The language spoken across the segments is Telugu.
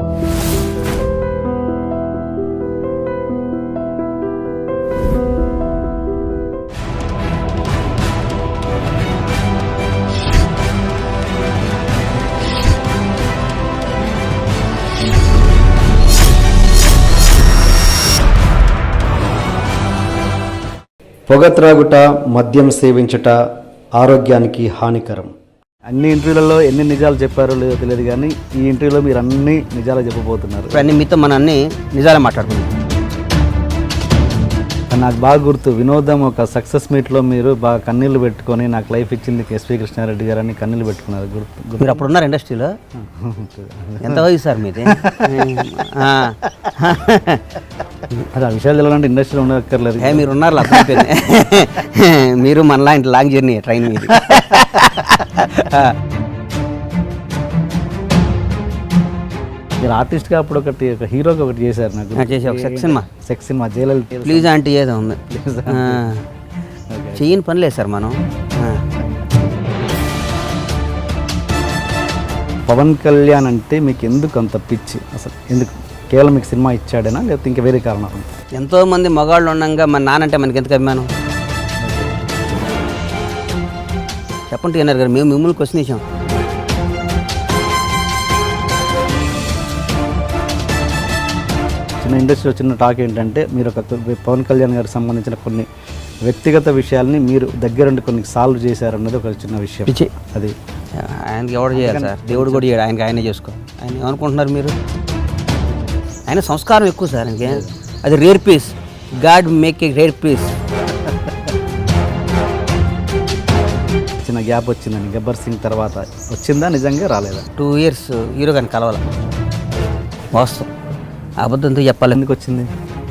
పొగ త్రాగుట, మద్యం సేవించుట ఆరోగ్యానికి హానికరం. అన్ని ఇంటర్వ్యూలలో ఎన్ని నిజాలు చెప్పారో లేదో తెలియదు, కానీ ఈ ఇంటర్వ్యూలో మీరు అన్ని నిజాలు చెప్పబోతున్నారు. ఇప్పుడు అన్ని మీతో మన అన్ని నిజాలే మాట్లాడుకున్నాం. నాకు బాగా గుర్తు, వినోదం ఒక సక్సెస్ మీట్లో మీరు బాగా కన్నీళ్ళు పెట్టుకొని నాకు లైఫ్ ఇచ్చింది ఎస్వి కృష్ణారెడ్డి గారు అని కన్నీళ్ళు పెట్టుకున్నారు. గుర్తు మీరు అప్పుడు ఉన్నారు ఇండస్ట్రీలో? ఎంత వయసు సార్ మీది? అది ఆ విషయాలు తెలంటే ఇండస్ట్రీలో ఉండక్కర్లేదు. మీరు ఉన్నారు అర్థమైపోయింది. మీరు మనలా ఇంటి లాంగ్ జర్నీ ట్రైన్ మీద. మీరు ఆర్టిస్ట్గా అప్పుడు ఒకటి ఒక హీరోకి ఒకటి చేశారు. నాకు చేసి ఒక sex cinema Jayalalitha please aunty ఏదో ఉంది. చెయ్యని పని లేదు సార్ మనం. పవన్ కళ్యాణ్ అంటే మీకు ఎందుకు అంత పిచ్చి? అసలు ఎందుకు? కేవలం మీకు సినిమా ఇచ్చాడేనా, లేకపోతే ఇంకా వేరే కారణం? ఎంతోమంది మగాళ్ళు ఉండగా మన నానంటే మనకి ఎందుకు అభిమానం చెప్పండి అన్నారు గారు. మేము మిమ్మల్ని క్వశ్చన్ ఇచ్చాం. చిన్న ఇండస్ట్రీలో చిన్న టాక్ ఏంటంటే, మీరు ఒక పవన్ కళ్యాణ్ గారికి సంబంధించిన కొన్ని వ్యక్తిగత విషయాల్ని మీరు దగ్గరుండి కొన్ని సాల్వ్ చేశారన్నది ఒక చిన్న విషయం. అది ఆయనకి ఎవడు చేయాలి సార్? దేవుడు కూడా చేయడు, ఆయనకి ఆయనే చేసుకో. ఆయన ఏమనుకుంటున్నారు మీరు? ఆయన సంస్కారం ఎక్కువ సార్. ఆయనకి అది rare piece. God make a rare piece. చిన్న గ్యాప్ వచ్చిందని గబ్బర్ సింగ్ తర్వాత వచ్చిందా? నిజంగా రాలేదా? 2 years హీరో కానీ కలవాల. వాస్తవం, అబద్ధంతో చెప్పాలి. ఎందుకు వచ్చింది?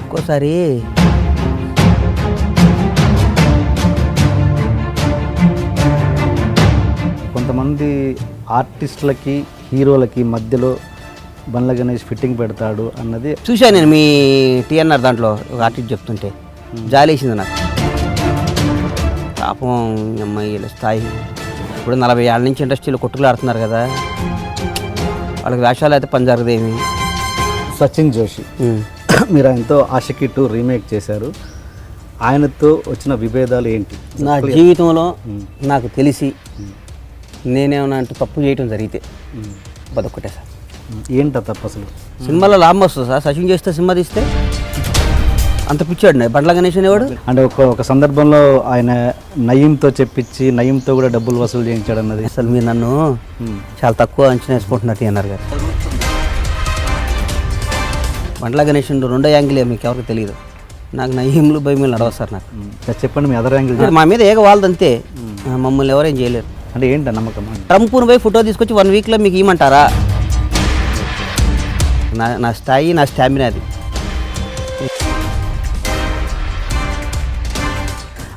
ఒక్కోసారి కొంతమంది ఆర్టిస్టులకి హీరోలకి మధ్యలో బండ్ల గణేష్ ఫిట్టింగ్ పెడతాడు అన్నది చూశాను నేను. మీ టీఎన్ఆర్ దాంట్లో ఒక ఆర్టిస్ట్ చెప్తుంటే జాలేసింది నాకు. పాపం అమ్మాయిల స్థాయి ఇప్పుడు 40 ఏళ్ళ నుంచి ఇండస్ట్రీలో కొట్టుకులాడుతున్నారు కదా, వాళ్ళకి వేషాలు అయితే పని జరగదేమి. సచిన్ జోషి, మీరు ఆయనతో ఆషికి 2 రీమేక్ చేశారు. ఆయనతో వచ్చిన విభేదాలు ఏంటి? నా జీవితంలో నాకు తెలిసి నేనేమన్నా అంటే తప్పు చేయటం జరిగితే బతుకొట్టే సార్. ఏంట తప్పు అసలు? సినిమాలో లాభం వస్తుంది సార్. సచిన్ చేస్తే సినిమా తీస్తే అంత పిచ్చాడు బండ్ల గణేష్ అనేవాడు. అంటే ఒక సందర్భంలో ఆయన నయీంతో చెప్పించి నయీంతో కూడా డబ్బులు వసూలు చేయించాడు అన్నది. అసలు మీరు నన్ను చాలా తక్కువ అంచనా వేసుకుంటున్నట్టు అన్నారు గారు. బండ్ల గణేష్ 2 యాంగిలే మీకు ఎవరికి తెలియదు. నాకు నయీంలు భయమేలు నడవ సార్. నాకు చెప్పండి మీ అదర్ యాంగిల్. మా మీద ఏక వాళ్ళదంతే, మమ్మల్ని ఎవరేం చేయలేరు. అంటే ఏంట నమ్మకం? ట్రంప్ను పోయి ఫోటో తీసుకొచ్చి 1 weekలో మీకు ఇవ్వమంటారా? నా స్థాయి, నా స్టామినా అది.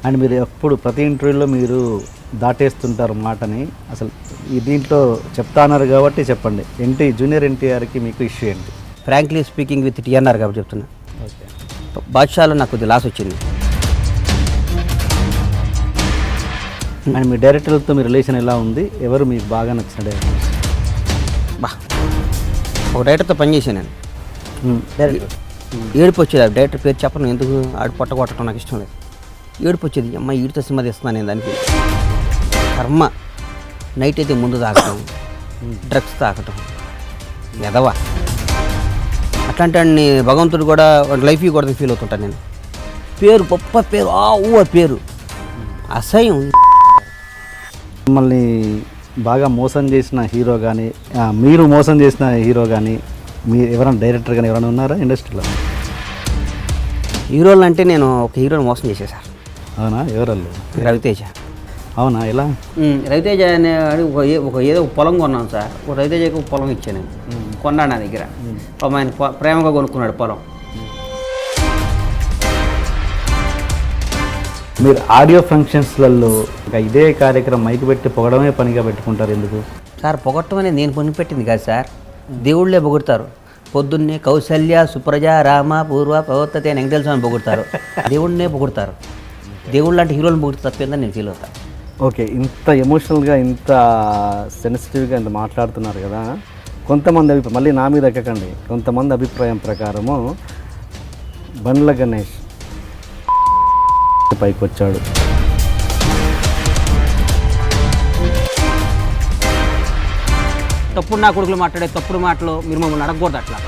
అండ్ మీరు ఎప్పుడు ప్రతి ఇంటర్వ్యూలో మీరు దాటేస్తుంటారు మాటని. అసలు ఈ దీంట్లో చెప్తాన్నారు కాబట్టి చెప్పండి. జూనియర్ ఎన్టీఆర్కి మీకు ఇష్యూ ఏంటి? ఫ్రాంక్లీ స్పీకింగ్ విత్ టీఎన్ఆర్ కాబట్టి చెప్తున్నా. బాద్షాలో నాకు కొద్దిగా లాస్ వచ్చింది. అండ్ మీ డైరెక్టర్లతో మీ రిలేషన్ ఎలా ఉంది? ఎవరు మీకు బాగా నచ్చిన డైరెక్టర్స్? ఒక డైరెక్టర్తో పనిచేసాను నేను. డైరెక్టర్ ఏడుపు వచ్చేది. డైరెక్టర్ పేరు చెప్పను, ఎందుకు ఆడు పొట్ట కొట్టడం నాకు ఇష్టం లేదు. ఏడుపు వచ్చేది, అమ్మాయి ఈడితో సినిమా తీస్తున్నాను నేను. దానికి కర్మ. నైట్ అయితే ముందు తాగటం, డ్రగ్స్ తాగటం, ఎదవా అట్లాంటి వాడిని భగవంతుడు కూడా లైఫ్ కూడా ఫీల్ అవుతుంటాను నేను. పేరు గొప్ప పేరు, పేరు అసహ్యం. మిమ్మల్ని బాగా మోసం చేసిన హీరో కానీ, మీరు మోసం చేసిన హీరో కానీ, మీరు ఎవరైనా డైరెక్టర్ కానీ ఎవరైనా ఉన్నారా ఇండస్ట్రీలో? హీరోలు అంటే నేను ఒక హీరోని మోసం చేసేసాను. అవునా? ఎవరు? రవితేజ. అవునా? ఎలా? రవితేజ అనేవాడు ఏదో పొలం కొన్నాను సార్. ఒక రవితేజకి ఒక పొలం ఇచ్చాను నేను. కొన్నాడు నా దగ్గర. ఆయన ప్రేమగా కొనుక్కున్నాడు పొలం. మీరు ఆడియో ఫంక్షన్స్లలో ఇదే కార్యక్రమం మైకు పెట్టి పొగడమే పనిగా పెట్టుకుంటారు ఎందుకు సార్? పొగట్టం అనేది నేను పని పెట్టింది కాదు సార్. దేవుళ్ళే పొగుడతారు. పొద్దున్నే కౌసల్య సుప్రజ రామ పూర్వ ప్రవర్తతే అని వెంకటేశ్వర స్వామి పొగుడతారు. దేవుడినే పొగుడతారు. దేవుళ్ళు అంటే హీరోని పొగుడుతూ తప్పిందని నేను ఫీల్ అవుతాను. ఓకే, ఇంత ఎమోషనల్గా ఇంత సెన్సిటివ్గా ఇంత మాట్లాడుతున్నారు కదా, కొంతమంది అభిప్రాయం, మళ్ళీ నా మీద ఎక్కకండి, కొంతమంది అభిప్రాయం ప్రకారము బండ్ల గణేష్ పైకి వచ్చాడు. తప్పుడు నా కొడుకులు మాట్లాడే తప్పుడు మాటలు మీరు మమ్మల్ని అడగకూడదు అట్లా.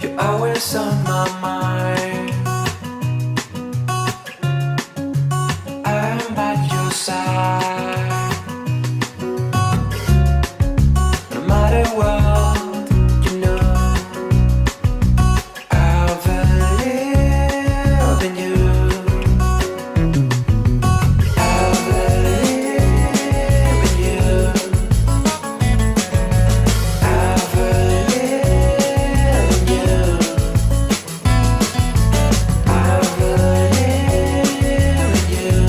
You're always on my mind. I'm at your side. No matter what, you know I believe in you. I believe in you. I believe in you. I believe in you. I believe in you.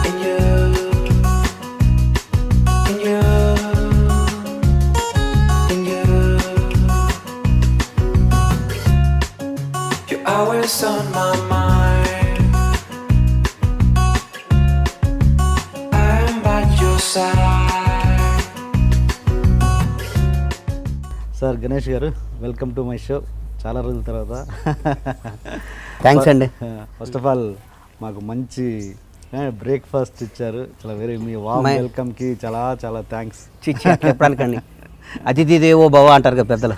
In you. In you. In you. You're always on my mind. I'm by your side. Sir Ganesh గారు, వెల్కమ్ టు మై షో. చాలా రోజుల తర్వాత. థ్యాంక్స్ అండి. ఫస్ట్ ఆఫ్ ఆల్ మాకు మంచి బ్రేక్ఫాస్ట్ ఇచ్చారు. చాలా మీ వామ్ వెల్కమ్కి చాలా చాలా థ్యాంక్స్. చిచ్చి చెప్పడానికండి, అతిథి దేవో భవ అంటారు కదా పెద్దలు.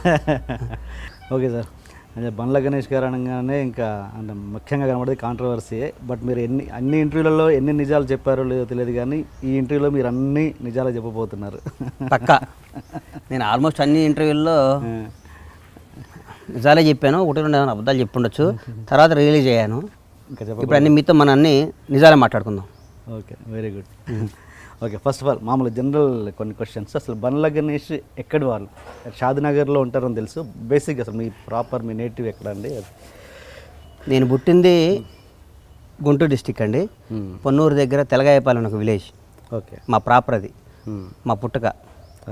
ఓకే సార్, అంటే బండ్ల గణేష్ గారు అనగానే ఇంకా అంటే ముఖ్యంగా కనబడేది కాంట్రవర్సీయే. బట్ మీరు అన్ని ఇంటర్వ్యూలలో ఎన్ని నిజాలు చెప్పారో లేదో తెలియదు, కానీ ఈ ఇంటర్వ్యూలో మీరు అన్ని నిజాలు చెప్పబోతున్నారు. పక్కా నేను ఆల్మోస్ట్ అన్ని ఇంటర్వ్యూల్లో నిజాలే చెప్పాను, ఒకటి రెండు ఏమైనా అబద్ధాలు చెప్పుండొచ్చు, తర్వాత రిలీజ్ అయ్యాను. ఇంకా ఇప్పుడు అన్ని మీతో మన అన్ని నిజాలే మాట్లాడుకుందాం. Okay, very good. Okay, first of all మామూలు జనరల్ కొన్ని క్వశ్చన్స్. అసలు బండ్ల గణేష్ ఎక్కడి వాళ్ళు? షాద్నగర్లో ఉంటారని తెలుసు. బేసిక్ అసలు మీ ప్రాపర్ మీ నేటివ్ ఎక్కడ అండి? నేను పుట్టింది గుంటూరు డిస్టిక్ అండి, పొన్నూరు దగ్గర తెలగాయపాలెం ఒక విలేజ్. ఓకే, మా ప్రాపర్ అది, మా పుట్టుక.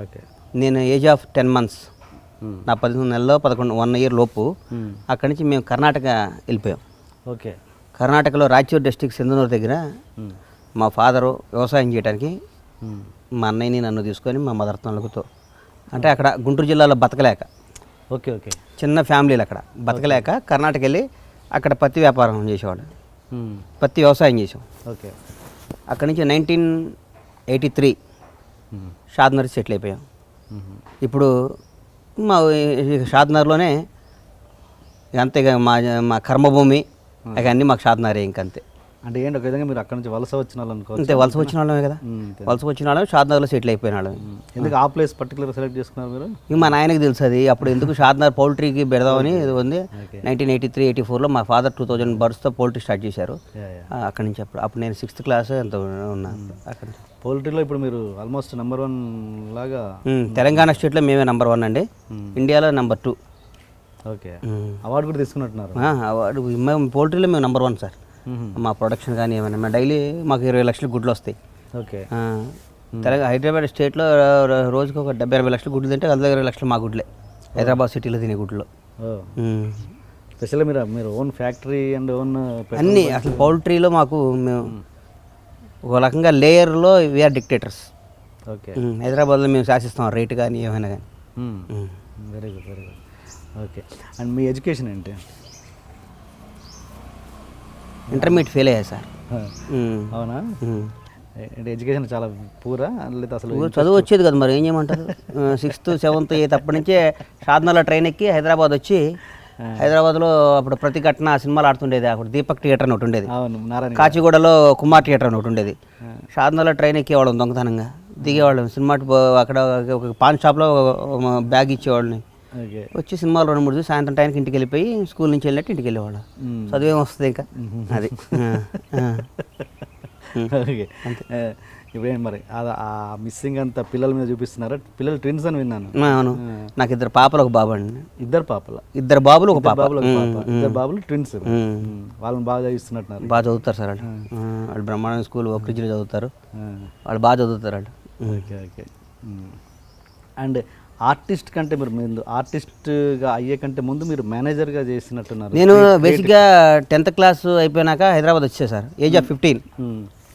ఓకే, నేను ఏజ్ ఆఫ్ 10 months, నా 11 నెలల్లో 1 year లోపు అక్కడి నుంచి మేము కర్ణాటక వెళ్ళిపోయాం. ఓకే, కర్ణాటకలో రాయచూరు డిస్టిక్ సింధనూరు దగ్గర మా ఫాదరు వ్యవసాయం చేయడానికి మా అన్నయ్యని నన్ను తీసుకొని మా మదర్ తొలగుతో, అంటే అక్కడ గుంటూరు జిల్లాలో బతకలేక, ఓకే, ఓకే, చిన్న ఫ్యామిలీలు అక్కడ బతకలేక కర్ణాటక వెళ్ళి అక్కడ పత్తి వ్యాపారం చేసేవాడు, పత్తి వ్యవసాయం చేసాం. ఓకే, అక్కడి నుంచి 1983 షాద్నగర్ సెటిల్ అయిపోయాం. ఇప్పుడు మా షాద్నగర్లోనే అంతేగా మా కర్మభూమి అవన్నీ మాకు షాద్నగరే ఇంకంతే. అంటే ఏంటి ఒక విధంగా మీరు అక్కడ నుంచి వలస వచ్చిన వాళ్ళు అనుకోవచ్చు. అంతే, వలస వచ్చిన వాళ్ళమే కదా, వలస వచ్చిన వాళ్ళమే షాద్నగర్లో సెటిల్ అయిపోయిన వాళ్ళమే. ఎందుకు ఆ ప్లేస్ పర్టికులర్ సెలెక్ట్ చేసుకున్నారు మీరు? ఇక మా నాయనకి తెలుసు అది. అప్పుడు ఎందుకు షాద్నగర్ పౌల్ట్రీకి పెడదామని ఇది ఉంది. 1983-84లో మా ఫాదర్ 2000 బర్త్స్తో పౌల్ట్రీ స్టార్ట్ చేశారు. అక్కడి నుంచి అప్పుడు నేను 6th class ఎంత ఉన్నాను. అక్కడ పౌల్ట్రీలో ఇప్పుడు మీరు ఆల్మోస్ట్ నెంబర్ 1 లాగా. తెలంగాణ స్టేట్లో మేమే నెంబర్ 1 అండి, ఇండియాలో నెంబర్ 2. ఓకే, అవార్డు కూడా తీసుకున్నట్టున్నారు. అవార్డు మేము పౌల్ట్రీలో మేము నెంబర్ 1 సార్. మా ప్రొడక్షన్ కానీ ఏమైనా మేము డైలీ మాకు 20 లక్షల గుడ్లు వస్తాయి. ఓకే, హైదరాబాద్ స్టేట్లో రోజుకి ఒక 70-80 లక్షల గుడ్లు తింటే అందులో 20 లక్షలు మా గుడ్లే హైదరాబాద్ సిటీలో తినే గుడ్లు. స్పెషల్గా మీరు ఓన్ ఫ్యాక్టరీ అండ్ ఓన్ అన్నీ అసలు పౌల్ట్రీలో మాకు మేము ఒక రకంగా లేయర్లో వీఆర్ డిక్టేటర్స్. ఓకే, హైదరాబాద్లో మేము శాసిస్తాం రేటు కానీ ఏమైనా కానీ. Very good, very good. Okay, and me education ఏంటి? ఇంటర్మీడియట్ ఫెయిల్ అయ్యా సార్. అవునా? అంటే ఎడ్యుకేషన్ చాలా పూరా లేదా అసలు? చదువు వచ్చేది కదా, మరి ఏం చేయమంటారు. 6th, 7th, 8th అప్పటి నుంచే షాద్నగర్లో ట్రైన్ ఎక్కి హైదరాబాద్ వచ్చి, హైదరాబాద్లో అప్పుడు ప్రతిఘటన సినిమాలు ఆడుతుండేది. అప్పుడు దీపక్ థియేటర్ అని ఒకటి ఉండేది, కాచిగూడలో కుమార్ థియేటర్ అని ఒకటి ఉండేది. షాద్నగర్లో ట్రైన్ ఎక్కేవాళ్ళం దొంగతనంగా, దిగేవాళ్ళం. సినిమా అక్కడ ఒక పాన్ షాప్లో బ్యాగ్ ఇచ్చేవాళ్ళని, వచ్చి సినిమాలు 2-3 చూసి సాయంత్రం టైంకి ఇంటికి వెళ్ళిపోయి స్కూల్ నుంచి వెళ్ళినట్టు ఇంటికి వెళ్ళేవాళ్ళం. చదువేం వస్తుంది ఇంకా అది. ఓకే, ఇప్పుడేంటి మరి ఆ మిస్సింగ్ అంతా పిల్లల మీద చూపిస్తున్నారా? పిల్లలు ట్విన్స్ అని విన్నాను. అవును, నాకు 2 పాపలు 1 బాబు అండి. 2 పాపలు? 2 బాబులు 1 పాప. 2 బాబులు ట్విన్స్. వాళ్ళని బాగా చదివిస్తున్నట్టున్నారు. బాగా చదువుతారు సార్ వాళ్ళు. వాళ్ళు బ్రహ్మాండ స్కూల్ ఓక్రిడ్జ్లో చదువుతారు. వాళ్ళు బాగా చదువుతారు వాళ్ళు. Okay, okay. అండ్ ఆర్టిస్ట్ కంటే మీరు ఆర్టిస్ట్గా అయ్యే కంటే ముందు మీరు మేనేజర్గా చేసినట్టున్నారు. నేను బేసిక్గా 10th క్లాస్ అయిపోయినాక హైదరాబాద్ వచ్చే సార్, ఏజ్ ఆఫ్ 15,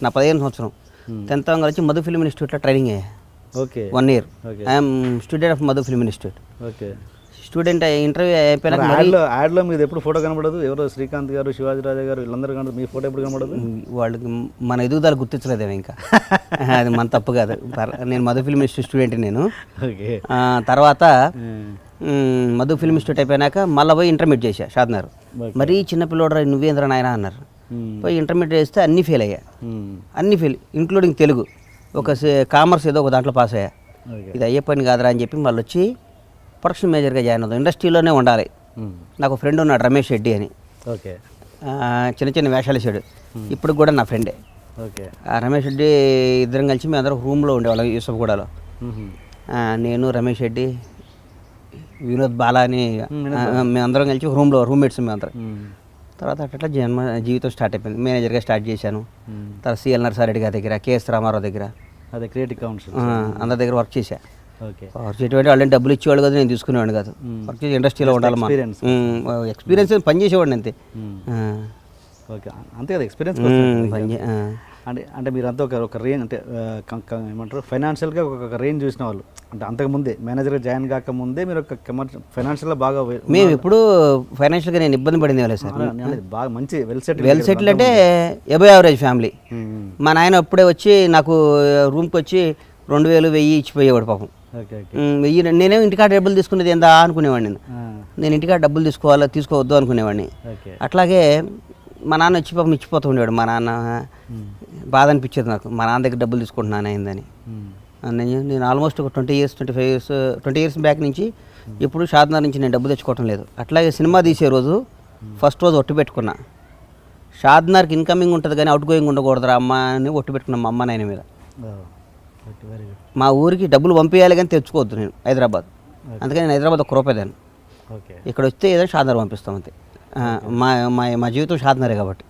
నా 15 సంవత్సరం. 10th వచ్చి మధు ఫిల్మ్ ఇన్స్టిట్యూట్లో ట్రైనింగ్ అయ్యా. Okay. 1 year. I'm student of Madhu film institute. Okay. Student interview అయిపోయినాక యాడ్లో మీద ఎప్పుడు ఫోటో కనబడదు, ఎవరో శ్రీకాంత్ గారు, శివాజీ రాజా గారు వీళ్ళందరూ కనబడదు, మీ ఫోటో ఎప్పుడు కనబడదు? వాళ్ళకి మన ఎదుగుదల గుర్తించలేదేమో ఇంకా. అది మన తప్పు కాదు. నేను మధు ఫిల్మ్ ఇన్స్టిట్యూట్ స్టూడెంట్ నేను. ఓకే. తర్వాత మధు ఫిల్మ్ ఇన్స్టిట్యూట్ అయిపోయినాక మళ్ళీ పోయి ఇంటర్మీడియట్ చేశా షాద్నగర్. మరీ చిన్న పిల్లోడరా నువ్వేంద్ర నాయన అన్నారు. పోయి ఇంటర్మీడియట్ చేస్తే అన్నీ ఫెయిల్ అయ్యా, అన్నీ ఫెయిల్ ఇంక్లూడింగ్ తెలుగు. ఒక కామర్స్ ఏదో ఒక దాంట్లో పాస్ అయ్యా. ఇది అయ్యే పని కాదురా అని చెప్పి మళ్ళీ వచ్చి ప్రొడక్షన్ మేనేజర్గా జాయిన్ అవుతాం. ఇండస్ట్రీలోనే ఉండాలి. నాకు ఫ్రెండ్ ఉన్నాడు రమేష్ రెడ్డి అని. ఓకే. చిన్న చిన్న వేషాలు వేసాడు, ఇప్పుడు కూడా నా ఫ్రెండే. ఓకే. రమేష్ రెడ్డి ఇద్దరం కలిసి మేము అందరం రూమ్లో ఉండేవాళ్ళం యూసఫ్గూడలో. నేను రమేష్ రెడ్డి, వినోద్ బాలా అని మేమందరం కలిసి రూమ్లో రూమ్మేట్స్ మేమందరం. తర్వాత అట్లా జీవితం స్టార్ట్ అయిపోయింది. మేనేజర్గా స్టార్ట్ చేశాను. తర్వాత సిఎల్ నర్సారెడ్డి గారి దగ్గర, కేఎస్ రామారావు దగ్గర, అదే క్రియేటివ్ కౌన్సిల్ అందరి దగ్గర వర్క్ చేశా. ఓకే. వర్క్ చేయటువంటి వాళ్ళని డబ్బులు ఇచ్చేవాళ్ళు కదా, నేను తీసుకునేవాడు కాదు. వర్క్ చేసి ఇండస్ట్రీలో ఉండాలి. ఎక్స్పీరియన్స్ పని చేసేవాడిని అంతే. ఓకే. అంతే కదా ఎక్స్పీరియన్స్. అంటే మీరంతా ఒక రేంజ్ అంటే ఏమంటారు ఫైనాన్షియల్గా ఒక రేంజ్ చూసిన వాళ్ళు. అంటే అంతకుముందే మేనేజర్గా జాయిన్ కాకముందే మీరు ఒక ఫైనాన్షియల్గా బాగా మేము ఎప్పుడు ఫైనాన్షియల్గా నేను ఇబ్బంది పడింది వాళ్ళే సార్. బాగా మంచి వెల్ సెటిల్ అంటే ఎబో యావరేజ్ ఫ్యామిలీ. మా నాయన అప్పుడే వచ్చి నాకు రూమ్కి వచ్చి 2000 1000 ఇచ్చిపోయేవాడు పాపం. 1000 నేనే ఇంటికాడ డబ్బులు తీసుకునేది ఏందా అనుకునేవాడిని. నేను ఇంటికాడ డబ్బులు తీసుకోవద్దు అనుకునేవాడిని. అట్లాగే మా నాన్న వచ్చి పాపం ఇచ్చిపోతూ ఉండేవాడు. మా నాన్న బాధ అనిపించేది నాకు, మా నాన్న దగ్గర డబ్బులు తీసుకుంటున్నాను అయిందని. నేను ఆల్మోస్ట్ ఒక 20 years బ్యాక్ నుంచి ఎప్పుడు షాద్నగర్ నుంచి నేను డబ్బు తెచ్చుకోవటం లేదు. అట్లాగే సినిమా తీసే రోజు ఫస్ట్ రోజు ఒట్టు పెట్టుకున్నా, షాద్నగర్కి ఇన్కమింగ్ ఉంటుంది కానీ అవుట్ గోయింగ్ ఉండకూడదురా అమ్మ అని ఒట్టు పెట్టుకున్నా మా అమ్మ నాయన మీద. మా ఊరికి డబ్బులు పంపించాలి కానీ తెచ్చుకోవద్దు నేను హైదరాబాద్. అందుకని నేను హైదరాబాద్ ఒక రూపాయి దాన్ని. ఇక్కడ వస్తే ఏదైనా షాద్నగర్ పంపిస్తాం అంతే. మా జీవితం షాద్నగరే కాబట్టి.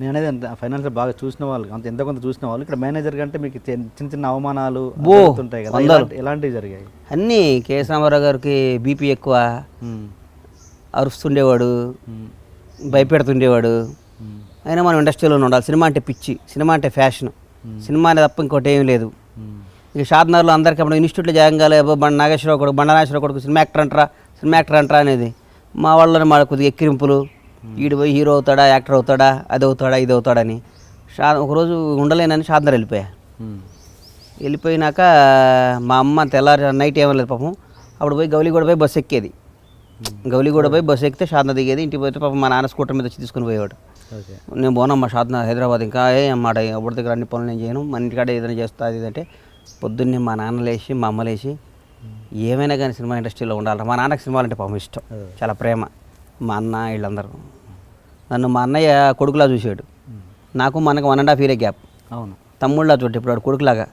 నేను అనేది ఫైనాన్షియల్ బాగా చూసిన వాళ్ళు, అంత ఎంత కొంత చూసిన వాళ్ళు ఇక్కడ మేనేజర్ కంటే మీకు చిన్న చిన్న అవమానాలు ఉంటాయి కదా, ఎలాంటివి జరిగాయి? అన్నీ కేఎస్ రామారావు గారికి బీపీ ఎక్కువ, అరుస్తుండేవాడు, భయపెడుతుండేవాడు. అయినా మనం ఇండస్ట్రీలోనే ఉండాలి. సినిమా అంటే పిచ్చి, సినిమా అంటే ఫ్యాషన్, సినిమా అనేది తప్ప ఇంకోటి ఏం లేదు. ఇక షాద్నగర్లో అందరికీ అప్పుడు ఇన్స్టిట్యూట్లో జాయిన్ కాలే, నాగేశ్వరరావు కొడుకు, నాగేశ్వరరావు కొడుకు సినిమా యాక్టర్ అంటారా అనేది మా వాళ్ళని మా కొద్దిగా ఎక్కిరింపులు. ఈడు పోయి హీరో అవుతాడా, యాక్టర్ అవుతాడా, అది అవుతాడా, ఇది అవుతాడని. ఒకరోజు ఉండలేనని షాద్నగర్ వెళ్ళిపోయినాక మా అమ్మ తెల్లారి నైట్ ఏమలేదు పాపం. అప్పుడు పోయి గౌలిగూడ పోయి బస్సు ఎక్కేది. గౌలిగూడ పోయి బస్సు ఎక్కితే షాద్నగర్ దిగేది. ఇంటికి పోతే పాపం మా నాన్న స్కూటర్ మీద వచ్చి తీసుకుని పోయేవాడు. నేను పోనమ్మా షాద్నగర్ హైదరాబాద్, ఇంకా అన్నమాట ఎవరి దగ్గర అన్ని పనులు నేను చేయను, మన ఇంటికాడ ఏదైనా చేస్తా అది అంటే. పొద్దున్నే మా నాన్న లేచి మా అమ్మ లేచి ఏమైనా కానీ సినిమా ఇండస్ట్రీలో ఉండాలి. మా నాన్నకి సినిమాలు అంటే పాపం ఇష్టం, చాలా ప్రేమ. మా అన్న వీళ్ళందరూ నన్ను మా అన్నయ్య కొడుకులా చూసాడు. నాకు మా అన్నకు 1.5 year గ్యాప్. అవును. తమ్ముళ్ళ చోటు ఇప్పుడు వాడు కొడుకులాగా,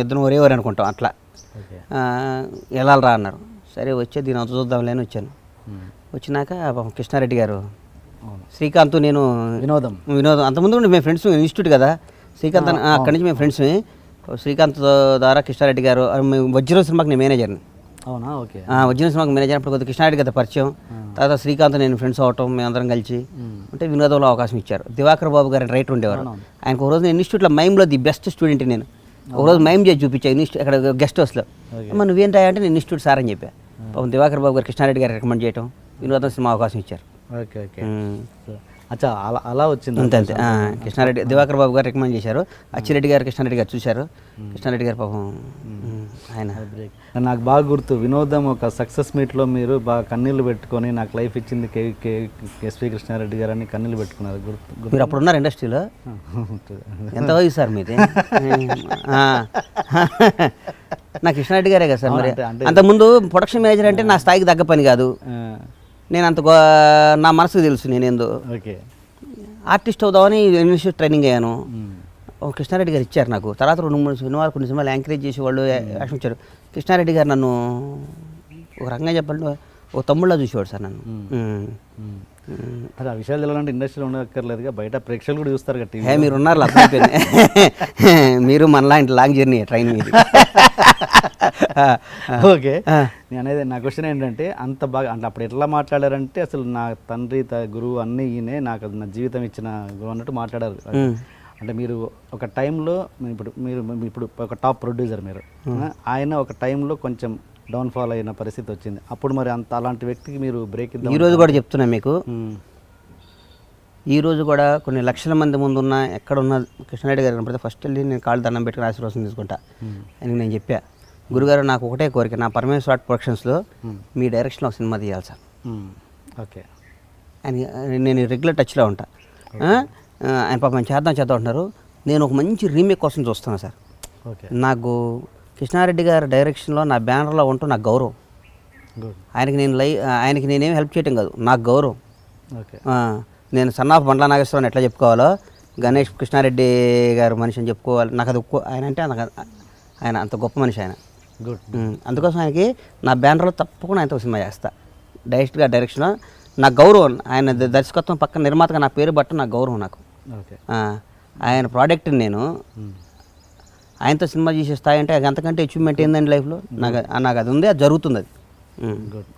ఇద్దరం ఒరేవారు అనుకుంటాం. అట్లా వెళ్ళాలరా అన్నారు. సరే వచ్చే దీని అంత చూద్దాంలే అని వచ్చాను. వచ్చినాక కృష్ణారెడ్డి గారు, శ్రీకాంత్, నేను వినోదం అంతకుముందు మేము ఫ్రెండ్స్, ఇన్స్టిట్యూట్ కదా శ్రీకాంత్, అక్కడి నుంచి మేము ఫ్రెండ్స్. శ్రీకాంత్ ద్వారా కృష్ణారెడ్డి గారు, వజ్రం సినిమాకి నేను మేనేజర్ని. అవునా? ఓకే. వజ్రం సినిమాకి మేనేజర్. అప్పుడు కొద్దిగా కృష్ణారెడ్డి గారి పరిచయం. తర్వాత శ్రీకాంత్ నేను ఫ్రెండ్స్ అవటం, మేమందరం కలిసి అంటే వినోదంలో అవకాశం ఇచ్చారు. దివాకర్ బాబు గారు రైటర్ ఉండేవారు. ఆయనకు ఒకరోజు నేను ఇన్స్టిట్యూట్లో మైమ్లో ది బెస్ట్ స్టూడెంట్ నేను. ఒకరోజు మైమ్ చేసి చూపించాను అక్కడ గెస్ట్ హౌస్లో. అమ్మ నువ్వేంటా అంటే నేను ఇన్స్టిట్యూట్ సార్ అని చెప్పా. పాపం దివాకర్ బాబు గారు కృష్ణారెడ్డి గారు రికమెండ్ చేయటం, వినోదం సినిమా అవకాశం ఇచ్చారు. ఓకే. ఓకే. అచ్చా, అలా వచ్చింది. అంతే. కృష్ణారెడ్డి, దివాకర్ బాబు గారు రికమెండ్ చేశారు. అచ్చిరెడ్డి గారు, కృష్ణారెడ్డి గారు చూశారు. కృష్ణారెడ్డి గారు పాపం ఆయన. నాకు బాగా గుర్తు, వినోదం ఒక సక్సెస్ మీట్లో మీరు బాగా కన్నీళ్ళు పెట్టుకొని నాకు లైఫ్ ఇచ్చింది ఎస్వి కృష్ణారెడ్డి గారు అని కన్నీళ్ళు పెట్టుకున్నారు. గుర్తు. మీరు అప్పుడు ఉన్నారు ఇండస్ట్రీలో? ఎంత వయసు సార్ మీది? నా కృష్ణారెడ్డి గారే కదా సార్. మరి అంతకుముందు ప్రొడక్షన్ మేనేజర్ అంటే నా స్థాయికి తగ్గ పని కాదు. నేను అంత నా మనసుకు తెలుసు నేనేందో. ఓకే. ఆర్టిస్ట్ అవుదామని ఇన్స్టిట్యూట్ ట్రైనింగ్ అయ్యాను. కృష్ణారెడ్డి గారు ఇచ్చారు నాకు. తర్వాత 2-3 సినిమాలు, కొన్ని సినిమాలు యాంకరేజ్ చేసి వాళ్ళు యాక్షన్ ఇచ్చారు. కృష్ణారెడ్డి గారు నన్ను ఒక రకంగా చెప్పాలంటే ఒక తమ్ముళ్ళ చూసేవాడు సార్ నన్ను. అది ఆ విషయాలు తెలాలంటే ఇండస్ట్రీలో ఉండక్కర్లేదుగా, బయట ప్రేక్షకులు కూడా చూస్తారు కదా. మీరు ఉన్నారు, మీరు మనలాంటి లాంగ్ జర్నీ ట్రైన్ మీద. ఓకే, నేను అనేది నా క్వశ్చన్ ఏంటంటే అంత బాగా అంటే అప్పుడు ఎట్లా మాట్లాడారంటే అసలు నా తండ్రి గురువు అన్నీ ఈయనే నాకు అది నా జీవితం ఇచ్చిన గురువు అన్నట్టు మాట్లాడారు. అంటే మీరు ఒక టైంలో ఇప్పుడు ఒక టాప్ ప్రొడ్యూసర్ మీరు, ఆయన ఒక టైంలో కొంచెం డౌన్ఫాల్ అయిన పరిస్థితి వచ్చింది. అప్పుడు మరి అలాంటి వ్యక్తికి మీరు బ్రేక్ ఇద్దాం. ఈరోజు కూడా చెప్తున్నా మీకు, ఈరోజు కూడా కొన్ని లక్షల మంది ముందున్న ఎక్కడున్న కృష్ణారెడ్డి గారు కనపడితే ఫస్ట్ వెళ్ళి నేను కాళ్ళు దండం పెట్టుకుని ఆశీర్వాదం తీసుకుంటా అని నేను చెప్పా. గురుగారు నాకు ఒకటే కోరిక, నా పరమేశ్వర ఆర్ట్ ప్రొడక్షన్స్లో మీ డైరెక్షన్లో ఒక సినిమా తీయాలి సార్. ఓకే అని నేను రెగ్యులర్ టచ్లో ఉంటా. ఆయన పాపం చేద్దాం అంటున్నారు. నేను ఒక మంచి రీమేక్ కోసం చూస్తున్నాను సార్. ఓకే, నాకు కృష్ణారెడ్డి గారి డైరెక్షన్లో నా బ్యానర్లో ఉంటూ నాకు గౌరవం. ఆయనకి నేనేం హెల్ప్ చేయటం కాదు, నాకు గౌరవం. ఓకే, నేను సన్నాఫ్ బండ్ల నాగేశ్వరరావు ఎట్లా చెప్పుకోవాలో గణేష్ కృష్ణారెడ్డి గారు మనిషి అని చెప్పుకోవాలి. నాకు అది ఆయన అంటే ఆయన అంత గొప్ప మనిషి ఆయన. గుడ్. అందుకోసం ఆయనకి నా బ్యానర్లో తప్పకుండా ఆయనతో సినిమా చేస్తా. డైరెక్ట్గా డైరెక్షన్ నాకు గౌరవం. ఆయన దర్శకత్వం పక్కన నిర్మాతగా నా పేరు బట్ట నాకు గౌరవం. నాకు ఓకే, ఆయన ప్రోడక్ట్ నేను ఆయనతో సినిమా చేసే స్థాయి అంటే అంతకంటే అచీవ్మెంట్ ఏందండి లైఫ్లో. నాకు అది ఉంది, అది జరుగుతుంది. అది గుడ్.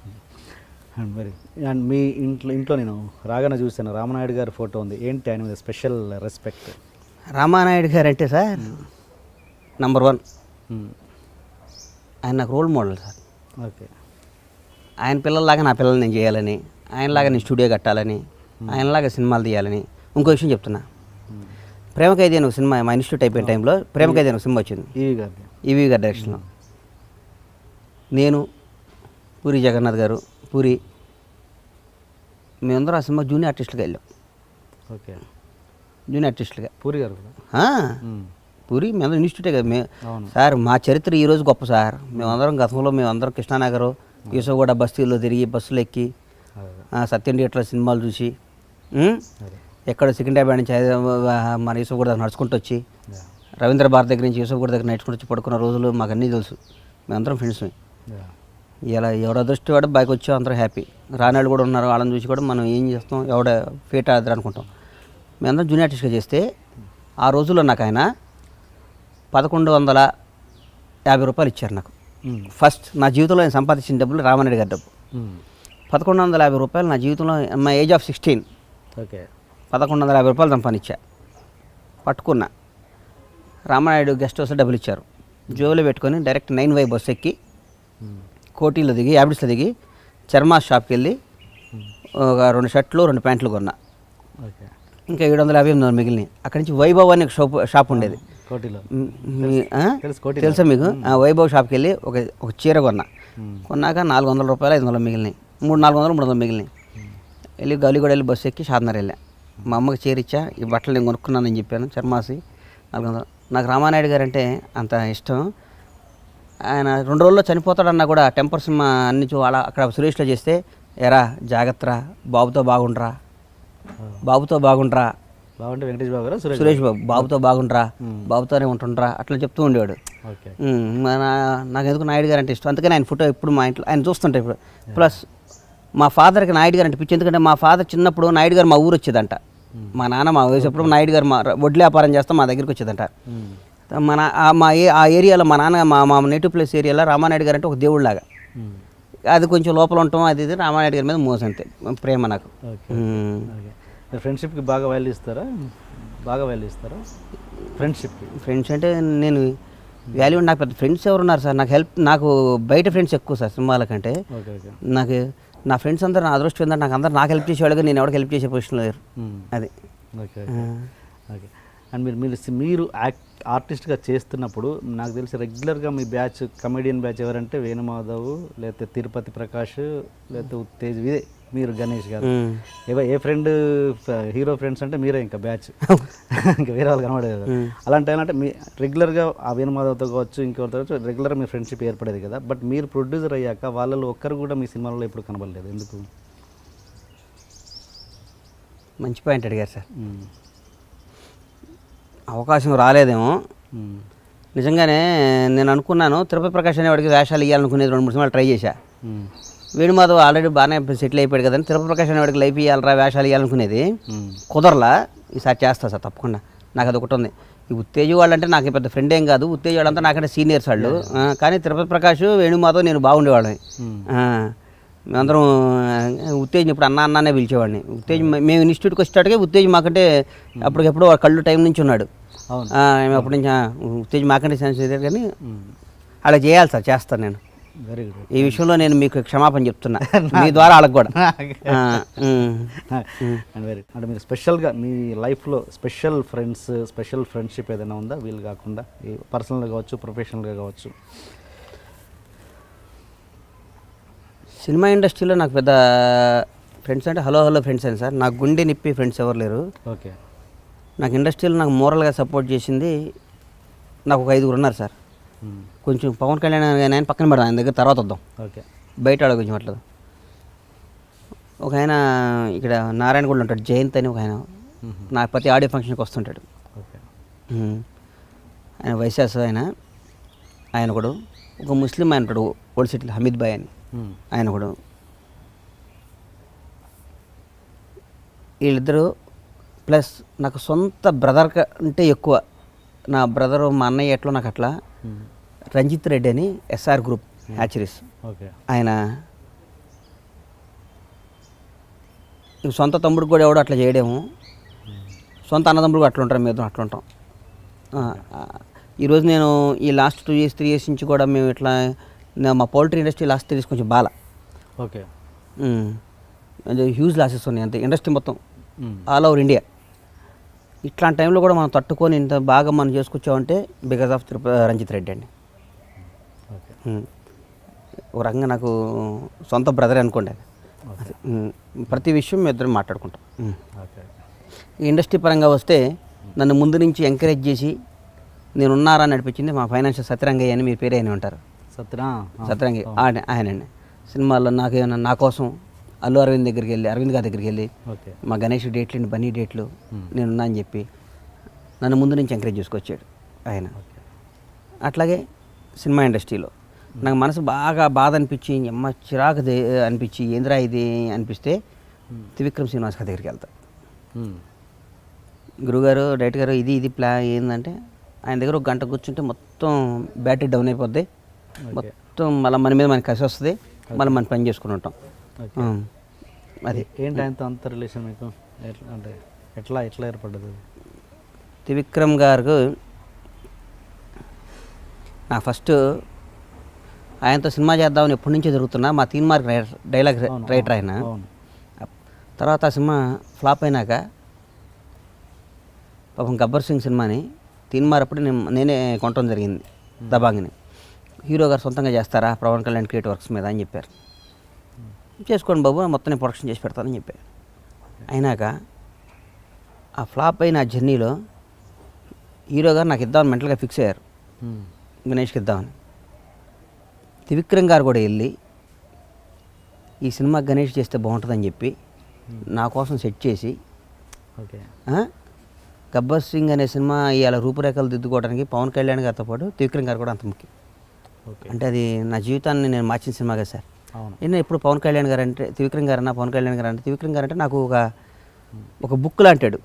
అండ్ మరి అండ్ మీ ఇంట్లో నేను రాగానే చూశాను రామనాయుడు గారి ఫోటో ఉంది. ఏంటి ఆయన మీద స్పెషల్ రెస్పెక్ట్? రామానాయుడు గారు అంటే సార్ నంబర్ 1. ఆయన నాకు రోల్ మోడల్ సార్. ఓకే, ఆయన పిల్లల్లాగా నా పిల్లల్ని నేను చేయాలని, ఆయనలాగా నేను స్టూడియో కట్టాలని, ఆయనలాగా సినిమాలు తీయాలని. ఇంకో విషయం చెప్తున్నా, ప్రేమ ఖైదీ అని ఒక సినిమా మా ఇన్స్టిట్యూట్ అయిపోయిన టైంలో ప్రేమ ఖైదీ అని ఒక సినిమా వచ్చింది ఈవీ గారి డైరెక్షన్లో. నేను పూరి జగన్నాథ్ గారు, పూరి, మేమందరం ఆ సినిమా జూనియర్ ఆర్టిస్టులుగా వెళ్ళాం. Okay, junior ఆర్టిస్టులుగా. పూరి గారు పూరి మేమందరం ఇన్స్టిట్యూటే కదా. సార్ మా చరిత్ర ఈరోజు గొప్ప సార్. మేమందరం గతంలో కృష్ణానగర్, యూసఫ్గూడ బస్తీల్లో తిరిగి బస్సులు ఎక్కి సత్యం థియేటర్లో సినిమాలు చూసి, ఎక్కడ సికింద్రాబాద్ నుంచి మన యూసఫ్గూడ దగ్గర నడుచుకుంటూ వచ్చి, రవీంద్ర భారతి దగ్గర నుంచి యూసఫ్గూడ దగ్గర నడుచుకుంటూ వచ్చి పడుకున్న రోజులు మాకు అన్నీ తెలుసు. మేమందరం ఫ్రెండ్స్. ఇలా ఎవరు అదృష్టి వాడు బైక్ వచ్చి అందరూ హ్యాపీ. రానాళ్ళు కూడా ఉన్నారు, వాళ్ళని చూసి కూడా మనం ఏం చేస్తాం, ఎవడ ఫేట్ ఆడతారు అనుకుంటాం. మేమందరం జూనియర్ ఆర్టిస్ట్గా చేస్తే ఆ రోజుల్లో నాకు ఆయన 1150 రూపాయలు ఇచ్చారు నాకు. ఫస్ట్ నా జీవితంలో నేను సంపాదించిన డబ్బులు రామానాయుడు గారి డబ్బు. 1150 రూపాయలు నా జీవితంలో మా ఏజ్ ఆఫ్ 16. ఓకే, 1150 రూపాయలు సంపాదించా. పట్టుకున్నా. రామానాయుడు గెస్ట్ హౌస్లో డబ్బులు ఇచ్చారు. జోబులో పెట్టుకొని డైరెక్ట్ 9Y బస్సు ఎక్కి కోటీలో దిగి, యాబిడ్స్లో దిగి, చర్మా షాప్కి వెళ్ళి ఒక 2 షర్ట్లు 2 ప్యాంట్లు కొన్నా. ఓకే, ఇంకా 750 మిగిలినాయి. అక్కడి నుంచి వైభవ్ అని ఒక షాప్ ఉండేది, తెలుసా మీకు? వైభవ్ షాప్కి వెళ్ళి ఒక చీర కొన్నాక 400 రూపాయలు 500 మిగిలినాయి. 400 మిగిలినాయి. వెళ్ళి గౌలిగూడ వెళ్ళి బస్సు ఎక్కి షాద్నగర్ వెళ్ళా. మా అమ్మకి చీర ఇచ్చా, ఈ బట్టలు నేను కొనుక్కున్నానని చెప్పాను. చర్మాసి 400. నాకు రామానాయుడు గారు అంటే అంత ఇష్టం. ఆయన 2 రోజుల్లో చనిపోతాడన్నా కూడా టెంపర్ సినిమా అన్ని అక్కడ సురేష్లో చేస్తే, ఎరా జాగ్రత్త, బాబుతో బాగుండ్రా, బాబుతో బాగుండ్రా, బాగుంటే వెంకటేష్ బాబు గారు, సురేష్ బాబు, బాబుతో బాగుండ్రా, బాబుతోనే ఉంటుండ్రా అట్లా చెప్తూ ఉండేవాడు. నాకు ఎందుకు నాయుడు గారు అంటే ఇష్టం. అందుకని ఆయన ఫోటో ఇప్పుడు మా ఇంట్లో ఆయన చూస్తుంటాయి ఇప్పుడు. ప్లస్ మా ఫాదర్కి నాయుడు గారు అంటే పిచ్చి. ఎందుకంటే మా ఫాదర్ చిన్నప్పుడు నాయుడు గారు మా ఊరు వచ్చేదంట. మా నాన్న మా వయసప్పుడు నాయుడు గారు మా వడ్లు వ్యాపారం చేస్తాం మా దగ్గరికి వచ్చేదంట. ఆ ఏరియాలో మా నాన్న మా నేటివ్ ప్లేస్ ఏరియాలో రామానాయుడు గారు అంటే ఒక దేవుళ్ళలాగా. అది కొంచెం లోపల ఉంటాం. అది రామానాయుడు గారి మీద మోసం అంతే, ప్రేమ నాకు. ఫ్రెండ్షిప్కి బాగా వాల్యూ ఇస్తారా? ఫ్రెండ్స్ అంటే నేను వాల్యూ, నాకు పెద్ద ఫ్రెండ్స్ ఎవరున్నారు సార్? నాకు బయట ఫ్రెండ్స్ ఎక్కువ సార్ సినిమాల కంటే. నాకు నా ఫ్రెండ్స్ అందరూ నా అదృష్టం ఏంటంటే నాకు అందరూ నాకు హెల్ప్ చేసేవాళ్ళుగా, నేను ఎవరికి హెల్ప్ చేసే పొజిషన్లో లేరు. అది ఓకే. అండ్ మీరు ఆర్టిస్ట్గా చేస్తున్నప్పుడు నాకు తెలిసి రెగ్యులర్గా మీ బ్యాచ్, కమెడియన్ బ్యాచ్ ఎవరంటే వేణుమాధవ్, లేకపోతే తిరుపతి ప్రకాష్, లేకపోతే ఉత్తేజ్, ఇదే మీరు గణేష్ గారు. ఏ ఫ్రెండ్ హీరో ఫ్రెండ్స్ అంటే మీరే ఇంకా బ్యాచ్, ఇంకా వేరే వాళ్ళు కనబడేది కదా. అలాంటి అంటే మీ రెగ్యులర్గా ఆ వేణుమాధవ్తో కావచ్చు, ఇంకెవరితో కావచ్చు, రెగ్యులర్గా మీ ఫ్రెండ్షిప్ ఏర్పడేది కదా. బట్ మీరు ప్రొడ్యూసర్ అయ్యాక వాళ్ళలో ఒక్కరు కూడా మీ సినిమాలో ఎప్పుడు కనబడలేదు, ఎందుకు? మంచి పాయింట్ అడిగారు సార్. అవకాశం రాలేదేమో. నిజంగానే నేను అనుకున్నాను తిరుపతి ప్రకాష్ అనేవాడికి వేషాలు ఇవ్వాలనుకునేది 2-3 సినిమాలు ట్రై చేశా. వేణుమాధవ్ ఆల్రెడీ బాగానే సెటిల్ అయిపోయాడు కదండి, తిరుపతి ప్రకాష్ అనేవాడికి లైఫ్ ఇవ్వాలరా, వేషాలు ఇవ్వాలనుకునేది కుదరలా. ఈసారి చేస్తా సార్ తప్పకుండా. నాకు అది ఒకటి ఉంది. ఈ ఉత్తేజ వాళ్ళు అంటే నాకు పెద్ద ఫ్రెండ్ ఏం కాదు, ఉత్తేజ వాళ్ళంతా నాకంటే సీనియర్స్ వాళ్ళు. కానీ తిరుపతి ప్రకాష్, వేణుమాధవ్ నేను బాగుండేవాళ్ళని. మేమందరం ఉత్తేజం ఇప్పుడు అన్నానే పిలిచేవాడిని. ఉత్తేజం మేము ఇన్స్టిట్యూట్కి వచ్చేటట్టుగా ఉత్తేజం మాకంటే అప్పటికెప్పుడు కళ్ళు టైం నుంచి ఉన్నాడు. అప్పటి నుంచి ఉత్తేజం మాకంటే సెన్సిటివ్, కానీ అలా చేయాలి సార్, చేస్తాను నేను. Very good. ఈ విషయంలో నేను మీకు క్షమాపణ చెప్తున్నా మీ ద్వారా వాళ్ళకి కూడా. అండ్ వెరీ అంటే మీరు స్పెషల్గా మీ లైఫ్లో స్పెషల్ ఫ్రెండ్స్, స్పెషల్ ఫ్రెండ్షిప్ ఏదైనా ఉందా వీళ్ళు కాకుండా? పర్సనల్గా కావచ్చు, ప్రొఫెషనల్గా కావచ్చు. సినిమా ఇండస్ట్రీలో నాకు పెద్ద ఫ్రెండ్స్ అంటే హలో ఫ్రెండ్స్ అని సార్. నాకు గుండె నిప్పి ఫ్రెండ్స్ ఎవరు లేరు. ఓకే. నాకు ఇండస్ట్రీలో నాకు మోరల్గా సపోర్ట్ చేసింది నాకు ఒక 5 ఉన్నారు సార్. కొంచెం పవన్ కళ్యాణ్ ఆయన పక్కన పెడదాం, ఆయన దగ్గర తర్వాత వద్దాం. ఓకే. బయట వాళ్ళ గురించి మాట్లాడదాం. ఒక ఆయన ఇక్కడ నారాయణగూడలో ఉంటాడు, జయంత్ అని ఒక ఆయన. నాకు ప్రతి ఆడియో ఫంక్షన్కి వస్తుంటాడు. ఓకే. ఆయన వైశాస్ ఆయన కూడా. ఒక ముస్లిం ఆయన ఉంటాడు ఓల్డ్ సిటీలో, హమీద్ భాయ్ అని, ఆయన కూడా. వీళ్ళిద్దరూ ప్లస్ నాకు సొంత బ్రదర్ అంటే ఎక్కువ. నా బ్రదరు మా అన్నయ్య ఎట్లో నాకు అట్లా. రంజిత్ రెడ్డి అని ఎస్ఆర్ గ్రూప్ హ్యాచరీస్, ఓకే. ఆయన సొంత తమ్ముడికి కూడా ఎవడో అట్లా చేయడము, సొంత అన్నదమ్ముడు కూడా అట్లా ఉంటారు, మేము అట్లా ఉంటాం. ఈరోజు నేను ఈ లాస్ట్ 2 years 3 years నుంచి కూడా మేము ఇట్లా మా పౌల్ట్రీ ఇండస్ట్రీ లాస్ట్ 3 years కొంచెం బాగా. ఓకే. హ్యూజ్ లాసెస్ ఉన్నాయి అంతే ఇండస్ట్రీ మొత్తం ఆల్ ఓవర్ ఇండియా. ఇట్లాంటి టైంలో కూడా మనం తట్టుకొని ఇంత బాగా మనం చేసుకొచ్చామంటే బికాజ్ ఆఫ్ రంజిత్ రెడ్డి అండి. ఒక రకంగా నాకు సొంత బ్రదర్ అనుకోండి. ప్రతి విషయం మేము ఇద్దరం మాట్లాడుకుంటాం. ఈ ఇండస్ట్రీ పరంగా వస్తే నన్ను ముందు నుంచి ఎంకరేజ్ చేసి నేను ఉన్నారా నడిపించింది మా ఫైనాన్షియల్ సత్యరంగయ్య అని, మీ పేరు అయినా ఉంటారు. సత్యరంగయ్య ఆయనండి. సినిమాల్లో నాకేమన్నా నా కోసం అల్లు అరవింద్ దగ్గరికి వెళ్ళి, అరవింద్ గారి దగ్గరికి వెళ్ళి మా గణేష్ డేట్లు, బన్నీ డేట్లు నేనున్నా అని చెప్పి నన్ను ముందు నుంచి ఎంకరేజ్ చేసుకొచ్చాడు ఆయన. అట్లాగే సినిమా ఇండస్ట్రీలో నాకు మనసు బాగా బాధ అనిపించి, అమ్మ చిరాకు అనిపించి, ఏంద్రా ఇది అనిపిస్తే త్రివిక్రమ్ శ్రీనివాస్ గారి దగ్గరికి వెళ్తా. గురుగారు, డైరెక్టర్ గారు, ఇది ప్లాన్ ఏంటంటే ఆయన దగ్గర ఒక 1 గంట కూర్చుంటే మొత్తం బ్యాటరీ డౌన్ అయిపోద్ది, మొత్తం మళ్ళీ మన మీద మనకి కసి వస్తుంది, మళ్ళీ మనం పని చేసుకుని ఉంటాం. అది ఏంటి ఆయనతో అంత రిలేషన్ మీకు? అంటే ఎట్లా ఏర్పడ్డది? త్రివిక్రమ్ గారు నా ఫస్ట్ ఆయనతో సినిమా చేద్దామని ఎప్పటి నుంచో జరుగుతున్నా. మా తీన్మార్క్ డైలాగ్ రైటర్ ఆయన. తర్వాత ఆ సినిమా ఫ్లాప్ అయినాక పాపం గబ్బర్ సింగ్ సినిమాని తీన్మార్ అప్పుడు నేనే కొనటం జరిగింది, దబాంగిని. హీరో గారు సొంతంగా చేస్తారా పవన్ కళ్యాణ్ క్రియేటివ్ వర్క్స్ మీద అని చెప్పారు. చేసుకోండి బాబు, మొత్తం నేను ప్రొడక్షన్ చేసి పెడతానని చెప్పారు. అయినాక ఆ ఫ్లాప్ అయిన ఆ జర్నీలో హీరో గారు నాకు ఇద్దామని మెంటల్గా ఫిక్స్ అయ్యారు, గణేష్కి ఇద్దామని. త్రివిక్రమ్ గారు కూడా వెళ్ళి ఈ సినిమా గణేష్ చేస్తే బాగుంటుందని చెప్పి నా కోసం సెట్ చేసి, గబ్బర్ సింగ్ అనే సినిమా ఇవాళ రూపురేఖలు దిద్దుకోవడానికి పవన్ కళ్యాణ్ గారితో పాటు త్రివిక్రమ్ గారు కూడా అంత ముఖ్యం. అంటే అది నా జీవితాన్ని నేను మార్చిన సినిమా కదా సార్. నేను ఎప్పుడు పవన్ కళ్యాణ్ గారు అంటే త్రివిక్రమ్ గారు అన్నా, పవన్ కళ్యాణ్ గారు అంటే త్రివిక్రమ్ గారు అంటే నాకు ఒక బుక్ లాంటాడు.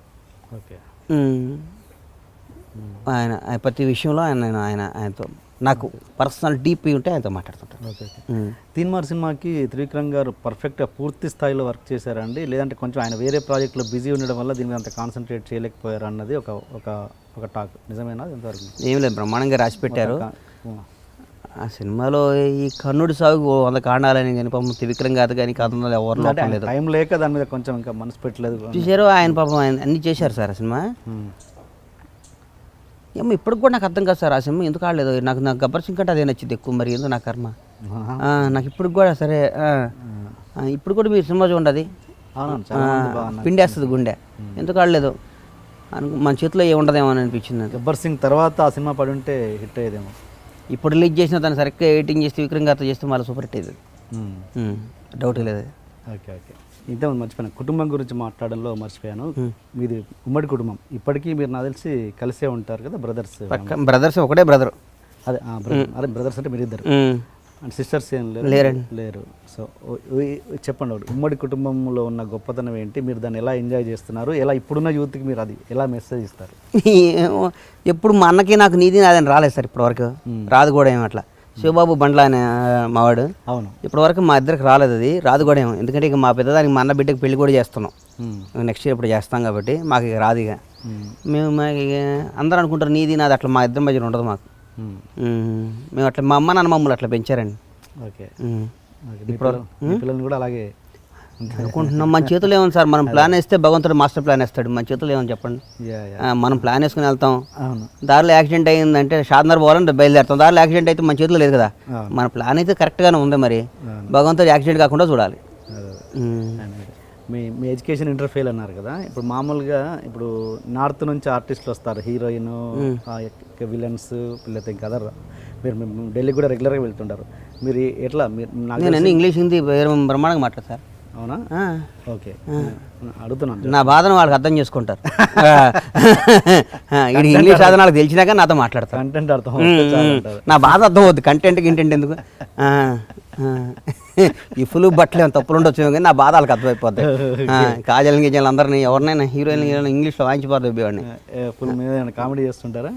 ఆయన ప్రతి విషయంలో ఆయనతో నాకు పర్సనల్ డీప్ ఉంటే ఆయనతో మాట్లాడుతుంటాను. తీన్మార్ సినిమాకి త్రివిక్రమ్ గారు పర్ఫెక్ట్గా పూర్తి స్థాయిలో వర్క్ చేశారండి, లేదంటే కొంచెం ఆయన వేరే ప్రాజెక్టులో బిజీ ఉండడం వల్ల దీని మీద అంత కాన్సన్ట్రేట్ చేయలేకపోయారు అన్నది ఒక టాక్. నిజమేనా? ఎంతవరకు? ఏం లేదు, బ్రహ్మాండంగా రాసి పెట్టారు. ఆ సినిమాలో ఈ కర్ణుడి సాగు 100 కాండాలని కానీ పాపం త్రివిక్రమ్ గారు కానీ కథ ఎవరు లేదు, టైం లేక దాని మీద కొంచెం ఇంకా మనసు పెట్టలేదు. చూసారు ఆయన పాపం ఆయన అన్నీ చేశారు సార్. ఆ సినిమా ఏమో ఇప్పటికి కూడా నాకు అర్థం కాదు సార్. ఆ సినిమా ఎందుకు ఆడలేదు నాకు గబ్బర్ సింగ్ కంటే అదే నచ్చింది ఎక్కువ. మరి ఎందుకు నా కర్మ నాకు ఇప్పటికి కూడా సరే. ఇప్పుడు కూడా మీరు సినిమా చూడండి, పిండేస్తుంది గుండె. ఎందుకు ఆడలేదు మన చేతిలో ఏముండదేమో అని అనిపించింది. గబ్బర్ సింగ్ తర్వాత ఆ సినిమా పడి ఉంటే హిట్ అయ్యేదేమో. ఇప్పుడు రిలీజ్ చేసిన తను సరిగ్గా ఎడిటింగ్ చేస్తే విక్రమ్ గారితో చేస్తే మళ్ళీ సూపర్ హిట్ అయ్యేది, డౌట్ లేదు. ఓకే. ఇంతే మర్చిపోయాను, కుటుంబం గురించి మాట్లాడడంలో మర్చిపోయాను. మీది ఉమ్మడి కుటుంబం, ఇప్పటికీ మీరు నాకు తెలిసి కలిసే ఉంటారు కదా బ్రదర్స్? బ్రదర్స్ ఒకటే బ్రదర్. అదే బ్రదర్స్ అంటే మీరిద్దరు. అండ్ సిస్టర్స్ ఏం లేరండి. లేరు. సో చెప్పండి ఒకటి, ఉమ్మడి కుటుంబంలో ఉన్న గొప్పతనం ఏంటి, మీరు దాన్ని ఎలా ఎంజాయ్ చేస్తున్నారు, ఎలా ఇప్పుడున్న యూత్కి మీరు అది ఎలా మెసేజ్ ఇస్తారు? ఏమో, ఎప్పుడు మా అన్నకి నాకు నీది నాదని రాలేదు సార్ ఇప్పటివరకు, రాదు కూడా ఏమో అట్లా. శివబాబు బండ్ల అనే మావాడు, అవును, ఇప్పటివరకు మా ఇద్దరికి రాలేదు, అది రాదు కూడా ఏమో. ఎందుకంటే ఇక మా పెద్దదానికి మా అన్న బిడ్డకి పెళ్లి కూడా చేస్తున్నాం, నెక్స్ట్ ఇయర్ ఇప్పుడు చేస్తాం కాబట్టి మాకు ఇక రాదు. ఇక మేము మాకు ఇక అందరూ అనుకుంటారు నీది నాది, అట్లా మా ఇద్దరి మధ్యన ఉండదు మాకు. మేము అట్లా మా అమ్మ నాన్న మమ్మల్ని అట్లా పెంచారండి. ఓకే, ఇప్పుడు పిల్లల్ని కూడా అలాగే అనుకుంటున్నాం. మన చేతులు ఏమని సార్, మనం ప్లాన్ వేస్తే భగవంతుడు మాస్టర్ ప్లాన్ వేస్తాడు. మన చేతులు ఏమని చెప్పండి. మనం ప్లాన్ వేసుకుని వెళ్తాం, దారిలో యాక్సిడెంట్ అయిందంటే షాద్నగర్ పోవాలని బయలుదేరుతాం, దారిలో యాక్సిడెంట్ అయితే మన చేతిలో లేదు కదా. మన ప్లాన్ అయితే కరెక్ట్గానే ఉంది, మరి భగవంతుడు యాక్సిడెంట్ కాకుండా చూడాలి. మీ ఎడ్యుకేషన్ ఇంటర్ ఫెయిల్ అన్నారు కదా, ఇప్పుడు మామూలుగా ఇప్పుడు నార్త్ నుంచి ఆర్టిస్టులు వస్తారు, హీరోయిన్, విలన్స్, లేకపోతే ఇంకా అదర్, మీరు ఢిల్లీ కూడా రెగ్యులర్గా వెళ్తుంటారు, మీరు ఎట్లా? మీరు నేను ఇంగ్లీష్ హిందీ బ్రహ్మాండంగా మాట్లాడతాను సార్. అవునా? ఓకే, అడుగుతున్నాను. నా బాధను వాళ్ళకి అర్థం చేసుకుంటారు. ఇది ఇంగ్లీష్ సాధనాలకు తెలిసినాక నాతో మాట్లాడతారు. కంటెంట్ అర్థం, నా బాధ అర్థం అవుద్ది, కంటెంట్ గింటెంట్ ఎందుకు. ఈ ఫుల్ బట్టలు ఏమైనా తప్పులు ఉండొచ్చు కానీ నా బాధ వాళ్ళకి అర్థమైపోద్ది. కాజల్ గిజల్ అందరినీ ఎవరినైనా హీరోయిన్ ఇంగ్లీష్లో వాయించిపోతుంది వాడిని. ఫుల్ మీద కామెడీ చేస్తుంటారా?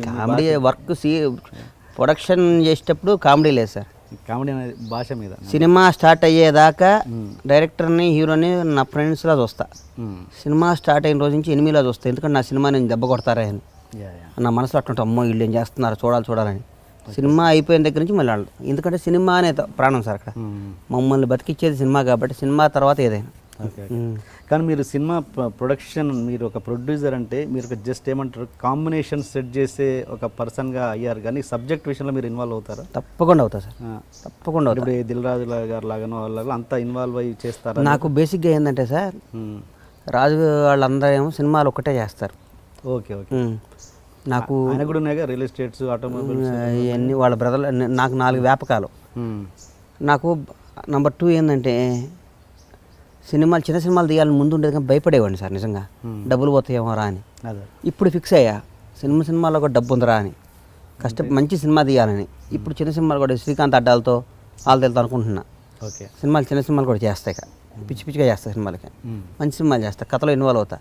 కామెడీ వర్క్ ప్రొడక్షన్ చేసేటప్పుడు కామెడీ లేదు సార్, కామెడీ అనేది భాష మీద. సినిమా స్టార్ట్ అయ్యేదాకా డైరెక్టర్ని హీరోని నా ఫ్రెండ్స్లా చూస్తా, సినిమా స్టార్ట్ అయిన రోజు నుంచి ఎనిమిదిలా చూస్తా. ఎందుకంటే నా సినిమా నేను దెబ్బ కొడతారా అని నా మనసులో అట్లా, అమ్మో వీళ్ళు ఏం చేస్తున్నారు చూడాలని. సినిమా అయిపోయిన దగ్గర నుంచి మళ్ళీ వాళ్ళు, ఎందుకంటే సినిమా అనే ప్రాణం సార్ అక్కడ, మమ్మల్ని బతికిచ్చేది సినిమా కాబట్టి సినిమా తర్వాత ఏదైనా. కానీ మీరు సినిమా ప్రొడక్షన్, మీరు ఒక ప్రొడ్యూసర్ అంటే మీరు జస్ట్ ఏమంటారు కాంబినేషన్ సెట్ చేసే ఒక పర్సన్గా అయ్యారు, కానీ సబ్జెక్ట్ విషయంలో మీరు ఇన్వాల్వ్ అవుతారా? తప్పకుండా అవుతా సార్, తప్పకుండా అవుతా. ఇప్పుడు దిల్ రాజు గారు లాగానో వాళ్ళ అంతా ఇన్వాల్వ్ అయ్యి చేస్తారా? నాకు బేసిక్గా ఏంటంటే సార్, రాజు వాళ్ళందరూ ఏమో సినిమాలు ఒక్కటే చేస్తారు. ఓకే ఓకే, నాకు ఆయన కూడా ఉన్నాయిగా రియల్ ఎస్టేట్స్, ఆటోమొబైల్స్, ఇవన్నీ వాళ్ళ బ్రదర్లు. నాకు 4 వ్యాపకాలు. నాకు నెంబర్ 2 ఏంటంటే సినిమాలు, చిన్న సినిమాలు తీయాలని ముందు ఉండేది కానీ భయపడేవాడిని సార్, నిజంగా డబ్బులు పోతాయేమో రా అని. ఇప్పుడు ఫిక్స్ అయ్యా సినిమాలో కూడా డబ్బు ఉందిరా అని, మంచి సినిమా తీయాలని. ఇప్పుడు చిన్న సినిమాలు కూడా శ్రీకాంత్ అడ్డాలతో వాళ్ళతో అనుకుంటున్నా. ఓకే, చిన్న సినిమాలు కూడా చేస్తాయి, పిచ్చిగా చేస్తాయి సినిమాలకి, మంచి సినిమాలు చేస్తా, కథలో ఇన్వాల్వ్ అవుతా.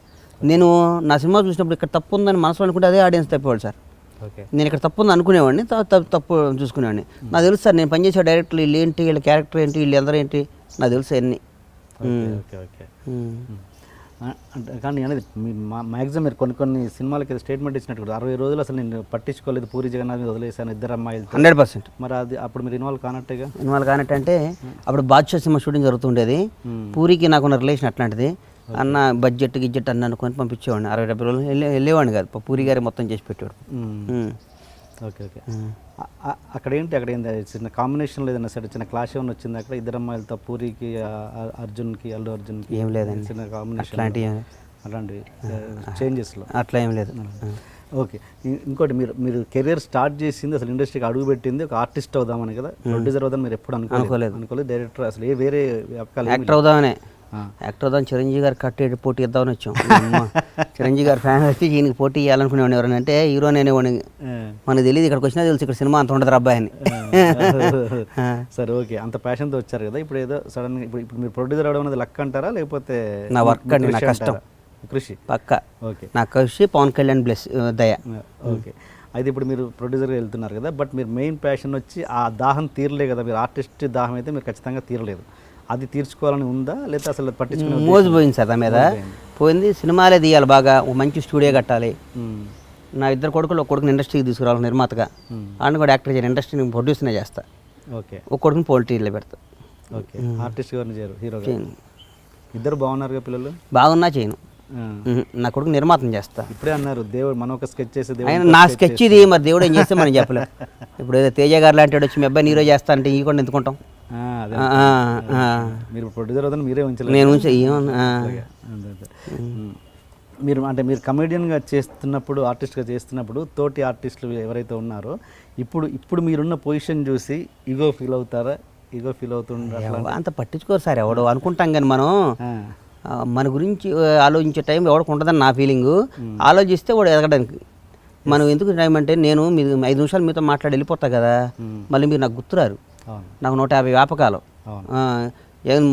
నేను నా సినిమా చూసినప్పుడు ఇక్కడ తప్పు ఉందని మనసులో అనుకుంటే అదే ఆడియన్స్ తప్పేవాడు సార్. నేను ఇక్కడ తప్పు ఉంది అనుకునేవాడిని, తప్పు చూసుకునేవాడిని. నాకు తెలుసు సార్, నేను పనిచేసే డైరెక్టర్లు వీళ్ళు ఏంటి, వీళ్ళ క్యారెక్టర్ ఏంటి, వీళ్ళు అందరూ ఏంటి, నాకు తెలుసు అన్నీ. ఓకే ఓకే, కానీ అనేది మ్యాక్సిమం మీరు కొన్ని సినిమాలకి స్టేట్మెంట్ ఇచ్చినట్టు 60 రోజులు అసలు నేను పట్టించుకోలేదు, పూరి జగన్నాథ్ మీద వదిలేసాను, 2 అమ్మాయిలు 100%. మరి అది అప్పుడు మీరు ఇన్వాల్వ్ కానట్టేగా? ఇన్వాల్వ్ కానట్టు అంటే అప్పుడు బాద్షా సినిమా షూటింగ్ జరుగుతుండేది, పూరికి నాకున్న రిలేషన్ అట్లాంటిది. అన్న బడ్జెట్ అన్న అనుకొని పంపించేవాడిని, 60-70 రోజులు వెళ్ళేవాడిని కాదు, పూరి గారి మొత్తం చేసి పెట్టాడు. ఓకే ఓకే, అక్కడ ఏంటి చిన్న కాంబినేషన్లో ఏదైనా సరే చిన్న క్లాష్ ఏమైనా వచ్చింది అక్కడ? 2 అమ్మాయిలతో పూరికి అర్జున్కి, అల్లు అర్జున్కి ఏం లేదండి, చిన్న కాంబినేషన్ అలాంటివి చేంజెస్లో అట్లా ఏం లేదు. ఓకే, ఇంకోటి మీరు కెరీర్ స్టార్ట్ చేసింది, అసలు ఇండస్ట్రీకి అడుగు పెట్టింది ఒక ఆర్టిస్ట్ అవుదామని కదా, ప్రొడ్యూసర్ అవుదామని మీరు ఎప్పుడు అనుకోలేదు, డైరెక్టర్ అసలు వేరే యాక్టర్ అవుదామనే. యాక్టర్ అవుదాం, చిరంజీవి గారు కట్టేటి పోటీ ఇద్దామని వచ్చాం. చిరంజీవి గారు ఫ్యాన్ వచ్చి ఈయనకి పోటీ ఇవ్వాలనుకునేవాడిని. ఎవరైనా అంటే హీరో నేనేవాడిని, మనకు తెలియదు, ఇక్కడికి వచ్చినా తెలుసు ఇక్కడ సినిమా అంత ఉండదు అబ్బాయిని. సరే ఓకే, అంత ప్యాషన్తో వచ్చారు కదా, ఇప్పుడు ఏదో సడన్గా ఇప్పుడు మీరు ప్రొడ్యూసర్ అవడం అనేది లక్ అంటారా, లేకపోతే నా వర్క్ అండి, నా కష్టం, కృషి పక్క? ఓకే, నా కృషి పవన్ కళ్యాణ్ బ్లెస్ దయ. ఓకే, అయితే ఇప్పుడు మీరు ప్రొడ్యూసర్గా వెళ్తున్నారు కదా, బట్ మీరు మెయిన్ ప్యాషన్ వచ్చి ఆ దాహం తీరలే కదా, మీరు ఆర్టిస్ట్ దాహం అయితే మీరు ఖచ్చితంగా తీరలేదు, అది తీర్చుకోవాలని ఉందా, లేదా అసలు పట్టించుకునే మోజుపోయింది సార్ దాని మీద పోయింది. సినిమాలే తీయాలి, బాగా మంచి స్టూడియో కట్టాలి. నా 2 కొడుకులు, ఒక కొడుకుని ఇండస్ట్రీకి తీసుకురావాలి నిర్మాతగా, ఆయన కూడా యాక్టర్ చేయను, ఇండస్ట్రీని ప్రొడ్యూస్నే చేస్తా. ఓకే, ఒక కొడుకుని పోల్ట్రీలో పెడతా. ఓకే, ఆర్టిస్ట్ గారిని చేయరు, హీరో ఇద్దరు బాగున్నారు పిల్లలు? బాగున్నా చేయను, నా కొడుకు నిర్మాతం చేస్తా. ఇప్పుడే అన్నారు దేవుడు మనం ఒక స్కెచ్ చేసి, ఆయన నా స్కెచ్ ఇది, మరి దేవుడు ఏం చేస్తే మనం చెప్పలేం. ఇప్పుడు ఏదో తేజ గారు లాంటి వాడు వచ్చి మీ అబ్బాయి హీరో చేస్తా అంటే ఈ కూడా ఎందుకుంటాం. మీరు ప్రొడ్యూసర్ అవుతాను, మీరే ఉంచలేదు, నేను మీరు అంటే మీరు కమెడియన్గా చేస్తున్నప్పుడు, ఆర్టిస్ట్గా చేస్తున్నప్పుడు తోటి ఆర్టిస్టులు ఎవరైతే ఉన్నారో ఇప్పుడు మీరున్న పొజిషన్ చూసి ఈగో ఫీల్ అవుతారా? ఈగో ఫీల్ అవుతుంటారా? అంత పట్టించుకోరు సార్, ఎవడు అనుకుంటాం కానీ మనం మన గురించి ఆలోచించే టైం ఎవరికి ఉంటుందని నా ఫీలింగు. ఆలోచిస్తే వాడు ఎదగడానికి మనం ఎందుకు టైం అంటే, నేను మీరు 5 నిమిషాలు మీతో మాట్లాడి వెళ్ళిపోతా కదా, మళ్ళీ మీరు నాకు గుర్తురారు. అవును. నాకు 150 వ్యాపకాలు. అవును.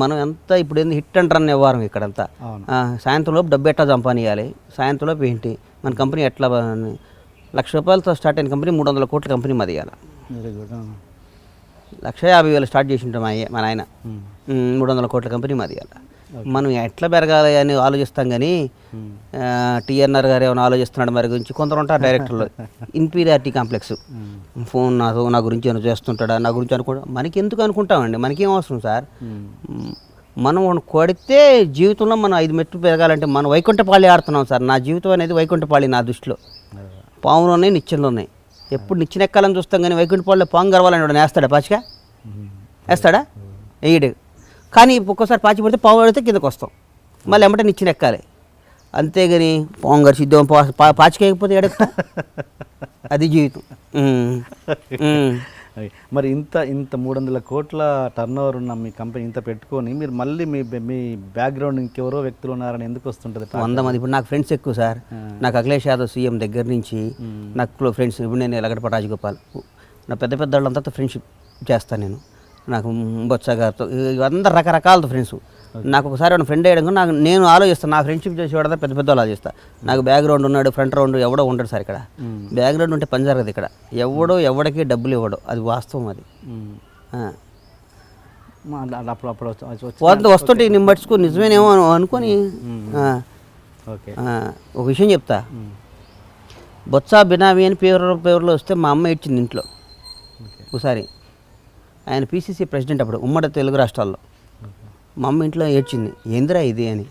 మనం ఎంత ఇప్పుడు ఏంది హిట్ అండ్ రన్ వ్యవహారం ఇక్కడంతా. అవును. సాయంత్రంలోపు డబ్బు ఎట్లా సంపాదించాలి, సాయంత్రంలోపు ఏంటి మన కంపెనీ ఎట్లా ₹1,00,000 స్టార్ట్ అయిన కంపెనీ 300 కోట్ల కంపెనీ మాది ఇవ్వాలి. Very good. 1,50,000 స్టార్ట్ చేసి ఉంటాం మా నాయన. 300 కోట్ల కంపెనీ మాది ఇవ్వాలి. మనం ఎట్లా పెరగాలి అని ఆలోచిస్తాం కానీ టీఎన్ఆర్ గారు ఏమైనా ఆలోచిస్తున్నాడు మరి గురించి. కొందరు ఉంటారు డైరెక్టర్లు ఇన్ఫీరియారిటీ కాంప్లెక్స్. ఫోన్ నా గురించి ఏమైనా చేస్తుంటాడా, నా గురించి అనుకుంటా. మనకి ఎందుకు అనుకుంటామండి, మనకేం అవసరం సార్. మనం కొడితే జీవితంలో మనం 5 మెట్లు పెరగాలంటే మనం వైకుంఠపాళి ఆడుతున్నాం సార్. నా జీవితం అనేది వైకుంఠపాళి నా దృష్టిలో. పాములు ఉన్నాయి, నిచ్చెనలు ఉన్నాయి. ఎప్పుడు నిచ్చెన ఎక్కాలని చూస్తాం కానీ వైకుంఠపాళిలో పాము గర్వాలని వాడు వేస్తాడా పాచిగా? వేస్తాడా? వేయడు. కానీ ఒక్కోసారి పాచి పడితే పాము పడితే కిందకు వస్తాం, మళ్ళీ ఎమ్మటే నిచ్చెన ఎక్కాలి. అంతేగాని పాము గడిచి ఇద్దాం పాచికేయకపోతే ఎడతా. అది జీవితం. మరి ఇంత 300 కోట్ల టర్న్ ఓవర్ ఉన్న మీ కంపెనీ ఇంత పెట్టుకొని మీరు మళ్ళీ మీ బ్యాక్గ్రౌండ్ ఇంకెవరో వ్యక్తులు ఉన్నారని ఎందుకు వస్తుంటుంది? 100 మంది. ఇప్పుడు నాకు ఫ్రెండ్స్ ఎక్కువ సార్. నాకు అఖిలేష్ యాదవ్ సీఎం దగ్గర నుంచి నాకు ఫ్రెండ్స్. ఇప్పుడు నేను లగడపాటి రాజగోపాల్, నా పెద్ద వాళ్ళంతా ఫ్రెండ్షిప్ చేస్తాను నేను. నాకు బొత్స గారితో అందరు రకరకాల ఫ్రెండ్స్. నాకు ఒకసారి ఒక ఫ్రెండ్ అయ్యడం నాకు నేను ఆలోచిస్తాను. నా ఫ్రెండ్షిప్ చేసి వాడదా పెద్ద ఆలోచిస్తాను. నాకు బ్యాక్గ్రౌండ్ ఉన్నాడు, ఫ్రంట్ రౌండ్ ఎవడో ఉండడు సార్. ఇక్కడ బ్యాక్గ్రౌండ్ ఉంటే పని జరగదు. ఇక్కడ ఎవడికి డబ్బులు ఇవ్వడు, అది వాస్తవం. అది వస్తుంటే నేను పట్టుకో నిజమేనేమో అనుకొని. ఒక విషయం చెప్తా. బొత్స బినామీ అని పేరులో వస్తే మా అమ్మ ఇచ్చింది ఇంట్లో ఒకసారి. ఆయన పీసీసీ ప్రెసిడెంట్ అప్పుడు ఉమ్మడి తెలుగు రాష్ట్రాల్లో. మా అమ్మ ఇంట్లో ఏడ్చింది, ఏందిరా ఇది అని.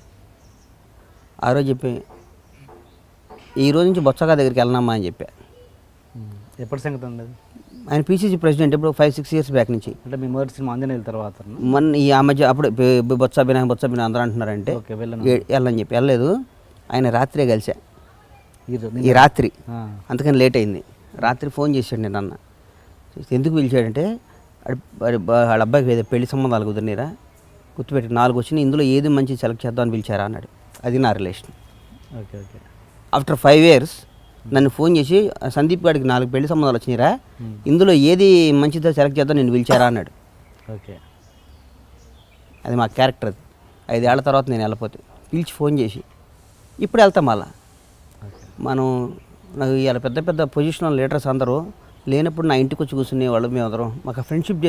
ఆ రోజు చెప్పి ఈ రోజు నుంచి బొత్సగా దగ్గరికి వెళ్ళనమ్మా అని చెప్పా. ఎప్పటి సంగతి ఉండదు? ఆయన పీసీసీ ప్రెసిడెంట్ ఇప్పుడు 5-6 ఇయర్స్ బ్యాక్ నుంచి. అంటే మీ మొదటి సినిమా ఆంజనేయుల తర్వాత ఆ మధ్య అప్పుడు బొత్స బినామీ అందరూ అంటున్నారంటే వెళ్ళని చెప్పి వెళ్ళలేదు. ఆయన రాత్రే కలిసా, ఈ రాత్రి. అందుకని లేట్ అయింది. రాత్రి ఫోన్ చేశాడు నేను. అన్న ఎందుకు పిలిచాడంటే వాళ్ళ అబ్బాయికి ఏదో పెళ్లి సంబంధాలు కుదిరినరా, గుర్తుపెట్టి 4 వచ్చినాయి, ఇందులో ఏది మంచి సెలెక్ట్ చేద్దామని పిలిచారా అన్నాడు. అది నా రిలేషన్. ఓకే. ఆఫ్టర్ 5 years నన్ను ఫోన్ చేసి సందీప్ గారికి 4 పెళ్లి సంబంధాలు వచ్చినాయిరా, ఇందులో ఏది మంచిదో సెలెక్ట్ చేద్దాం నేను పిలిచారా అన్నాడు. ఓకే. అది మా క్యారెక్టర్. అది 5 ఏళ్ల తర్వాత నేను వెళ్ళిపోతే పిలిచి ఫోన్ చేసి ఇప్పుడు వెళ్తాం. మళ్ళా మనం నాకు ఇలా పెద్ద పొజిషనల్ లీడర్స్ అందరూ లేనప్పుడు నా ఇంటికి వచ్చి కూర్చునేవాళ్ళు. మేమందరం మాకు ఫ్రెండ్షిప్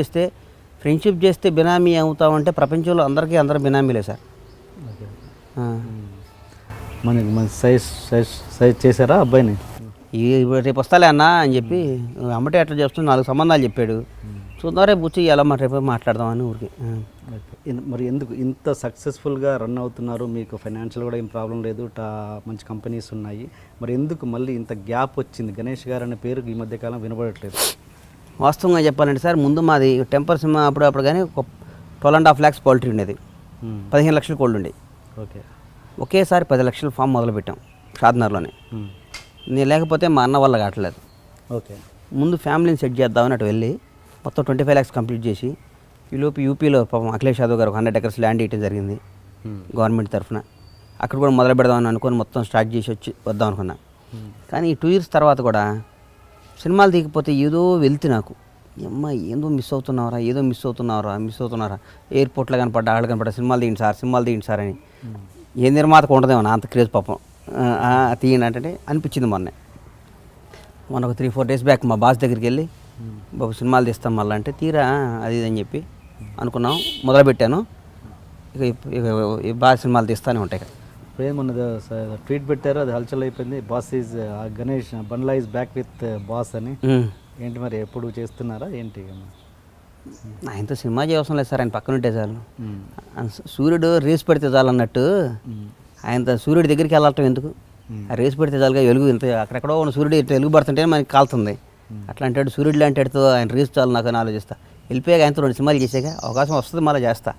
చేస్తే బినామీ అవుతామంటే ప్రపంచంలో అందరూ బినామీలే సార్. మన సైజ్ చేశారా అబ్బాయిని? రేపు వస్తాలే అన్న అని చెప్పి అమ్మటే అట్లా చేస్తుంది. 4 సంబంధాలు చెప్పాడు. చూద్దాం రేపు వచ్చి ఎలా రేపు మాట్లాడదామని ఊరికి. మరి ఎందుకు ఇంత సక్సెస్ఫుల్గా రన్ అవుతున్నారు? మీకు ఫైనాన్షియల్ కూడా ఏం ప్రాబ్లం లేదు, మంచి కంపెనీస్ ఉన్నాయి. మరి ఎందుకు మళ్ళీ ఇంత గ్యాప్ వచ్చింది? గణేష్ గారు అనే పేరు ఈ మధ్యకాలం వినబడట్లేదు. వాస్తవంగా చెప్పాలంటే సార్, ముందు మాది టెంపర్ సినిమా అప్పుడు కానీ 12.5 lakhs పౌల్ట్రీ ఉండేది. 15 లక్షల కోళ్ళు ఉండేవి. ఓకే. ఒకేసారి 10 లక్షల ఫామ్ మొదలుపెట్టాం షాద్నగర్లోనే. నేను లేకపోతే మా అన్న వల్ల కావట్లేదు. ఓకే. ముందు ఫ్యామిలీని సెట్ చేద్దామని అటు వెళ్ళి మొత్తం 25 lakhs కంప్లీట్ చేసి ఈలోపు యూపీలో పాపం అఖిలేష్ యాదవ్ గారు 100 acres ల్యాండ్ ఇవ్వడం జరిగింది గవర్నమెంట్ తరఫున. అక్కడ కూడా మొదలు పెడదామని అనుకొని మొత్తం స్టార్ట్ చేసి వద్దాం అనుకున్నా. కానీ ఈ 2 years తర్వాత కూడా సినిమాలు దిగిపోతే ఏదో వెళ్తే నాకు అమ్మ ఏదో మిస్ అవుతున్నారా ఎయిర్పోర్ట్లో కనపడ్డా ఆడ కనపడ్డా సినిమాలు తీయండి సార్ అని. ఏ నిర్మాతకు ఉండదేమో నా అంత క్రేజ్ పాపం తీయండి అంటే అనిపించింది. మొన్న ఒక 3-4 days బ్యాక్ మా బాస్ దగ్గరికి వెళ్ళి బాబు సినిమాలు తీస్తాం మళ్ళీ అంటే తీరా అది అని చెప్పి అనుకున్నాం, మొదలుపెట్టాను. ఇక బాగా సినిమాలు తీస్తూనే ఉంటాయి. ఏమన్నది ట్వీట్ పెట్టారు, అది హల్చల్ అయిపోయింది. Boss is Ganesh Bandla is back with boss అని. ఏంటి మరి ఎప్పుడు చేస్తున్నారా ఏంటి? ఆయనతో సినిమా చేయవసరం లేదు సార్, ఆయన పక్కన ఉంటే చాలు. సూర్యుడు రేసు పెడితే చాలు అన్నట్టు ఆయనతో సూర్యుడి దగ్గరికి వెళ్ళటం ఎందుకు? ఆ రేసు పెడితే చాలుగా వెలుగు ఇంత అక్కడెక్కడో ఉన్న సూర్యుడు ఇంత వెలుగు పడుతుంటే మనకి కాలుతుంది. అట్లా అంటాడు సూర్యుడు లాంటి వాడితో ఆయన రేసు చాలు నాకు అని ఆలోచిస్తా. వెళ్ళిపోయాక ఆయనతో 2 సినిమాలు చేసాక అవకాశం వస్తుంది, మళ్ళీ చేస్తా,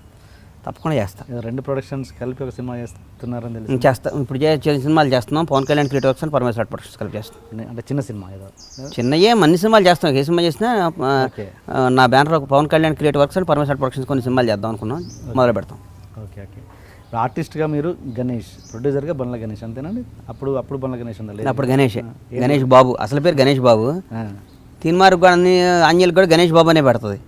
తప్పకుండా చేస్తా. 2 ప్రొడక్షన్స్ కలిపి ఒక సినిమా చేస్తున్నారని తెలిసి చేస్తాం. ఇప్పుడు సినిమాలు చేస్తున్నాం. పవన్ కళ్యాణ్ క్రియేటివ్ వర్క్స్ అని పరమేశ్వర ప్రొడక్షన్స్ కలిపి చేస్తాం. అంటే చిన్న సినిమా ఏదో చిన్నయే అన్ని సినిమాలు చేస్తాం. ఏ సినిమా చేసినా నా banner Pawan Kalyan creative works అని పరమేశ్వర ప్రొడక్షన్స్ కొన్ని సినిమాలు చేద్దాం అనుకున్నాం, మొదలు పెడతాం. ఓకే. ఆర్టిస్ట్గా మీరు గణేష్, ప్రొడ్యూసర్గా బండ్ల గణేష్ అంతేనండి? అప్పుడు బండ్ల గణేష్ ఉండాలి. అప్పుడు గణేష్ బాబు, అసలు పేరు గణేష్ బాబు. తీన్మార్కు కూడా ఆంజనేయులకు కూడా గణేష్ బాబు అనే పెడుతుంది.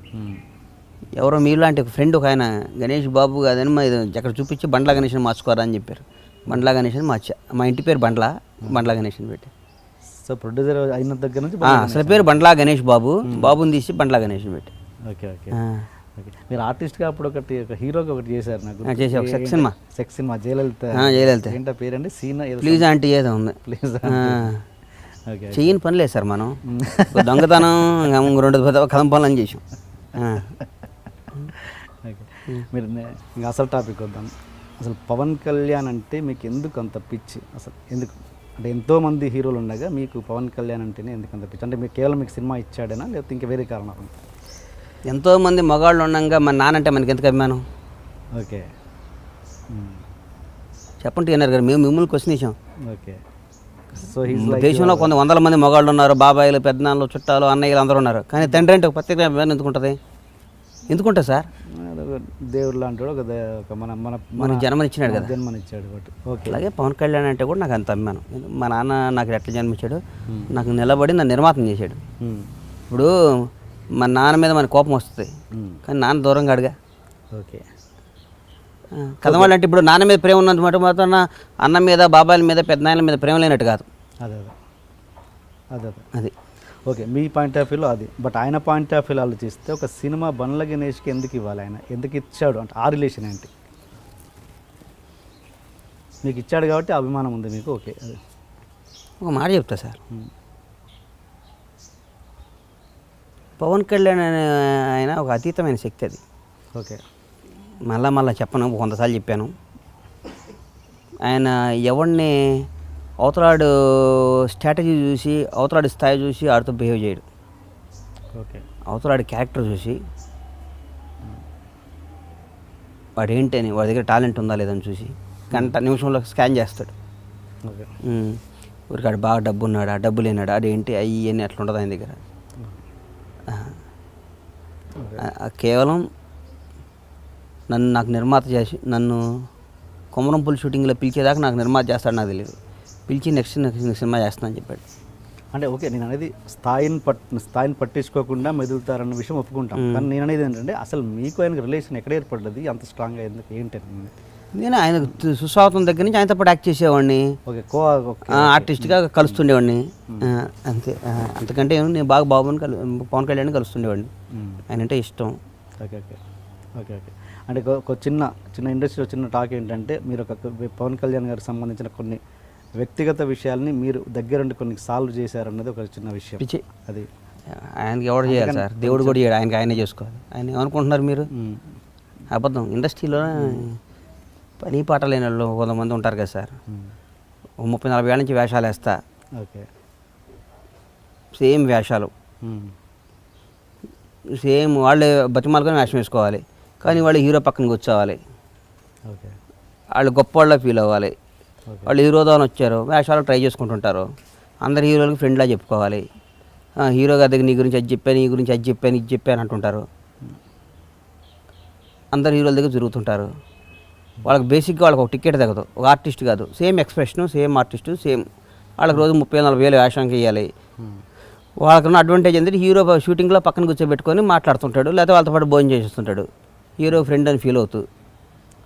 ఎవరో మీలాంటి ఒక ఫ్రెండ్ ఒక ఆయన గణేష్ బాబు కాదని మా అక్కడ చూపించి బండ్లా గణేష్ని మార్చుకోరా అని చెప్పారు. బండ్లా గణేష్ని మార్చా. మా ఇంటి పేరు బండ్లా గణేష్ని పెట్టి. సో ప్రొడ్యూసర్ అయిన దగ్గర నుంచి అసలు పేరు బండ్లా గణేష్ బాబుని తీసి బండ్లా గణేష్ని పెట్టి. Okay okay okay. మీరు ఆర్టిస్ట్గా అప్పుడు ఒక హీరోకి ఒకటి చేశారు నాకు చేసి ఒక సెక్స్ సినిమా జయలలిత ఏంటో పేరండి సీనా ప్లీజ్ ఆంటీ ఏదో ఉంది. Please okay. చెయ్యని పని లేదు సార్ మనం. దొంగతనం 2 కథం పనులు అని చేసాం. ఓకే. మీరు ఇంకా అసలు టాపిక్ వద్దాం. అసలు పవన్ కళ్యాణ్ అంటే మీకు ఎందుకు అంత పిచ్చి? అసలు ఎందుకు అంటే ఎంతోమంది హీరోలు ఉండగా మీకు పవన్ కళ్యాణ్ అంటేనే ఎందుకు అంత పిచ్చి? అంటే మీకు కేవలం మీకు సినిమా ఇచ్చాడేనా లేకపోతే ఇంకా వేరే కారణాలు? ఎంతోమంది మగాళ్ళు ఉండగా మన నానంటే మనకి ఎందుకు అభిమానం? ఓకే చెప్పండి టీఎన్ఆర్ గారు, మేము మిమ్మల్ని క్వశ్చన్ ఇచ్చాం. ఓకే. సో హీస్ దేశంలో 100 మంది మగాళ్ళు ఉన్నారు, బాబాయిలు, పెద్దనాన్నలు, చుట్టాలు, అన్నయ్యలు అందరూ ఉన్నారు. కానీ తండ్రి అంటే ఒక ప్రత్యేక అభిమానం ఎందుకుంటుంది సార్? దేవుడు లాంటి మనకి జన్మనిచ్చినాడు కదా. జన్మనిచ్చాడు. ఓకే. అలాగే పవన్ కళ్యాణ్ అంటే కూడా నాకు అంత అభిమానం. మా నాన్న నాకు ఎట్లా జన్మించాడు, నాకు నిలబడి నన్ను నిర్మాతం చేశాడు. ఇప్పుడు మా నాన్న మీద మన కోపం వస్తుంది, కానీ నాన్న దూరంగా అడిగా. ఓకే. కథవాళ్ళు అంటే ఇప్పుడు నాన్న మీద ప్రేమ ఉన్నంత మాత్రం అన్న మీద, బాబాయిల మీద, పెద్దనాయల మీద ప్రేమ లేనట్టు కాదు. అదే అదే అదే అది ఓకే. మీ పాయింట్ ఆఫ్ వ్యూలో అది. బట్ ఆయన పాయింట్ ఆఫ్ వ్యూలో ఆలోచిస్తే ఒక సినిమా బండ్ల గణేష్కి ఎందుకు ఇవ్వాలి, ఆయన ఎందుకు ఇచ్చాడు అంటే ఆ రిలేషన్ ఏంటి? మీకు ఇచ్చాడు కాబట్టి అభిమానం ఉంది మీకు. ఓకే. ఒక మాట చెప్తా సార్, పవన్ కళ్యాణ్ అనే ఆయన ఒక అతీతమైన శక్తి. అది ఓకే. మళ్ళా చెప్పను, 100 సార్లు చెప్పాను. ఆయన ఎవరిని అవతలాడు స్ట్రాటజీ చూసి, అవతలాడి స్థాయి చూసి ఆడితో బిహేవ్ చేయడు. ఓకే. అవతలాడి క్యారెక్టర్ చూసి వాడు ఏంటని, వాడి దగ్గర టాలెంట్ ఉందా లేదని చూసి నిమిషంలో స్కాన్ చేస్తాడు. ఓకే. ఊరికాడు బాగా డబ్బు ఉన్నాడు, ఆ డబ్బు లేనాడు, అదేంటి అయ్యి అట్లా ఉంటుంది ఆయన దగ్గర. కేవలం నాకు నిర్మాత చేసి నన్ను కొమరంపుల్ షూటింగ్లో పిలిచేదాకా నాకు నిర్మాత చేస్తాడు నాకు తెలియదు. పిలిచి నెక్స్ట్ సినిమా చేస్తానని చెప్పాడు. అంటే ఓకే, నేను అనేది స్థాయిని పట్టించుకోకుండా మెదులుతారన్న విషయం ఒప్పుకుంటాం. కానీ నేను అనేది ఏంటంటే అసలు మీకు ఆయనకు రిలేషన్ ఎక్కడ ఏర్పడ్డది అంత స్ట్రాంగ్గా ఎందుకు ఏంటంటే? నేను ఆయన సుస్వాగతం దగ్గర నుంచి ఆయనతో పాటు యాక్ట్ చేసేవాడిని, ఆర్టిస్ట్గా కలుస్తుండేవాడిని. అంతే, అంతకంటే నేను బాగా పవన్ కళ్యాణ్ కలుస్తుండేవాడిని. ఆయన అంటే ఇష్టం. Okay okay okay okay. అంటే ఒక చిన్న ఇండస్ట్రీలో చిన్న టాక్ ఏంటంటే మీరు ఒక పవన్ కళ్యాణ్ గారికి సంబంధించిన కొన్ని వ్యక్తిగత విషయాల్ని మీరు దగ్గరుండి కొన్ని సాల్వ్ చేశారన్నది ఒక చిన్న విషయం. అది ఆయనకి ఎవరు చేయాలి సార్? దేవుడు కూడా చేయడు, ఆయనకి ఆయనే చేసుకోవాలి. ఆయన ఏమనుకుంటున్నారు మీరు? అబద్ధం. ఇండస్ట్రీలో పని పాట లేని వాళ్ళు 100 మంది ఉంటారు కదా సార్. 30-40 ఏళ్ళ నుంచి వేషాలు వేస్తా. ఓకే. సేమ్ వేషాలు, సేమ్ వాళ్ళే బతిమాలుకొని వేషం వేసుకోవాలి. కానీ వాళ్ళు హీరో పక్కన కూర్చోవాలి, ఓకే. వాళ్ళు గొప్ప వాళ్ళ ఫీల్ అవ్వాలి. వాళ్ళు హీరోదాని వచ్చారు, వేషాలు ట్రై చేసుకుంటుంటారు. అందరు హీరోలకు ఫ్రెండ్లా చెప్పుకోవాలి. హీరో గారి దగ్గర నీ గురించి అది చెప్పాను, నీ గురించి అది చెప్పాను, ఇది చెప్పాను అంటుంటారు. అందరు హీరోల దగ్గర తిరుగుతుంటారు. వాళ్ళకి బేసిక్గా వాళ్ళకి ఒక టికెట్ తగ్గదు. ఒక ఆర్టిస్ట్ కాదు, same expression, same artist, same. వాళ్ళకి రోజు 30-40 వేలు వేషానికి వేయాలి. వాళ్ళకున్న అడ్వాంటేజ్ ఏంటంటే హీరో షూటింగ్లో పక్కన కూర్చోబెట్టుకొని మాట్లాడుతుంటాడు, లేకపోతే వాళ్ళతో పాటు భోజనం చేసేస్తుంటాడు. హీరో ఫ్రెండ్ అని ఫీల్ అవుతూ.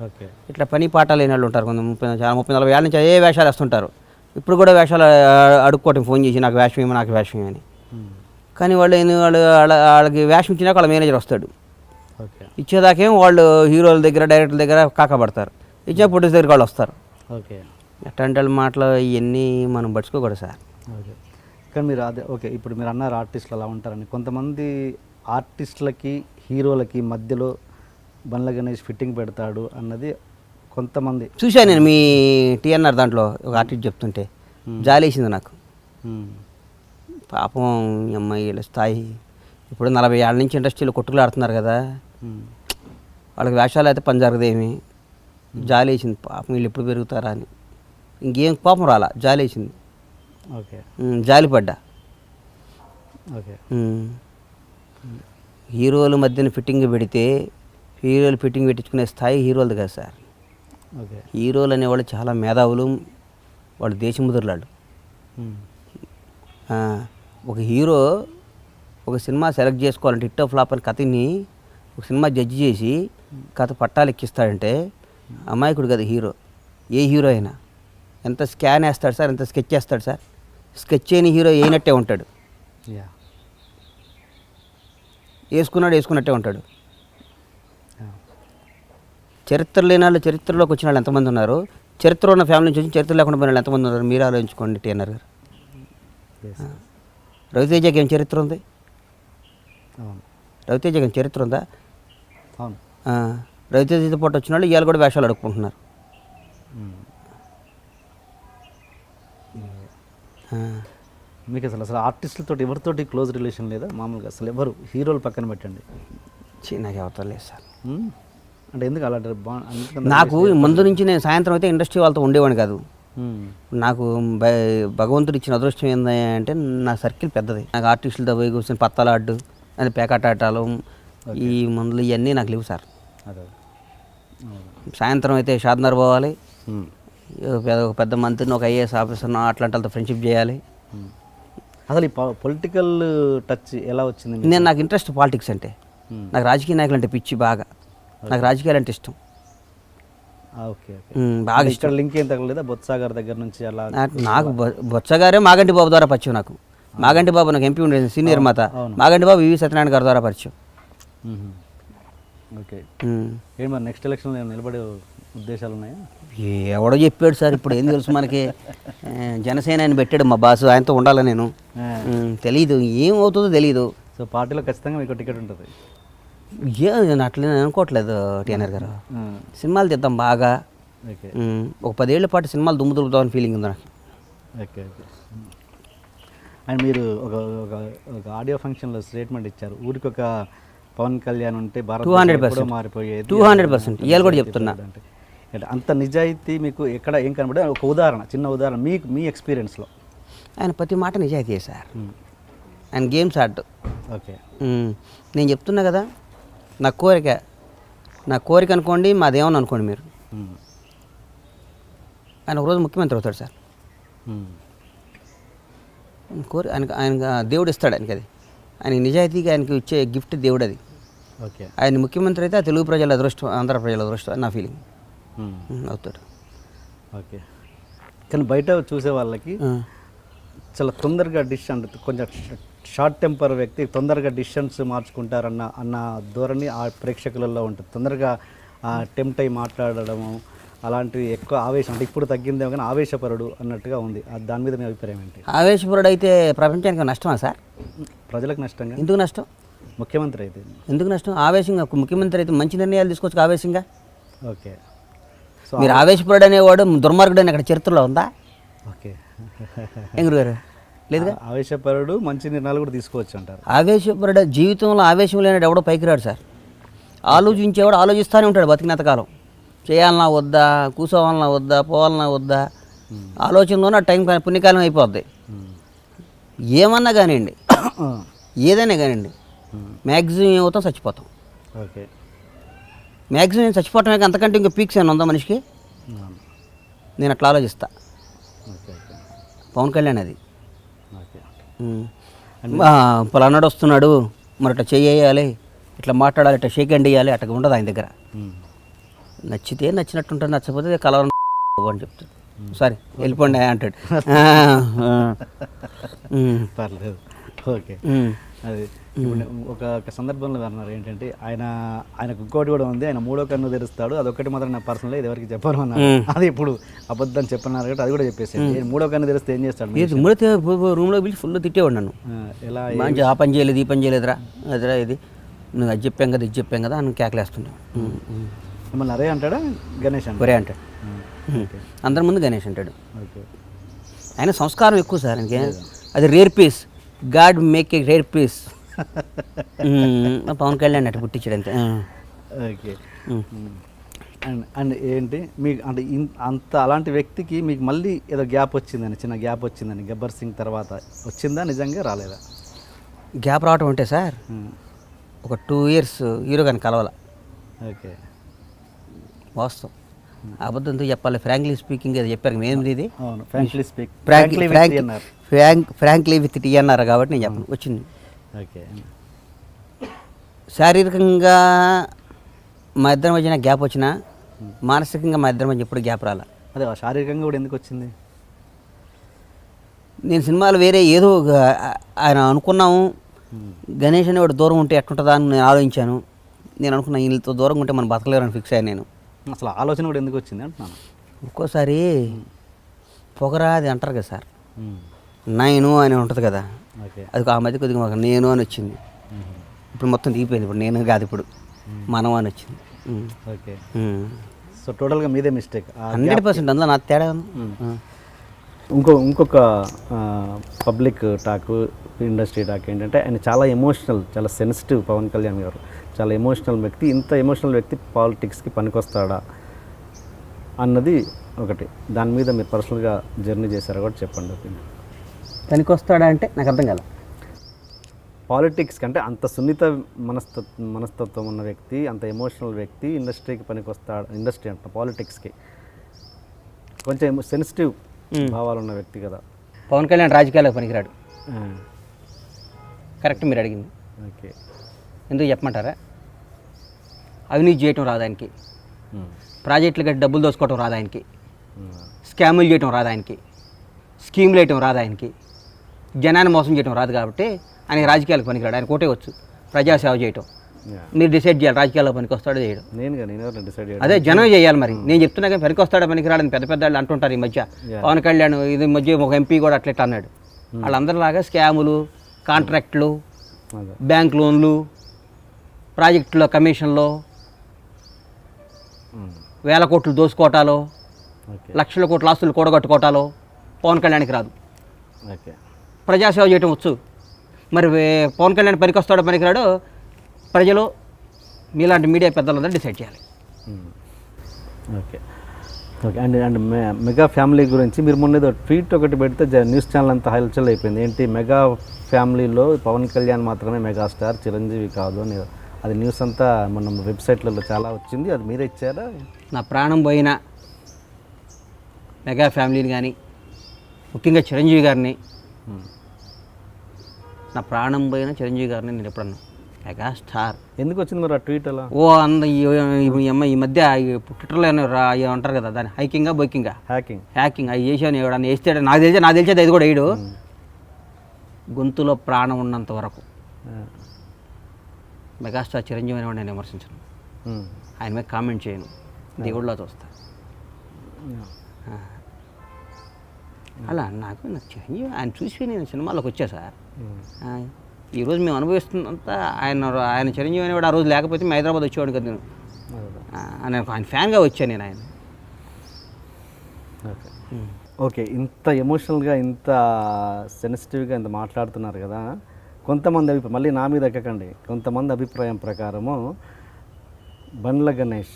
ఓకే. ఇట్లా పని పాట లేని వాళ్ళు ఉంటారు కొంచెం. 30-40 ఏళ్ళ నుంచి అదే వేషాలు వేస్తుంటారు. ఇప్పుడు కూడా వేషాలు అడుక్కోవటం, ఫోన్ చేసి నాకు వేషం ఏమో, నాకు వేషం అని. కానీ వాళ్ళకి వేషం ఇచ్చినాక వాళ్ళ మేనేజర్ వస్తాడు. ఓకే. ఇచ్చేదాకేం వాళ్ళు హీరోల దగ్గర, డైరెక్టర్ దగ్గర కాకపడతారు. ఇచ్చే ప్రొడ్యూసర్ దగ్గర వాళ్ళు వస్తారు. ఓకే. అట్లాంటి వాళ్ళ మాటలు ఇవన్నీ మనం పడుచుకోకూడదు సార్. ఓకే. కానీ మీరు అదే ఓకే, ఇప్పుడు మీరు అన్నారు ఆర్టిస్టులు అలా ఉంటారని. కొంతమంది ఆర్టిస్టులకి హీరోలకి మధ్యలో బండ్ల గణేష్ ఫిట్టింగ్ పెడతాడు అన్నది కొంతమంది చూశాను నేను. మీ టీఎన్ఆర్ దాంట్లో ఒక ఆర్టిస్ట్ చెప్తుంటే జాలేసింది నాకు. పాపం అమ్మాయిల స్థాయి ఇప్పుడు 40 ఏళ్ళ నుంచి ఇండస్ట్రీలో కొట్టుకులు ఆడుతున్నారు కదా, వాళ్ళకి వేషాలు అయితే పని జరగదేమి. జాలేసింది పాపం, వీళ్ళు ఎప్పుడు పెరుగుతారా అని. ఇంకేం కోపం రాలా, జాలేసింది. ఓకే. జాలిపడ్డా. ఓకే. హీరోల మధ్యన ఫిట్టింగ్ పెడితే హీరోలు ఫిట్టింగ్ పెట్టించుకునే స్థాయి హీరోలది కదా సార్. ఓకే. హీరోలు అనేవాళ్ళు చాలా మేధావులు, వాళ్ళు దేశముద్రులాళ్ళు. ఒక హీరో ఒక సినిమా సెలెక్ట్ చేసుకోవాలంటే హిట్ ఆఫ్ ఫ్లాప్ అని కథని ఒక సినిమా జడ్జి చేసి కథ పట్టాలు ఎక్కిస్తాడంటే అమాయకుడు కదా హీరో. ఏ హీరో అయినా ఎంత స్కాన్ వేస్తాడు సార్, ఎంత స్కెచ్ వేస్తాడు సార్. స్కెచ్ చేయని హీరో వేయనట్టే ఉంటాడు, యా వేసుకున్నట్టే ఉంటాడు. చరిత్ర లేని వాళ్ళు, చరిత్రలోకి వచ్చిన వాళ్ళు ఎంతమంది ఉన్నారు, చరిత్ర ఉన్న ఫ్యామిలీ నుంచి వచ్చి చరిత్ర లేకుండా పోయిన వాళ్ళు ఎంతమంది ఉన్నారు, మీరు ఆలోచించుకోండి టీఎన్ఆర్ గారు. రవితేజకి ఏం చరిత్ర ఉంది? అవును రవితేజకి ఏం చరిత్ర ఉందా? అవును. రవితేజతో పాటు వచ్చిన వాళ్ళు ఇవాళ కూడా వేషాలు అడుక్కుంటున్నారు. మీకు అసలు అసలు ఆర్టిస్టులతో ఎవరితోటి క్లోజ్ రిలేషన్ లేదా మామూలుగా? అసలు ఎవరు హీరోలు పక్కన పెట్టండి. నాకు ఎవరు లేదు సార్. అంటే ఎందుకు అలాంటి నాకు ముందు నుంచి నేను సాయంత్రం అయితే ఇండస్ట్రీ వాళ్ళతో ఉండేవాడిని కాదు. నాకు భగవంతుడు ఇచ్చిన అదృష్టం ఏంటంటే నా సర్కిల్ పెద్దది. నాకు ఆర్టిస్టులతో పోయి కూర్చొని పత్తలాడ్డు అని పేకాటాటాలు ఈ మందులు ఇవన్నీ నాకు లేవు సార్. సాయంత్రం అయితే షాద్నగర్ పోవాలి, ఒక పెద్ద మంత్రిని, ఒక ఐఏఎస్ ఆఫీసర్ను అట్లాంటి వాళ్ళతో ఫ్రెండ్షిప్ చేయాలి. అసలు ఈ పొలిటికల్ టచ్ ఎలా వచ్చింది? నాకు ఇంట్రెస్ట్ పాలిటిక్స్ అంటే. నాకు రాజకీయ నాయకులు అంటే పిచ్చి బాగా. నాకు రాజకీయాలు అంటే ఇష్టం. ఓకే బాగా ఇష్టం. ఇక్కడ లింక్ ఏం తగ్గలేదా బొత్స గారి దగ్గర నుంచి? అలా నాకు బొత్స గారే మాగంటి బాబు ద్వారా పరిచయం. నాకు మాగంటి బాబు నాకు ఎంపీ ఉండేది, సీనియర్ మాత. మాగంటి బాబు వివి సత్యనారాయణ గారి ద్వారా పరిచయం. ఓకే. ఏం మరి నెక్స్ట్ ఎలక్షన్లో నిలబడే ఉద్దేశాలు ఉన్నాయా? ఎవడో చెప్పాడు సార్, ఇప్పుడు ఏం తెలుసు మనకి. జనసేన ఆయన పెట్టాడు మా బాసు, ఆయనతో ఉండాలి నేను. తెలీదు ఏమవుతుందో తెలీదు. సో పార్టీలో ఖచ్చితంగా మీకు టికెట్ ఉంటుంది? నేను అట్లా నేను అనుకోవట్లేదు టీఎన్ఆర్ గారు. సినిమాలు తీద్దాం బాగా, ఒక 10 ఏళ్ల పాటు సినిమాలు దుమ్ము దులుపుతామని ఫీలింగ్ ఉంది నాకు. Okay okay. అండ్ మీరు ఒక ఆడియో ఫంక్షన్లో స్టేట్మెంట్ ఇచ్చారు, ఊరికి ఒక పవన్ కళ్యాణ్ ఉంటే భారత్ 200% మారిపోయేది. 200% ఇవాళ కూడా చెప్తున్నా. అంటే అంత నిజాయితీ మీకు ఎక్కడ ఏం కనబడే? ఒక ఉదాహరణ, చిన్న ఉదాహరణ మీ ఎక్స్పీరియన్స్లో. ఆయన ప్రతి మాట నిజాయితీ సార్. ఆయన గేమ్స్ ఆడు. ఓకే. నేను చెప్తున్నా కదా, నా కోరిక అనుకోండి, మాదేమని అనుకోండి మీరు. ఆయన ఒకరోజు ముఖ్యమంత్రి అవుతాడు సార్. ఆయన దేవుడు ఇస్తాడు ఆయనకి. అది ఆయనకి నిజాయితీగా ఆయనకి ఇచ్చే గిఫ్ట్ దేవుడు అది. ఓకే. ఆయన ముఖ్యమంత్రి అయితే ఆ తెలుగు ప్రజల అదృష్టం, ఆంధ్ర ప్రజల అదృష్టం అని నా ఫీలింగ్. అవుతాడు. ఓకే. కానీ బయట చూసే వాళ్ళకి చాలా తొందరగా అంటే కొంచెం షార్ట్ టెంపర్ వ్యక్తి తొందరగా డిసిషన్స్ మార్చుకుంటారన్న ధోరణి ఆ ప్రేక్షకులలో ఉంటుంది. తొందరగా టెంప్ట్ అయి మాట్లాడడము అలాంటివి, ఎక్కువ ఆవేశం. అంటే ఇప్పుడు తగ్గిందేమో కానీ ఆవేశపరుడు అన్నట్టుగా ఉంది. దాని మీద మీ అభిప్రాయం ఏంటి? ఆవేశపరుడు అయితే ప్రపంచానికి నష్టమా సార్? ప్రజలకు నష్టంగా. ఎందుకు నష్టం? ముఖ్యమంత్రి అయితే ఎందుకు నష్టం? ఆవేశంగా ముఖ్యమంత్రి అయితే మంచి నిర్ణయాలు తీసుకోవచ్చు ఆవేశంగా. ఓకే. సో మీరు ఆవేశపరుడు అనేవాడు దుర్మార్గుడు అని అక్కడ చరిత్రలో ఉందా? ఓకే. ఎంగురు గారు లేదుగా. ఆవేశపరుడు మంచి నిర్ణయాలు కూడా తీసుకోవచ్చు అంటారు. ఆవేశపరుడు జీవితంలో ఆవేశం లేనివాడు ఎవడో పైకి రాడు సార్. ఆలోచించేవాడు ఆలోచిస్తూనే ఉంటాడు బతికినంతకాలం. చేయాలన్నా వద్దా, కూర్చోవాలన్నా వద్దా, పోవాలన్నా వద్దా, ఆలోచనలోనే టైం పుణ్యకాలం అయిపోద్ది. ఏమన్నా కానివ్వండి, ఏదైనా కానివ్వండి, మ్యాక్సిమం ఏమవుతాం చచ్చిపోతాం. ఓకే. మ్యాక్సిమం చచ్చిపోవటమే, అంతకంటే ఇంకా పీక్స్ ఏమైనా ఉందా మనిషికి? నేను అట్లా ఆలోచిస్తా. పవన్ కళ్యాణ్ అది పలానాడు వస్తున్నాడు, మరి ఇట్లా చేయాలి, ఇట్లా మాట్లాడాలి, ఇట్లా షేక్ హ్యాండ్ వేయాలి, అట్లా ఉండదు ఆయన దగ్గర. నచ్చితే నచ్చినట్టుంటాడు, నచ్చకపోతే కలవరం అని చెప్తాడు. సారీ వెళ్ళిపోండి అంటాడు. పర్లేదు. ఓకే. అది ఒక సందర్భంలో అన్నారు ఏంటంటే, ఆయనకు ఇంకోటి కూడా ఉంది, ఆయన మూడో కన్ను తెరుస్తాడు, అదొకటి మాత్రం నా పర్సనల్, ఇది ఎవరికి చెప్పను అన్నారు. అది ఇప్పుడు అబద్ధం చెప్పన్నారు కాబట్టి అది కూడా చెప్పేసి, మూడో కన్ను తెరిస్తే ఏం చేస్తాడు? మూడో రూమ్లో పిలిచి ఫుల్ తిట్టేవాడు నన్ను. ఎలా? మంచి ఆ పని చేయలేదు, ఈ పని చేయలేదురా, అదిరా ఇది నువ్వు అది చెప్పాం కదా, ఇది చెప్పాం కదా అని కేకలేస్తున్నావు. మిమ్మల్ని అరే అంటాడా గణేష్? ఒరే అంటాడు, అందరి ముందు గణేష్ అంటాడు. ఆయన సంస్కారం ఎక్కువ సార్ ఆయనకి. అది rare piece, God make a rare piece. Pawan Kalyan అటు పుట్టించాడు అంతే. ఓకే. అండ్ ఏంటి మీకు అంటే అంత అలాంటి వ్యక్తికి మీకు మళ్ళీ ఏదో గ్యాప్ వచ్చిందని, చిన్న గ్యాప్ వచ్చిందని గబ్బర్ సింగ్ తర్వాత వచ్చిందా? నిజంగా రాలేదా? గ్యాప్ రావటం అంటే సార్ ఒక 2 years హీరో కానీ కలవాల. ఓకే. వాస్తవం, అబద్ధంతో చెప్పాలి. ఫ్రాంక్లీ స్పీకింగ్ అది చెప్పారు ఏంది ఇది? ఫ్రాంక్లీ విత్ టీఎన్ఆర్ కాబట్టి నేను చెప్పను. వచ్చింది. ఓకే. శారీరకంగా మా ఇద్దరి మధ్యన గ్యాప్ వచ్చినా మానసికంగా మా ఇద్దరి మధ్య ఎప్పుడు గ్యాప్ రాలా. అదే శారీరకంగా కూడా ఎందుకు వచ్చింది? నేను సినిమాలు వేరే ఏదో ఆయన అనుకున్నాము, గణేష్ అనేవాడు దూరం ఉంటే ఎట్టుంటుందా అని నేను ఆలోచించాను. నేను అనుకున్నా వీళ్ళతో దూరంగా ఉంటే మనం బతకలేరని ఫిక్స్ అయ్యాను నేను. అసలు ఆలోచన కూడా ఎందుకు వచ్చింది అంటున్నాను. ఒక్కోసారి పొగరా అది అంటారు కదా సార్, నేను అని ఉంటుంది కదా, ఓకే. అది ఆ మధ్య కొద్దిగా మాకు నేను అని వచ్చింది. ఇప్పుడు మొత్తం దిగిపోయింది. ఇప్పుడు నేను కాదు, ఇప్పుడు మనం అని వచ్చింది. ఓకే. సో టోటల్గా మీదే మిస్టేక్. 100% అందులో నా తేడా ఉంది. ఇంకొక పబ్లిక్ టాక్, ఇండస్ట్రీ టాక్ ఏంటంటే ఆయన చాలా ఎమోషనల్, చాలా సెన్సిటివ్. పవన్ కళ్యాణ్ గారు చాలా ఎమోషనల్ వ్యక్తి. ఇంత ఎమోషనల్ వ్యక్తి పాలిటిక్స్కి పనికొస్తాడా అన్నది ఒకటి. దాని మీద మీరు పర్సనల్గా జర్నీ చేశారా కూడా చెప్పండి. పనికి వస్తాడా అంటే నాకు అర్థం కాల. పాలిటిక్స్ కంటే అంత సున్నిత మనస్తత్వం ఉన్న వ్యక్తి, అంత ఎమోషనల్ వ్యక్తి ఇండస్ట్రీకి పనికొస్తాడు. ఇండస్ట్రీ అంట పాలిటిక్స్కి కొంచెం సెన్సిటివ్ భావాలు ఉన్న వ్యక్తి కదా. పవన్ కళ్యాణ్ రాజకీయాలకు పనికిరాడు. కరెక్ట్ మీరు అడిగింది. ఓకే. ఎందుకు చెప్పమంటారా? అవినీతి చేయటం రాదు ఆయనకి, ప్రాజెక్టులు కట్టి డబ్బులు దోసుకోవటం రాదు ఆయనకి, స్కాములు చేయటం రాదు ఆయనకి, స్కీములు వేయటం రాదు ఆయనకి, జనాన్ని మోసం చేయటం రాదు. కాబట్టి ఆయన రాజకీయాలకు పనికిరాడు. ఆయన కోటే వచ్చు ప్రజాసేవ చేయటం. మీరు డిసైడ్ చేయాలి రాజకీయాల్లో పనికి వస్తాడో చేయడం. నేను డిసైడ్ చేయాలి. అదే జనం చేయాలి. మరి నేను చెప్తున్నా కానీ పనికి వస్తాడో పనికిరాడని పెద్ద పెద్ద వాళ్ళు అంటుంటారు ఈ మధ్య. పవన్ కళ్యాణ్ ఇది మధ్య ఒక ఎంపీ కూడా అట్లా అన్నాడు. వాళ్ళందరిలాగా స్కాములు, కాంట్రాక్టులు, బ్యాంక్ లోన్లు, ప్రాజెక్టులో కమిషన్లో వేల కోట్లు దోసుకోవటాలో, లక్షల కోట్ల ఆస్తులు కూడగట్టుకోవటాలో పవన్ కళ్యాణ్కి రాదు. ఓకే. ప్రజాసేవ చేయటం వచ్చు. మరి పవన్ కళ్యాణ్ పనికి వస్తాడో పనికిరాడో ప్రజలు మీలాంటి మీడియా పెద్దలందరూ డిసైడ్ చేయాలి. Okay. Okay. And mega family గురించి మీరు మొన్న ఏదో ట్వీట్ ఒకటి పెడితే న్యూస్ ఛానల్ అంతా హల్చల్ అయిపోయింది. ఏంటి మెగా ఫ్యామిలీలో పవన్ కళ్యాణ్ మాత్రమే మెగాస్టార్, చిరంజీవి కాదు అని. అది న్యూస్ అంతా మొన్న వెబ్సైట్లలో చాలా వచ్చింది. అది మీరే ఇచ్చారా? నా ప్రాణం పోయిన మెగా ఫ్యామిలీని కానీ ముఖ్యంగా చిరంజీవి గారిని, నా ప్రాణం పోయిన చిరంజీవి గారిని నేను ఎప్పుడన్నా మెగాస్టార్ ఎందుకు వచ్చింది మరి ఆ ట్వీట్ అలా? ఓ ఈ మధ్య ట్విట్టర్లో అంటారు కదా దాన్ని హైకింగా బైకింగా హ్యాకింగ్ అవి చేసాను. ఎవడన్నా వేస్తాడు నాకు తెలిసేది అది కూడా వేయడు. గొంతులో ప్రాణం ఉన్నంత వరకు మెగాస్టార్ చిరంజీవి అనేవాడు నేను విమర్శించను, ఆయన మీద కామెంట్ చేయను, దేవుడిలో చూస్తా. అలా నాకు చిరంజీవి ఆయన చూసి నేను సినిమాలోకి వచ్చా సార్. ఈరోజు మేము అనుభవిస్తున్నంత ఆయన చిరంజీవి అనేవాడు ఆ రోజు లేకపోతే మేము హైదరాబాద్ వచ్చేవాడు కదా. నేను ఆయన ఫ్యాన్గా వచ్చాను నేను ఆయన. ఓకే. ఇంత ఎమోషనల్గా, ఇంత సెన్సిటివ్గా ఇంత మాట్లాడుతున్నారు కదా. కొంతమంది అభిప్రాయం, మళ్ళీ నా మీద ఎక్కకండి, కొంతమంది అభిప్రాయం ప్రకారము బండ్ల గణేష్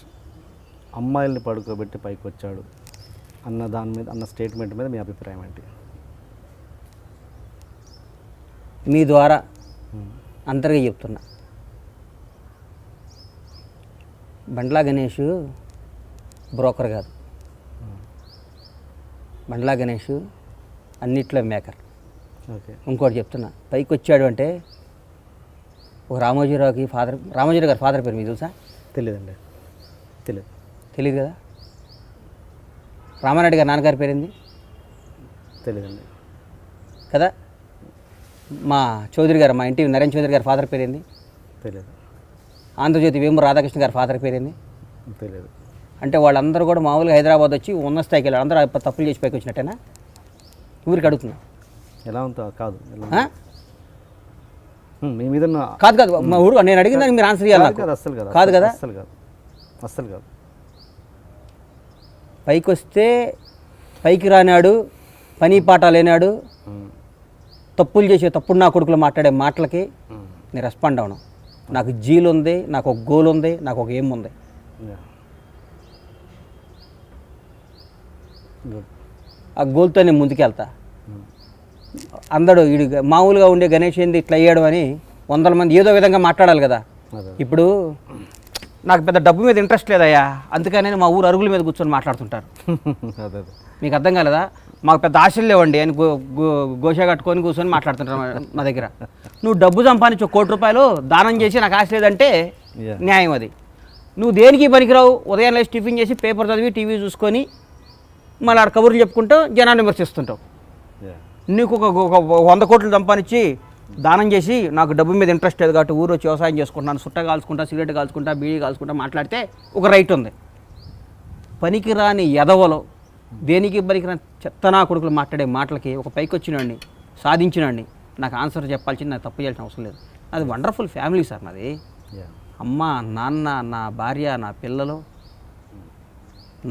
అమ్మాయిల్ని పడుకోబెట్టి పైకి వచ్చాడు అన్న దాని మీద, అన్న స్టేట్మెంట్ మీద మీ అభిప్రాయం ఏంటి? మీ ద్వారా అందరికీ చెప్తున్నా, బండ్లా గణేష్ బ్రోకర్ కాదు. బండ్లా గణేష్ అన్నిట్లో మేకర్. ఓకే. ఇంకోటి చెప్తున్నా, పైకి వచ్చాడు అంటే ఒక రామోజీరావు గారి ఫాదర్ పేరు మీకు తెలుసా? తెలియదండి. తెలియదు కదా. రామారెడ్డి గారి నాన్నగారి పేరేంది? తెలియదండి కదా. మా చౌదరి గారు, మా ఇంటి నరేన్ చౌదరి గారి ఫాదర్ పేరేంది? తెలియదు. ఆంధ్రజ్యోతి వేమూరు రాధాకృష్ణ గారి ఫాదర్ పేరేంది? తెలియదు. అంటే వాళ్ళందరూ కూడా మామూలుగా హైదరాబాద్ వచ్చి ఉన్న స్థాయికి వెళ్ళారు. అందరూ తప్పులు చేసి పైకి వచ్చినట్టేనా? ఊరికి అడుగుతున్నా. ఎలా ఉంటుందో కాదు, మీ మీద కాదు మా ఊరు నేను అడిగిన మీరు ఆన్సర్ చేయాలి. అస్సలు కాదు. కాదు కదా. అస్సలు కాదు. పైకి వస్తే పైకి రానాడు, పని పాట లేనాడు, తప్పులు చేసే తప్పుడు నా కొడుకులు మాట్లాడే మాటలకి నేను రెస్పాండ్ అవను. నాకు జీల్ ఉంది, నాకు ఒక గోల్ ఉంది, నాకు ఒక ఏం ఉంది. ఆ గోల్తో నేను ముందుకెళ్తా. అందరూ వీడు మామూలుగా ఉండే గణేష్ ఏంది ఇట్లా అయ్యాడు అని 100 మంది ఏదో విధంగా మాట్లాడాలి కదా. ఇప్పుడు నాకు పెద్ద డబ్బు మీద ఇంట్రెస్ట్ లేదయ్యా, అందుకని మా ఊరు అరుగుల మీద కూర్చొని మాట్లాడుతుంటారు. మీకు అర్థం కాలేదా? మాకు పెద్ద ఆశలు లేవండి అని గోష కట్టుకొని కూర్చొని మాట్లాడుతుంటారు మా దగ్గర. నువ్వు డబ్బు సంపాదించు 1 కోటి రూపాయలు దానం చేసి నాకు ఆశ లేదంటే Yeah. న్యాయం అది. నువ్వు దేనికి పనికిరావు, ఉదయం లేచి టిఫిన్ చేసి పేపర్ చదివి టీవీ చూసుకొని మళ్ళీ ఆడ కబుర్లు చెప్పుకుంటూ జనాన్ని విమర్శిస్తుంటావు. నీకు ఒక 100 కోట్లు సంపాదించి దానం చేసి నాకు డబ్బు మీద ఇంట్రెస్ట్ లేదు కాబట్టి ఊరు వచ్చి వ్యవసాయం చేసుకుంటున్నాను, సుట్ట కాల్చుకుంటా, సిగరెట్ కాల్చుకుంటా, బీడీ కాల్చుకుంటా మాట్లాడితే ఒక రైట్ ఉంది. పనికిరాని ఎదవలో దేనికి పనికిరాని చెత్తనా కొడుకులు మాట్లాడే మాటలకి ఒక పైకి వచ్చినండి, సాధించినండి, నాకు ఆన్సర్ చెప్పాల్సింది, నాకు తప్పు చేయాల్సిన అవసరం లేదు. అది వండర్ఫుల్ ఫ్యామిలీ సార్ నాది. అమ్మ, నాన్న, నా భార్య, నా పిల్లలు,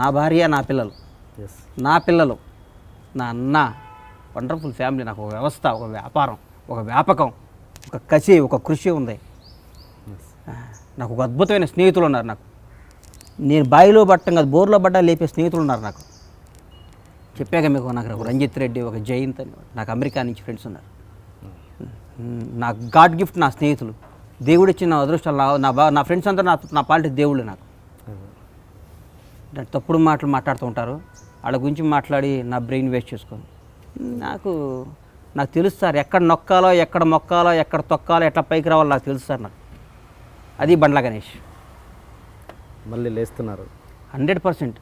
నా భార్య, నా పిల్లలు, నా పిల్లలు, నా అన్న, వండర్ఫుల్ ఫ్యామిలీ. నాకు ఒక వ్యవస్థ, ఒక వ్యాపారం, ఒక వ్యాపకం, ఒక కసి, ఒక కృషి ఉంది. నాకు ఒక అద్భుతమైన స్నేహితులు ఉన్నారు. నాకు నేను బావిలో పట్టం కాదు, బోర్లో పడ్డా లేపే స్నేహితులు ఉన్నారు నాకు. చెప్పాక మీకు, నాకు ఒక రంజిత్ రెడ్డి, ఒక జయంత్ అని నాకు అమెరికా నుంచి ఫ్రెండ్స్ ఉన్నారు. నాకు గాడ్ గిఫ్ట్ నా స్నేహితులు, దేవుడు ఇచ్చిన నా అదృష్టాలు. నా ఫ్రెండ్స్ అంతా నా పాలిటీ దేవుళ్ళు. నాకు తప్పుడు మాటలు మాట్లాడుతూ ఉంటారు, వాళ్ళ గురించి మాట్లాడి నా బ్రెయిన్ వేస్ట్ చేసుకోను. నాకు తెలుసు సార్, ఎక్కడ నొక్కాలో, ఎక్కడ మొక్కాలో, ఎక్కడ తొక్కాలో, ఎట్లా పైకి రావాలో నాకు తెలుసు సార్. నాకు అది బండ్ల గణేష్. మళ్ళీ లేస్తున్నారు 100%.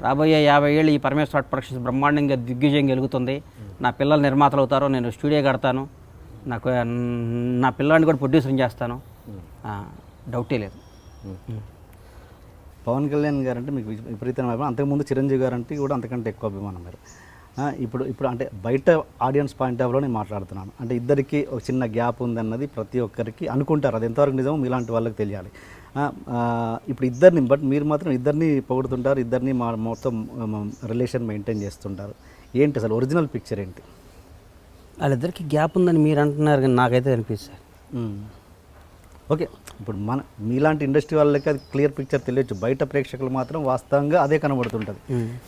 రాబోయే 50 ఏళ్ళు ఈ పరమేశ్వర ఆర్ట్ ప్రొడక్షన్స్ బ్రహ్మాండంగా దిగ్విజయం కలుగుతుంది. నా పిల్లలు నిర్మాతలు అవుతారు, నేను స్టూడియో కడతాను, నాకు నా పిల్లాడిని కూడా ప్రొడ్యూసర్ చేస్తాను, డౌటే లేదు. పవన్ కళ్యాణ్ గారు అంటే మీకు విపరీతమైన అభిమానం. అంతకుముందు చిరంజీవి గారు అంటే కూడా అంతకంటే ఎక్కువ అభిమానం మీరు. ఇప్పుడు అంటే బయట ఆడియన్స్ పాయింట్ ఆఫ్లో నేను మాట్లాడుతున్నాను. అంటే ఇద్దరికి ఒక చిన్న గ్యాప్ ఉందన్నది ప్రతి ఒక్కరికి అనుకుంటారు, అది ఎంతవరకు నిజమో మీలాంటి వాళ్ళకి తెలియాలి. ఇప్పుడు ఇద్దరిని, బట్ మీరు మాత్రం ఇద్దరిని పొగుడుతుంటారు, ఇద్దరిని మొత్తం రిలేషన్ మెయింటైన్ చేస్తుంటారు. ఏంటి అసలు ఒరిజినల్ పిక్చర్ ఏంటి? వాళ్ళిద్దరికి గ్యాప్ ఉందని మీరు అంటున్నారు, కానీ నాకైతే అనిపిస్తుంది. ఓకే, ఇప్పుడు మీలాంటి ఇండస్ట్రీ వాళ్ళకి అది క్లియర్ పిక్చర్ తెలియచ్చు, బయట ప్రేక్షకులు మాత్రం వాస్తవంగా అదే కనబడుతుంటుంది.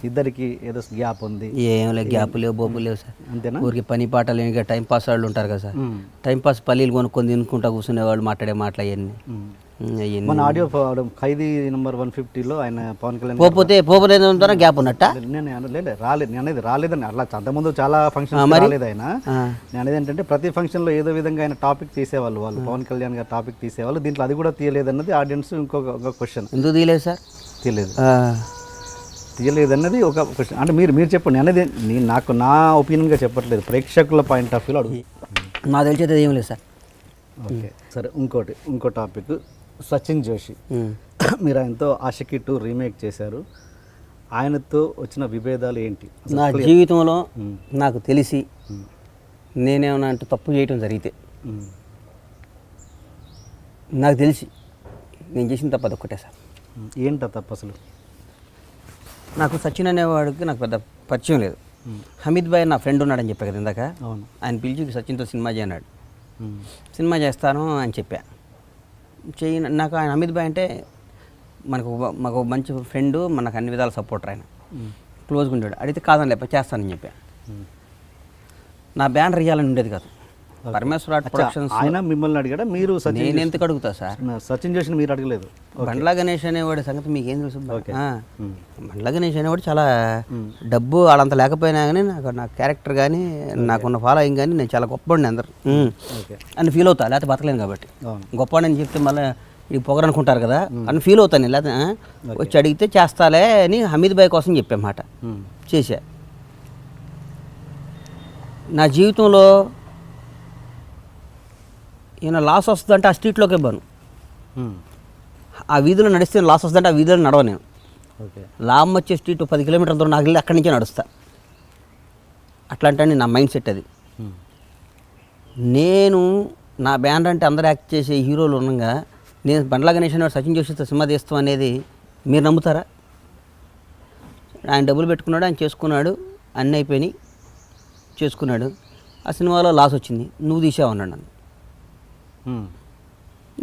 ఇద్దరికి ఏదో గ్యాప్ ఉంది. ఏం లేదు, గ్యాప్ లేవు, బొబ్బు లేవు సార్. అంతేనా? ఊరికి పని పాట లేని టైం పాస్ వాళ్ళు ఉంటారు కదా సార్, టైం పాస్ పల్లీలు కొనుక్కొని తినుకుంటా కూర్చునే వాళ్ళు మాట్లాడే మాటలు అవన్నీ. మన ఆడియో ఖైదీ నెంబర్ 150లో ఆయన పవన్ కళ్యాణ్ పోతే ఉంటారా గ్యాప్ ఉన్నట్ట? రాలేదు, నేను అనేది రాలేదని అట్లా అంతకుముందు చాలా ఫంక్షన్ రాలేదు ఆయన. నేను అనేది ఏంటంటే ప్రతి ఫంక్షన్లో ఏదో విధంగా ఆయన టాపిక్ తీసేవాళ్ళు, వాళ్ళు పవన్ కళ్యాణ్ గారు టాపిక్ తీసేవాళ్ళు. దీంట్లో అది కూడా తీయలేదన్నది ఆడియన్స్ ఇంకొక క్వశ్చన్. ఎందుకు తీయలేదు సార్? తీయలేదన్నది ఒక క్వశ్చన్. అంటే మీరు చెప్పండి, అనేది నాకు నా ఒపీనియన్గా చెప్పట్లేదు, ప్రేక్షకుల పాయింట్ ఆఫ్ వ్యూలో అడుగు. నాకు తెలిసేది ఏం లేదు సార్. ఓకే సరే, ఇంకో టాపిక్, సచిన్ జోషి. మీరు ఆయనతో ఆషికీ 2 రీమేక్ చేశారు. ఆయనతో వచ్చిన విభేదాలు ఏంటి? నా జీవితంలో నాకు తెలిసి నేనేమన్నా అంటే తప్పు చేయటం జరిగితే, నాకు తెలిసి నేను చేసిన తప్పు అదొక్కటే సార్. ఏంట తప్పు అసలు? నాకు సచిన్ అనేవాడికి నాకు పెద్ద పరిచయం లేదు. హమీద్ భాయ్ నా ఫ్రెండ్ ఉన్నాడని చెప్పా కదా ఇందాక. అవును. ఆయన పిలిచి సచిన్తో సినిమా చేయన్నాడు. సినిమా చేస్తాను అని చెప్పా. నాకు ఆయన హమీద్ భాయ్ అంటే మాకు మంచి ఫ్రెండు, మనకు అన్ని విధాల సపోర్టర్. ఆయన క్లోజ్గా ఉండేవాడు. అడిగితే కాదని లేప చేస్తానని చెప్పా. నా బ్యానర్ ఇవ్వాలని ఉండేది కాదు. పరమేశ్వర ఆర్ట్ ప్రొడక్షన్స్ ఆయన మిమ్మల్ని అడిగాడా? మీరు నేను ఎందుకు అడుగుతా సార్? సచిన్ జోషిని మీరు అడగలేదు? బండ్ల గణేష్ అనేవాడి సంగతి మీకు ఏం తెలుసు? బండ్ల గణేష్ అనేవాడు చాలా డబ్బు వాళ్ళంత లేకపోయినా కానీ నా క్యారెక్టర్ కానీ నాకున్న ఫాలోయింగ్ కానీ నేను చాలా గొప్పవాడిని అందరు అని ఫీల్ అవుతా, లేకపోతే బతకలేను కాబట్టి. గొప్పవాడిని చెప్తే మళ్ళీ ఈ పొగరు అనుకుంటారు కదా అని ఫీల్ అవుతాను. లేకపోతే వచ్చి అడిగితే చేస్తాలే అని హమీద్ భాయ్ కోసం చెప్పే మాట చేశా. నా జీవితంలో ఈయన లాస్ వస్తుందంటే ఆ స్ట్రీట్లోకే పోను. ఆ వీధిలో నడిస్తే లాస్ వస్తుందంటే ఆ వీధిలో నడవ నేను. లాభం వచ్చే స్ట్రీట్ 10 కిలోమీటర్ల దూరం నాకు వెళ్ళి అక్కడి నుంచే నడుస్తా. అట్లాంటి నా మైండ్ సెట్ అది. నేను నా బ్యానర్ అంటే అందరు యాక్ట్ చేసే హీరోలు ఉండగా నేను బండ్ల గణేష్ అనేవాడు సచిన్ జోషితో సినిమా తీస్తాం అనేది మీరు నమ్ముతారా? ఆయన డబ్బులు పెట్టుకున్నాడు, ఆయన చేసుకున్నాడు, అన్నీ అయిపోయినాయి, చేసుకున్నాడు. ఆ సినిమాలో లాస్ వచ్చింది, నువ్వు తీసావన్నాడు నన్ను.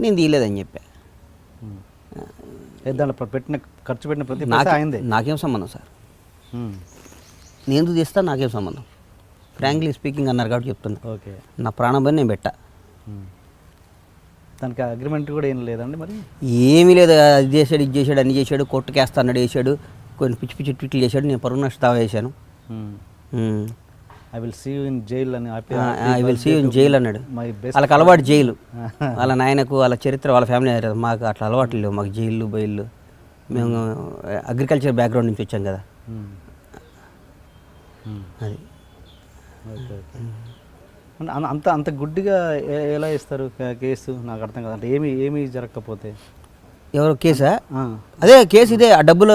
నేను తీయలేదని చెప్పా. ఖర్చు పెట్టిన ప్రతి పైసా అయింది. నాకేం సంబంధం సార్? నేను ఎందుకు తీస్తా? నాకేం సంబంధం? ఫ్రాంక్లీ స్పీకింగ్ అన్నారు కాబట్టి చెప్తున్నా. ఓకే, నా ప్రాణం పని నేను పెట్టా. దానికి అగ్రిమెంట్ కూడా ఏం లేదండి? మరి ఏమీ లేదు. అది చేశాడు, ఇది చేశాడు, అన్ని చేశాడు, కోర్టుకేస్తా అన్నాడు, వేసాడు, కొన్ని పిచ్చి పిచ్చి ట్వీట్లు చేశాడు. నేను పరువు నష్ట దావా వేశాను. I will see you in jail అని I will see in jail అన్నాడు. మై బెస్ట్ వాళ్ళకి అలవాటు జైలు, వాళ్ళ నాయనకు వాళ్ళ చరిత్ర వాళ్ళ ఫ్యామిలీ. మాకు అట్లా అలవాట్లు లేవు, మాకు జైళ్ళు బయళ్ళు. మేము అగ్రికల్చర్ బ్యాక్గ్రౌండ్ నుంచి వచ్చాం కదా, అది. Okay okay. అంత అంత గుడ్డిగా ఎలా ఇస్తారు కేసు? నాకు అర్థం కదా. అంటే ఏమి జరగకపోతే ఎవరు కేసా? అదే కేసు ఇదే. ఆ డబ్బులు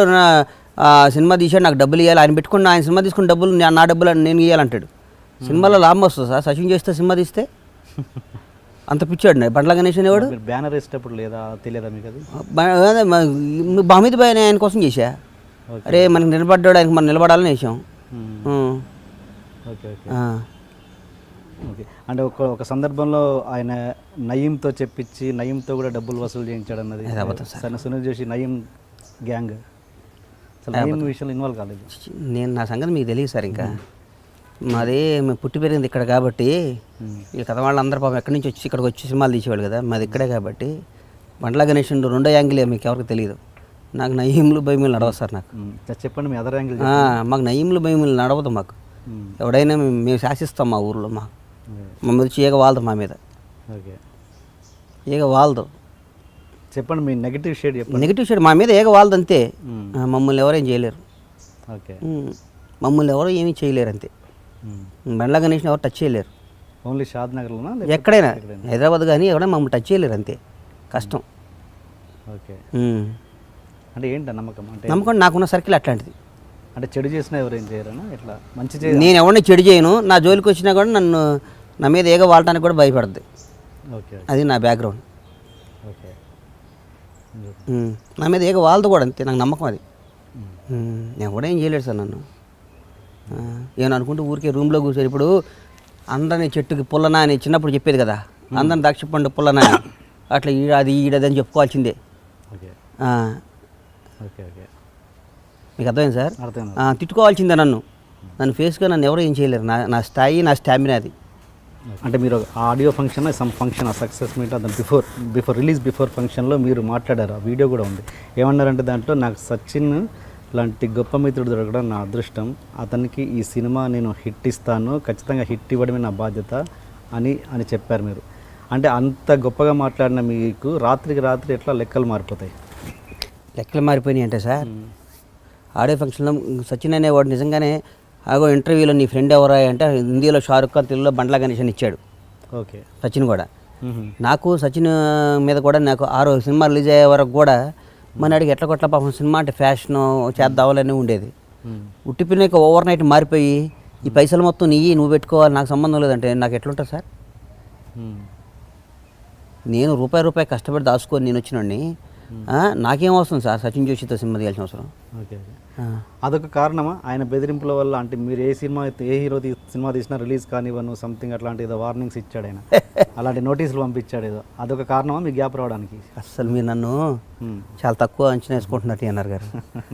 సినిమా తీసాడు, నాకు డబ్బులు ఇవ్వాలి, ఆయన పెట్టుకుని ఆయన సినిమా తీసుకున్న డబ్బులు నా డబ్బులు నేను ఇవ్వాలంటాడు. సినిమాలో లాభం వస్తుంది సార్, సచిన్ చేస్తే సినిమా తీస్తే అంత పిచ్చాడు. బండ్ల గణేష్ అనేవాడు. బ్యానర్ వేసేటప్పుడు లేదా తెలియదా మీకు అది? బామీద్ బాయ్ ఆయన కోసం చేశా. అరే మనకి నిలబడ్డాడు, ఆయనకి మనం నిలబడాలని వేసాం. Okay okay okay. అంటే ఒక సందర్భంలో ఆయన నయీంతో చెప్పించి నయీంతో కూడా డబ్బులు వసూలు చేయించాడు అన్నది సరే. సునీల్ జోషి నయీం గ్యాంగ్ అసలు నయీం విషయంలో ఇన్వాల్వ్ కాలేదు. నేను నా సంగతి మీకు తెలియదు సార్. ఇంకా మాది మేము పుట్టి పెరిగింది ఇక్కడ కాబట్టి, ఈ కథ వాళ్ళందరూ పాపం ఎక్కడి నుంచి వచ్చి ఇక్కడికి వచ్చి సినిమాలు తీసేవాళ్ళు కదా, మాది ఇక్కడే కాబట్టి. బండ్ల గణేష్ రెండో యాంగిలే మీకు ఎవరికి తెలియదు. నాకు నయీంలు భయములు నడవదు సార్. నాకు చెప్పండి మీ అదర్ యాంగిల్. మాకు నయీంలు భయములు నడవదు. మాకు ఎవడైనా మేము శాసిస్తాం మా ఊర్లో. మా మీద ఈగ వాలదు మా మీద. ఓకే ఈగ వాలదు. చెప్పండి మీ నెగిటివ్ షేడ్ చెప్పండి. నెగిటివ్ షేడ్ మా మీద ఈగ వాలదు అంతే. మమ్మల్ని ఎవరేం చేయలేరు. ఓకే మమ్మల్ని ఎవరు ఏమీ చేయలేరు అంతే. బండ్ల గణేష్ని ఎవరు టచ్ చేయలేరు. ఓన్లీ షాద్ నగర్లోనా? ఎక్కడైనా హైదరాబాద్ కానీ ఎవరైనా మమ్మల్ని టచ్ చేయలేరు అంతే. కష్టం. ఓకే. అంటే ఏంటి నమ్మకం? అంటే నమ్మకం నాకున్న సర్కిల్ అట్లాంటిది. అంటే చెడు చేసినా ఎవరేం చేయరనా? ఎట్లా మంచి నేను ఎవరిని చెడు చేయను. నా జోలికి వచ్చినా కూడా నన్ను నా మీద ఏగ వాడటానికి కూడా భయపడద్దు. ఓకే అది నా బ్యాక్గ్రౌండ్. ఓకే. నా మీద ఏగ వాళ్ళతో కూడా అంతే, నాకు నమ్మకం అది. నేను కూడా ఏం చేయలేడు సార్ నన్ను. ఏమని అనుకుంటూ ఊరికే రూమ్లో కూర్చొని ఇప్పుడు అందరినీ చెట్టుకి పుల్లనా అని చిన్నప్పుడు చెప్పేది కదా, అందరిని ద్రాక్ష పండు పుల్లనా అని, అట్లా అది ఈడదని చెప్పుకోవాల్సిందే. Okay okay okay. మీకు అర్థమైంది సార్? అర్థమైంది. తిట్టుకోవాల్సిందే నన్ను ఫేస్గా నన్ను ఎవరు ఏం చేయలేరు. నా స్థాయి నా స్టామినా అది. అంటే మీరు audio function sum function success meet అది బిఫోర్ రిలీజ్ ఫంక్షన్లో మీరు మాట్లాడారు. ఆ వీడియో కూడా ఉంది. ఏమన్నారంటే దాంట్లో నాకు సచిన్ లాంటి గొప్ప మిత్రుడు దొరకడం నా అదృష్టం, అతనికి ఈ సినిమా నేను హిట్ ఇస్తాను, ఖచ్చితంగా హిట్ ఇవ్వడమే నా బాధ్యత అని చెప్పారు మీరు. అంటే అంత గొప్పగా మాట్లాడిన మీకు రాత్రికి రాత్రి ఎట్లా లెక్కలు మారిపోతాయి? లెక్కలు మారిపోయినాయి అంటే సార్, ఆడియో ఫంక్షన్లో సచిన్ అనేవాడు నిజంగానే ఆగో ఇంటర్వ్యూలో నీ ఫ్రెండ్ ఎవరా అంటే హిందీలో షారుఖ్ ఖాన్, తెలుగులో బండ్ల గణేష్ అని ఇచ్చాడు. ఓకే. సచిన్ కూడా నాకు సచిన్ మీద కూడా నాకు 6 సినిమా రిలీజ్ అయ్యే వరకు కూడా మన అడిగి ఎట్లా కొట్ల పాపం సినిమా అంటే ఫ్యాషన్ చేద్దావాలని ఉండేది. ఉట్టిపోయినాక ఓవర్ నైట్ మారిపోయి ఈ పైసలు మొత్తం నువ్వు పెట్టుకోవాలి, నాకు సంబంధం లేదంటే నాకు ఎట్లుంటుంది సార్? నేను రూపాయి కష్టపడి దాచుకొని నేను వచ్చినండి, నాకేం అవసరం సార్ సచిన్ జోషితో సినిమా తీయాల్సిన అవసరం? ఓకే. అదొక కారణమా ఆయన బెదిరింపుల వల్ల? అంటే మీరు ఏ హీరో సినిమా తీసినా రిలీజ్ కానివ్వను సంథింగ్ అట్లాంటి ఏదో వార్నింగ్స్ ఇచ్చాడు ఆయన, అలాంటి నోటీసులు పంపించాడు ఏదో, అదొక కారణమా మీ గ్యాప్ రావడానికి? అసలు మీరు నన్ను చాలా తక్కువ అంచనా వేసుకుంటున్నట్టు అన్నారు గారు.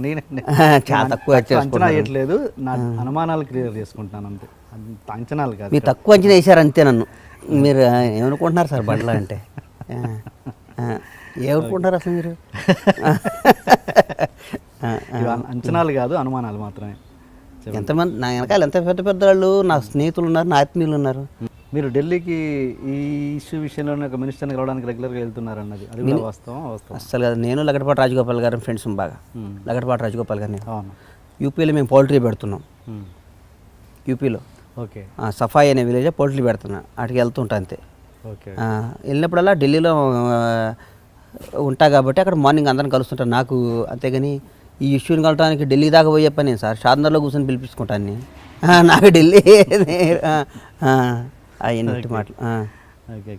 నేనండి చాలా తక్కువ అంచనా వేయట్లేదు, నా అనుమానాలు క్లియర్ చేసుకుంటున్నాను అంతే, అంచనాలు కాదు. మీరు తక్కువ అంచనా వేసారు అంతే నన్ను. మీరు ఏమనుకుంటున్నారు సార్ బండ్ల అంటే? ఏమనుకుంటారు అసలు మీరు? అంచనాలు కాదు, అనుమానాలు మాత్రమే. ఎంతమంది నా వెనకాల ఎంత పెద్ద పెద్ద వాళ్ళు నా స్నేహితులు ఉన్నారు, నా ఆత్మీయులు ఉన్నారు. మీరు ఢిల్లీకి ఈ ఇష్యూ విషయంలోనే ఒక మినిస్టర్ని కలవడానికి రెగ్యులర్గా వెళ్తున్నారు అన్నది అది కూడా వాస్తవం? అసలు కాదు. నేను లగడపాటి రాజగోపాల్ గారు ఫ్రెండ్స్ బాగా. లగడపాటి రాజగోపాల్ గారిని అవును. యూపీలో మేము పౌల్ట్రీ పెడుతున్నాం. యూపీలో ఓకే. సఫాయి అనే విలేజ్ పౌల్ట్రీ పెడుతున్నా, అటుకి వెళ్తుంటా అంతే. ఓకే. వెళ్ళినప్పుడల్లా ఢిల్లీలో ఉంటా కాబట్టి అక్కడ మార్నింగ్ అందరిని కలుస్తుంటాను. నాకు అంతేగాని ఈ ఇష్యూని కలవడానికి ఢిల్లీ దాకా పోయే పని సార్, షాద్నగర్లో కూర్చొని పిలిపించుకుంటాను. నాకు ఢిల్లీ అయినట్టు మాటలు. ఓకే.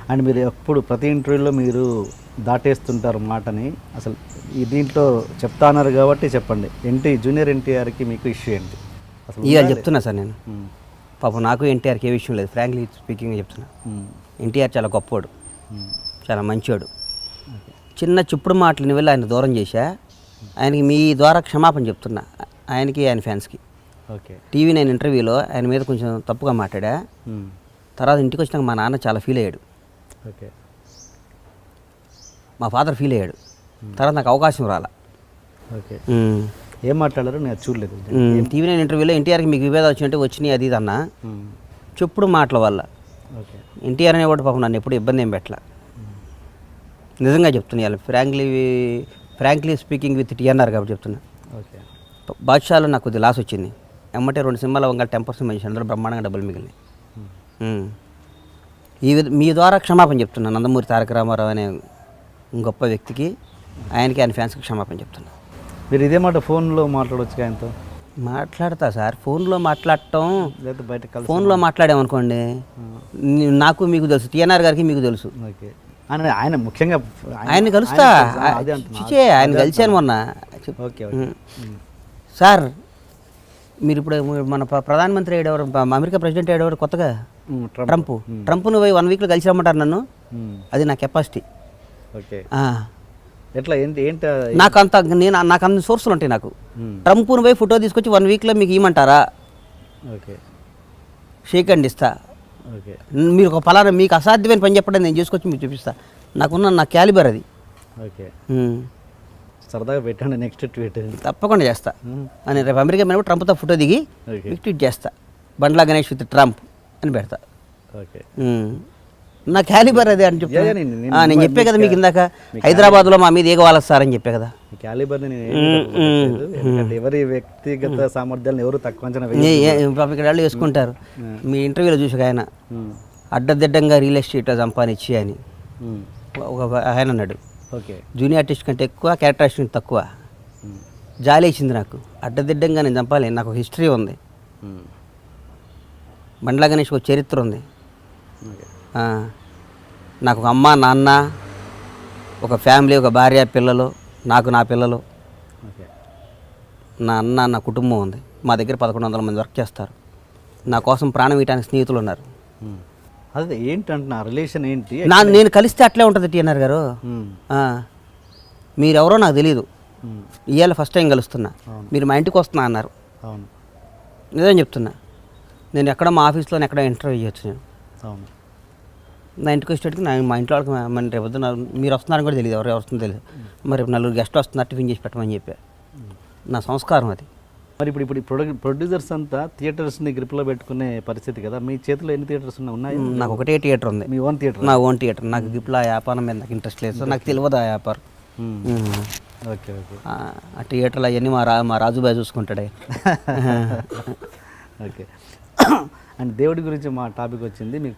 అండ్ మీరు ఎప్పుడు ప్రతి ఇంటర్వ్యూలో మీరు దాటేస్తుంటారు మాటని, అసలు ఈ దీంట్లో చెప్తా అన్నారు కాబట్టి చెప్పండి. జూనియర్ ఎన్టీఆర్కి మీకు ఇష్యూ ఏంటి అసలు? ఇక చెప్తున్నా సార్ నేను. పాపం నాకు ఎన్టీఆర్కి ఏ విషయం లేదు, ఫ్రాంక్లీ స్పీకింగ్ చెప్తున్నా. ఎన్టీఆర్ చాలా గొప్పవాడు, చాలా మంచివాడు. చిన్న చుప్పుడు మాటలని వెళ్ళి ఆయన దూరం చేశా. ఆయనకి మీ ద్వారా క్షమాపణ చెప్తున్నా, ఆయనకి ఆయన ఫ్యాన్స్కి. ఓకే. టీవీ 9 ఇంటర్వ్యూలో ఆయన మీద కొంచెం తప్పుగా మాట్లాడా. తర్వాత ఇంటికి వచ్చినాక మా నాన్న చాలా ఫీల్ అయ్యాడు. ఓకే. మా ఫాదర్ ఫీల్ అయ్యాడు. తర్వాత నాకు అవకాశం రాలా. ఓకే. ఏం మాట్లాడారో నేను అది చూడలేదు. టీవీ నైన్ ఇంటర్వ్యూలో ఎన్టీఆర్కి మీకు విభేదాలు వచ్చినట్టు వచ్చినాయి అది ఇది అన్న చెప్పుడు మాటల వల్ల. ఓకే. ఎన్టీఆర్ అనేవాడు పాపం నన్ను ఎప్పుడు ఇబ్బంది ఏం పెట్టలా, నిజంగా చెప్తున్నా. ఫ్రాంక్లీ స్పీకింగ్ విత్ టీఎన్ఆర్ కాబట్టి చెప్తున్నా. ఓకే. బాద్షాలో నాకు కొద్దిగా లాస్ వచ్చింది. ఎమ్మటే 2 సినిమాల వంగ 10% మంచి అందరూ బ్రహ్మాండంగా డబ్బులు మిగిలినాయి. మీ ద్వారా క్షమాపణ చెప్తున్నా. నందమూరి తారక రామారావు అనే గొప్ప వ్యక్తికి, ఆయనకి, ఆయన ఫ్యాన్స్కి క్షమాపణ చెప్తున్నా. మీరు ఇదే మాట ఫోన్లో మాట్లాడవచ్చు ఆయనతో? మాట్లాడతా సార్. ఫోన్లో మాట్లాడటం, లేదా బయట కలిసి? ఫోన్లో మాట్లాడామనుకోండి, నాకు మీకు తెలుసు, టీఎన్ఆర్ గారికి మీకు తెలుసు. ఓకే. ఆయన ముఖ్యంగా ఆయన కలుస్తా, అదే అంటున్నా. ఆయన కలిశాను మొన్న. ఓకే. సార్ మీరు ఇప్పుడు మన ప్రధానమంత్రి ఏడెవరు, అమెరికా ప్రెసిడెంట్ ఏడెవరు కొత్తగా? ట్రంప్ను పోయి 1 వీక్లో కలిసి రమ్మంటారు నన్ను. అది నా కెపాసిటీ. ఓకే. ఎట్లా ఏంటి నాకు అన్ని సోర్సులు ఉంటాయి నాకు. ట్రంప్ను పోయి ఫోటో తీసుకొచ్చి 1 వీక్లో మీకు ఇవ్వమంటారా? ఓకే. షేక్ హ్యాండ్ ఇస్తా. ఓకే. మీరు ఒక పలానా మీకు అసాధ్యమైన పని చెప్పండి, నేను చేసుకొచ్చి మీకు చూపిస్తా. నా క్యాలిబర్ అది. ఓకే. సరదాగా పెట్టండి నెక్స్ట్ ట్వీట్. తప్పకుండా చేస్తా. అని రేపు అమెరికా మీద ట్రంప్తో ఫోటో దిగి మీకు ట్వీట్ చేస్తా. బండ్లా గణేష్ విత్ ట్రంప్ అని పెడతా. ఓకే. నా క్యాలిబర్ అదే అని చెప్తా. నేను చెప్పే కదా మీకు ఇందాక, హైదరాబాద్లో మా మీద ఏగవాలదు సార్ అని చెప్పే కదా. క్యాలిబర్ని ఎవరి వ్యక్తిగత సామర్థ్యాలను ఎవరు తక్కువ అంచనా ఇక్కడ వాళ్ళు వేసుకుంటారు. మీ ఇంటర్వ్యూలో చూసాక ఆయన అడ్డదిడ్డంగా రియల్ ఎస్టేట్ సంపాదించి అని ఒక ఆయన అన్నాడు. ఓకే. జూనియర్ ఆర్టిస్ట్ కంటే ఎక్కువ, క్యారెక్టర్ ఆర్టిస్ట్ కంటే తక్కువ. జాలి వేసింది నాకు. అడ్డదిడ్డంగా నేను చంపాలి, నాకు ఒక హిస్టరీ ఉంది. బండ్లా గణేష్ ఒక చరిత్ర ఉంది. నాకు ఒక అమ్మ, నాన్న, ఒక ఫ్యామిలీ, ఒక భార్య, పిల్లలు, నా పిల్లలు, నా అన్న, నా కుటుంబం ఉంది. మా దగ్గర 1100 మంది వర్క్ చేస్తారు. నా కోసం ప్రాణం ఇవ్వడానికి స్నేహితులు ఉన్నారు. అదే ఏంటంటున్నా రిలేషన్ ఏంటి? నేను కలిస్తే అట్లే ఉంటుంది టీఎన్ఆర్ గారు. మీరెవరో నాకు తెలియదు, ఇవాళ ఫస్ట్ టైం కలుస్తున్నా. మీరు మా ఇంటికి వస్తున్నా అన్నారు. అవును, నిజం చెప్తున్నా. నేను ఎక్కడ మా ఆఫీస్లో ఎక్కడ ఇంటర్వ్యూ చేయొచ్చు. నేను అవును, నా ఇంటికి వచ్చేటికి మా ఇంట్లో వాళ్ళకి మన రేపు మీరు వస్తున్నారని కూడా తెలియదు, ఎవరు వస్తుందో తెలియదు. మరి రేపు 4 గెస్ట్లు వస్తున్నారు, టిఫిన్ చేసి పెట్టమని చెప్పా. నా సంస్కారం అది. మరి ఇప్పుడు ప్రొడ్యూసర్స్ అంతా థియేటర్స్ని గ్రిప్లో పెట్టుకునే పరిస్థితి కదా. మీ చేతిలో ఎన్ని థియేటర్స్ ఉన్నాయి? నాకు ఒకటే థియేటర్ ఉంది. మీ ఓన్ థియేటర్? నా ఓన్ థియేటర్. నాకు గ్రిప్లో ఆ వ్యాపారం మీద నాకు ఇంట్రెస్ట్ లేదు, నాకు తెలియదు ఆ వ్యాపారం. ఓకే. ఓకే. ఆ థియేటర్లు అవన్నీ మా రాజుబాయ్ చూసుకుంటాడే. ఓకే. అండ్ దేవుడి గురించి మా టాపిక్ వచ్చింది. మీకు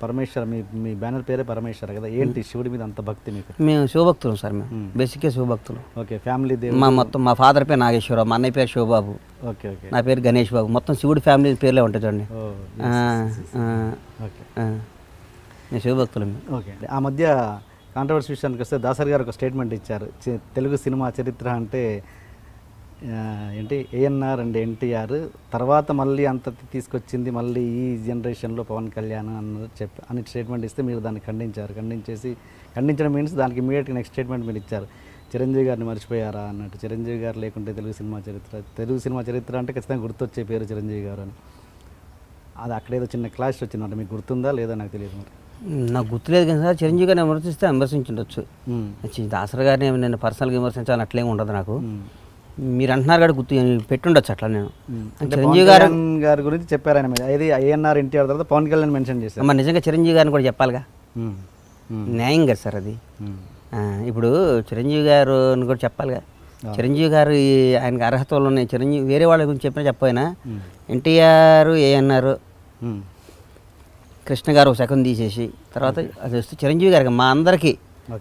పరమేశ్వర, మీ బ్యానర్ పేరే పరమేశ్వర కదా. ఏంటి శివుడి మీద అంత భక్తి మీకు? మేము శివభక్తులు సార్, మేము బేసిక్గా శివభక్తులు. ఓకే. ఫ్యామిలీ మొత్తం మా ఫాదర్ పేరు నాగేశ్వరరావు, మా అన్నయ్య పేరు శివబాబు. ఓకే. ఓకే. నా పేరు గణేష్ బాబు. మొత్తం శివుడి ఫ్యామిలీ పేర్లే ఉంటాయి చూడండి. ఓకే. మేము శివభక్తులు. ఓకే. ఆ మధ్య కాంట్రవర్సీ విషయానికి వస్తే దాసరి గారు ఒక స్టేట్మెంట్ ఇచ్చారు. తెలుగు సినిమా చరిత్ర అంటే ఏంటి ఏఎన్ఆర్ అండ్ ఎన్టీఆర్ తర్వాత మళ్ళీ అంత తీసుకొచ్చింది మళ్ళీ ఈ జనరేషన్లో పవన్ కళ్యాణ్ అన్నది అని స్టేట్మెంట్ ఇస్తే మీరు దాన్ని ఖండించడం మీన్స్ దానికి ఇమీడియట్గా నెక్స్ట్ స్టేట్మెంట్ మీరు ఇచ్చారు. చిరంజీవి గారిని మర్చిపోయారా అన్నట్టు. చిరంజీవి గారు లేకుంటే తెలుగు సినిమా చరిత్ర అంటే ఖచ్చితంగా గుర్తొచ్చే పేరు చిరంజీవి గారు అని. అది అక్కడేదో చిన్న క్లాష్ వచ్చిందంట, మీకు గుర్తుందా లేదా నాకు తెలియదు. మరి నాకు గుర్తులేదు కానీ సార్, చిరంజీవి గారిని విమర్శిస్తే విమర్శించుండొచ్చు. దాసరి గారిని నేను పర్సనల్గా విమర్శించాలని అట్లేం ఉండదు నాకు. మీరు అంటున్నారు కూడా గుర్తు పెట్టుండొచ్చు అట్లా. నేను చిరంజీవి గారి గురించి చెప్పారు ఆయన మీద. ఇది ఏఎన్ఆర్ ఎన్టీఆర్ తర్వాత పవన్ కళ్యాణ్ మెన్షన్ చేశారు. మరి నిజంగా చిరంజీవి గారిని కూడా చెప్పాలిగా, న్యాయం కదా సార్ అది. ఇప్పుడు చిరంజీవి గారిని కూడా చెప్పాలిగా. చిరంజీవి గారు ఆయనకి అర్హతలు ఉన్నాయి. చిరంజీవి వేరే వాళ్ళ గురించి చెప్పినా చెప్పపోయినా ఎన్టీఆర్, ఏఎన్ఆర్, కృష్ణ గారు ఒక సెకండ్ తీసేసి తర్వాత అది వస్తే చిరంజీవి గారికి మా అందరికీ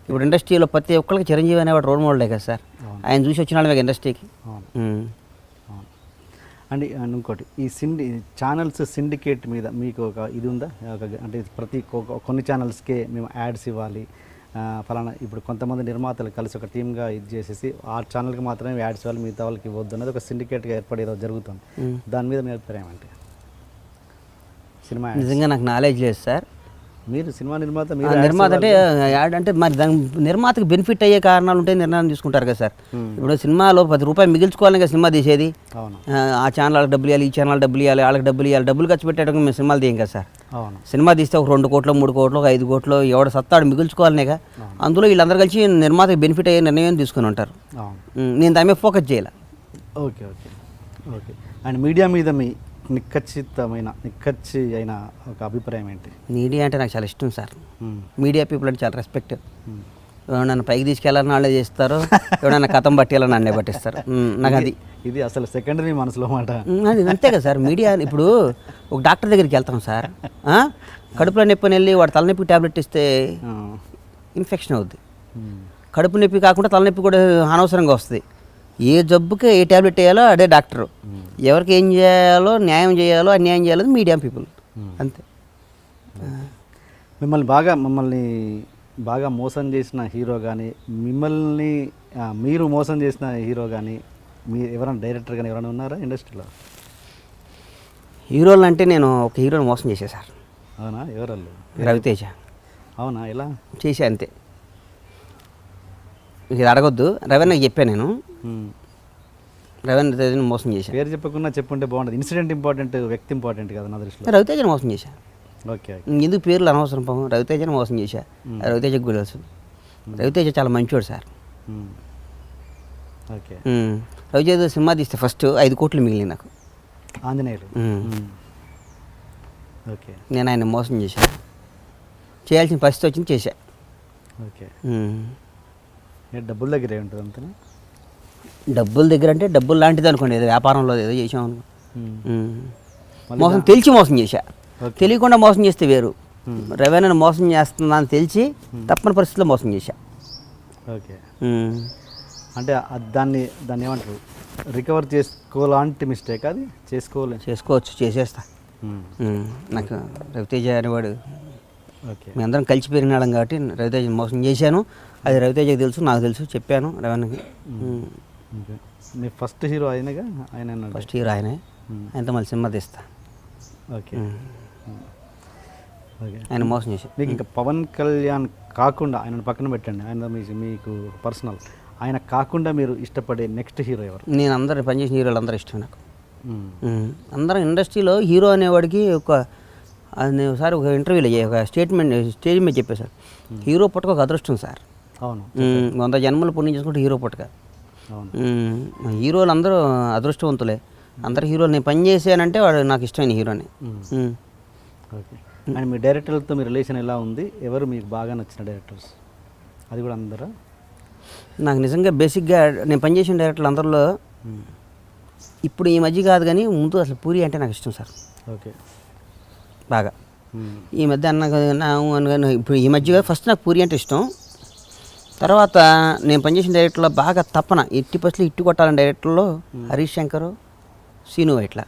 ఇప్పుడు ఇండస్ట్రీలో ప్రతి ఒక్కరికి చిరంజీవి అనేవాడు రోల్ మోడలే కదా సార్. ఆయన చూసి వచ్చిన వాళ్ళే ఇండస్ట్రీకి. అండ్ ఇంకోటి ఈ ఛానల్స్ సిండికేట్ మీద మీకు ఒక ఇది ఉందా? అంటే కొన్ని ఛానల్స్కే మేము యాడ్స్ ఇవ్వాలి ఫలానా. ఇప్పుడు కొంతమంది నిర్మాతలు కలిసి ఒక టీమ్గా ఇది చేసేసి ఆ ఛానల్కి మాత్రమే యాడ్స్ ఇవ్వాలి, మిగతా వాళ్ళకి ఇవ్వద్దు అనేది ఒక సిండికేట్గా ఏర్పడేదో జరుగుతుంది. దాని మీద మీ అభిప్రాయం అంటే? సినిమా నిజంగా నాకు నాలెడ్జ్ లేదు సార్. మీరు సినిమా నిర్మాత అంటే యాడ్ అంటే మరి దాని నిర్మాతకి బెనిఫిట్ అయ్యే కారణాలు ఉంటే నిర్ణయం తీసుకుంటారు కదా సార్. ఇప్పుడు సినిమాలో 10 రూపాయలు మిగిల్చుకోవాలని కదా సినిమా తీసేది. ఆ ఛానల్ వాళ్ళకి డబ్బులు ఇవ్వాలి, ఈ ఛానల్ డబ్బులు ఇవ్వాలి, వాళ్ళకి డబ్బులు ఇవ్వాలి. డబ్బులు ఖర్చు పెట్టేటప్పుడు మేము సినిమాలు తీయం కదా సార్. సినిమా తీస్తే ఒక 2 కోట్లు, 3 కోట్లు, 5 కోట్లు ఎవడ సత్తాడు మిగుల్చుకోవాలనేగా. అందులో వీళ్ళందరూ కలిసి నిర్మాతకి బెనిఫిట్ అయ్యే నిర్ణయం తీసుకుని ఉంటారు. నేను దాని మీద ఫోకస్ చేయాలి. Okay okay okay. And media మీద మీ నిక్కచ్చి అయిన ఒక అభిప్రాయం ఏంటి? మీడియా అంటే నాకు చాలా ఇష్టం సార్. మీడియా పీపుల్ అంటే చాలా రెస్పెక్ట్. ఎవరన్నా పైకి తీసుకెళ్ళాలని వాళ్ళే చేస్తారు, ఎవడన్నా కథం పట్టేయాలని నన్నే పట్టిస్తారు. నాకు అది ఇది అసలు సెకండరీ మనసులో మాట. అది అంతే కదా సార్. మీడియా ఇప్పుడు ఒక డాక్టర్ దగ్గరికి వెళ్తాం సార్, కడుపులో నొప్పి వెళ్ళి వాడు తలనొప్పి ట్యాబ్లెట్ ఇస్తే ఇన్ఫెక్షన్ అవుద్ది. కడుపు నొప్పి కాకుండా తలనొప్పి కూడా అనవసరంగా వస్తుంది. ఏ జబ్బుకి ఏ ట్యాబ్లెట్ వేయాలో అదే డాక్టరు. ఎవరికి ఏం చేయాలో, న్యాయం చేయాలో, అన్యాయం చేయాలో మీడియా పీపుల్ అంతే. మిమ్మల్ని బాగా మోసం చేసిన హీరో కానీ, మిమ్మల్ని మీరు మోసం చేసిన హీరో కానీ, మీ ఎవరైనా డైరెక్టర్ కానీ ఎవరైనా ఉన్నారా ఇండస్ట్రీలో? హీరోలు అంటే నేను ఒక హీరోని మోసం చేశాను సార్. అవునా? ఎవరు? రవితేజ. అవునా? ఎలా చేసా అంతే. ఇది అడగొద్దు. రవీణకి చెప్పాను నేను. రవీంద్ర తేజని మోసం చేశాను. పేరు చెప్పకుండా చెప్పుంటే బాగుంటుంది. ఇన్సిడెంట్ ఇంపార్టెంట్, వ్యక్తి ఇంపార్టెంట్ కదా నా దృష్టిలో. రవితేజని మోసం చేశా. ఓకే. ఎందుకు పేర్లు అనవసరం పాపం. రవితేజని మోసం చేశా. రవితేజకు కూడా తెలుసు. రవితేజ చాలా మంచివాడు సార్. ఓకే. రవితేజ సినిమా తీస్తే ఫస్ట్ 5 కోట్లు మిగిలింది నాకు. ఆంజనేయులు. ఓకే. నేను ఆయన మోసం చేశా. చేయాల్సిన పరిస్థితి వచ్చింది, చేశా. ఓకే. డబ్బుల దగ్గర ఉంటుంది అంతనా? డబ్బుల దగ్గర అంటే డబ్బులు లాంటిది అనుకోండి, ఏదో వ్యాపారంలో ఏదో చేసాం అనుకో. మోసం తెలిసి మోసం చేశా. తెలియకుండా మోసం చేస్తే వేరు. రవేణను మోసం చేస్తున్నా అని తెలిసి తప్పని పరిస్థితిలో మోసం చేశా. ఓకే. అంటే దాన్ని ఏమంటారు, రికవర్ చేసుకోలాంటి మిస్టేక్ అది? చేసుకోవచ్చు, చేసేస్తా. నాకు రవితేజ అనేవాడు, ఓకే, మేము అందరం కలిసి పెరిగినాడం కాబట్టి రవితేజ మోసం చేశాను. అది రవితేజకి తెలుసు, నాకు తెలుసు, చెప్పాను రవణకి. మీ ఫస్ట్ హీరో ఆయనగా? ఆయన ఫస్ట్ హీరో ఆయనే. ఆయనతో మళ్ళీ సినిమా తీస్తా. ఓకే. ఓకే. ఆయన మోసం చేశాను. మీకు ఇంకా పవన్ కళ్యాణ్ కాకుండా, ఆయన పక్కన పెట్టండి, ఆయన మీకు పర్సనల్, ఆయన కాకుండా మీరు ఇష్టపడే నెక్స్ట్ హీరో ఎవరు? నేను అందరు పనిచేసిన హీరోలు అందరూ ఇష్టం నాకు. అందరం ఇండస్ట్రీలో హీరో అనేవాడికి నేను ఒకసారి ఒక ఇంటర్వ్యూలో ఒక స్టేజ్ మీద చెప్పాను సార్, హీరో పుట్టక ఒక అదృష్టం సార్. అవును. 100 జన్మలు పుణ్యం చేసుకుంటే హీరో పుట్టక. అవును. హీరోలు అందరూ అదృష్టవంతులే. అందరు హీరోలు నేను పని చేశానంటే వాడు నాకు ఇష్టమైన హీరోని. ఓకే. అండ్ మీ డైరెక్టర్లతో మీ రిలేషన్ ఎలా ఉంది? ఎవరు మీకు బాగా నచ్చిన డైరెక్టర్స్? అది కూడా అందరా? నాకు నిజంగా బేసిక్గా నేను పనిచేసిన డైరెక్టర్లు అందరిలో ఇప్పుడు ఈ మధ్య కాదు కానీ ముందు అసలు పూరి అంటే నాకు ఇష్టం సార్. ఓకే. బాగా ఈ మధ్య ఇప్పుడు ఈ మధ్యగా ఫస్ట్ నాకు పూరి అంటే ఇష్టం. తర్వాత నేను పనిచేసిన డైరెక్టర్లో బాగా తప్పన 80% ఇట్టు కొట్టాలని డైరెక్టర్లో హరీష్ శంకర్, సీను వైట్ల.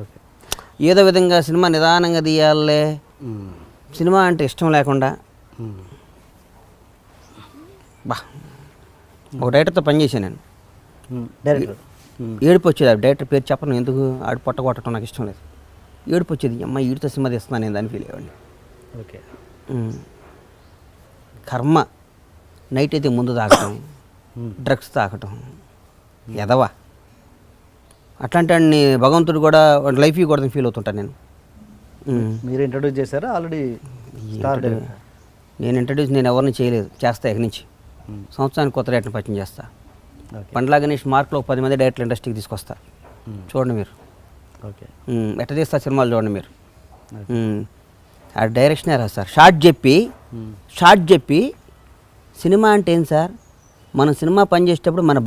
ఓకే. ఏదో విధంగా సినిమా నిదానంగా తీయాలే, సినిమా అంటే ఇష్టం లేకుండా ఒక డైరెక్టర్తో పనిచేశాను నేను. డైరెక్టర్ ఏడుపు వచ్చేది. ఆ డైరెక్టర్ పేరు చెప్పను, ఎందుకు ఆడు పొట్ట కొట్టడం నాకు ఇష్టం లేదు. ఏడుపు వచ్చేది, అమ్మ వీడితో సినిమా తీస్తున్నాను నేను దాన్ని ఫీల్ అయ్యేవాడిని. ఓకే. కర్మ. నైట్ అయితే ముందు తాగటం, డ్రగ్స్ తాగటం, ఎదవా అట్లాంటి వాడిని భగవంతుడు కూడా లైఫ్ కూడా ఫీల్ అవుతుంటాను నేను. మీరు ఇంట్రడ్యూస్ చేశారా ఆల్రెడీ? నేను ఎవరిని చేయలేదు, చేస్తా ఇక నుంచి. సంవత్సరానికి కొత్త డైరెక్టర్ని పరిచయం చేస్తా. పండ్లా గణేష్ మార్క్లో 10 మంది డైరెక్టర్ ఇండస్ట్రీకి తీసుకొస్తా. చూడండి మీరు. ఓకే. ఎట్లా తీస్తా సినిమాలు చూడండి మీరు. ఆ డైరెక్షనే రా సార్. షార్ట్ చెప్పి సినిమా అంటే ఏం సార్, మనం సినిమా పనిచేసేటప్పుడు మన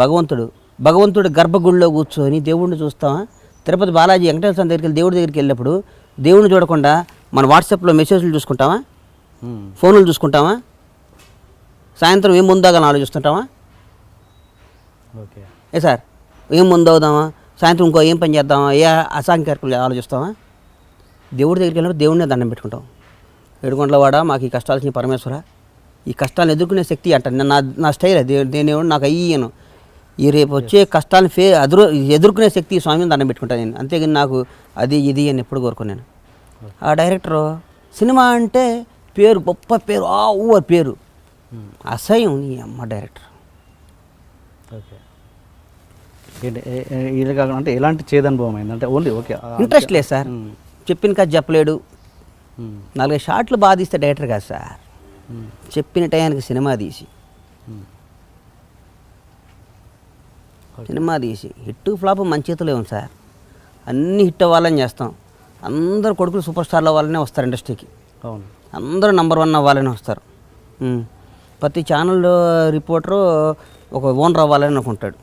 భగవంతుడు గర్భగుడిలో కూర్చొని దేవుడిని చూస్తామా? తిరుపతి బాలాజీ వెంకటేశ్వర స్వామి దగ్గరికి దేవుడి దగ్గరికి వెళ్ళినప్పుడు దేవుడిని చూడకుండా మన వాట్సాప్లో మెసేజ్లు చూసుకుంటామా? ఫోన్లు చూసుకుంటామా? సాయంత్రం ఏం ముందాగాలని ఆలోచిస్తుంటామా? ఓకే. సార్ ఏం ముందు అవుదామా, సాయంత్రం ఇంకో ఏం పని చేద్దామా, ఏ అసాంఖ్యకులు ఆలోచిస్తామా? దేవుడి దగ్గరికి వెళ్ళినప్పుడు దేవుడినే దండం పెట్టుకుంటాం. ఏడుకొండల వాడా, మాకు ఈ కష్టాలు వచ్చిన పరమేశ్వర, ఈ కష్టాలను ఎదుర్కొనే శక్తి అంటాను. నా స్టైల్ అది. దేవుడు నాకు అయ్యాను, ఈ రేపు వచ్చే కష్టాలను ఎదుర్కొనే శక్తి స్వామిని దండం పెట్టుకుంటాను నేను. అంతేగాని నాకు అది ఇది అని ఎప్పుడు కోరుకున్నాను. ఆ డైరెక్టరు సినిమా అంటే పేరు, గొప్ప పేరు, పేరు అసహ్యం నీ అమ్మ డైరెక్టర్. ఓకే. ఇది కాకుండా అంటే ఎలాంటి చేదనుభవం అయింది? అంటే ఓన్లీ ఓకే ఇంట్రెస్ట్ లేదు సార్, చెప్పిన కాదు చెప్పలేడు. 4 షాట్లు బాగా తీస్తే డైరెక్టర్ కాదు సార్, చెప్పిన టయానికి సినిమా తీసి సినిమా తీసి హిట్ ఫ్లాప్ మన చేతిలో ఉంది సార్. అన్నీ హిట్ అవ్వాలని చేస్తాం. అందరు కొడుకులు సూపర్ స్టార్లు అవ్వాలనే వస్తారు ఇండస్ట్రీకి. అవును. అందరూ నెంబర్ 1 అవ్వాలని వస్తారు. ప్రతి ఛానల్ రిపోర్టరు ఒక ఓనర్ అవ్వాలని అనుకుంటాడు.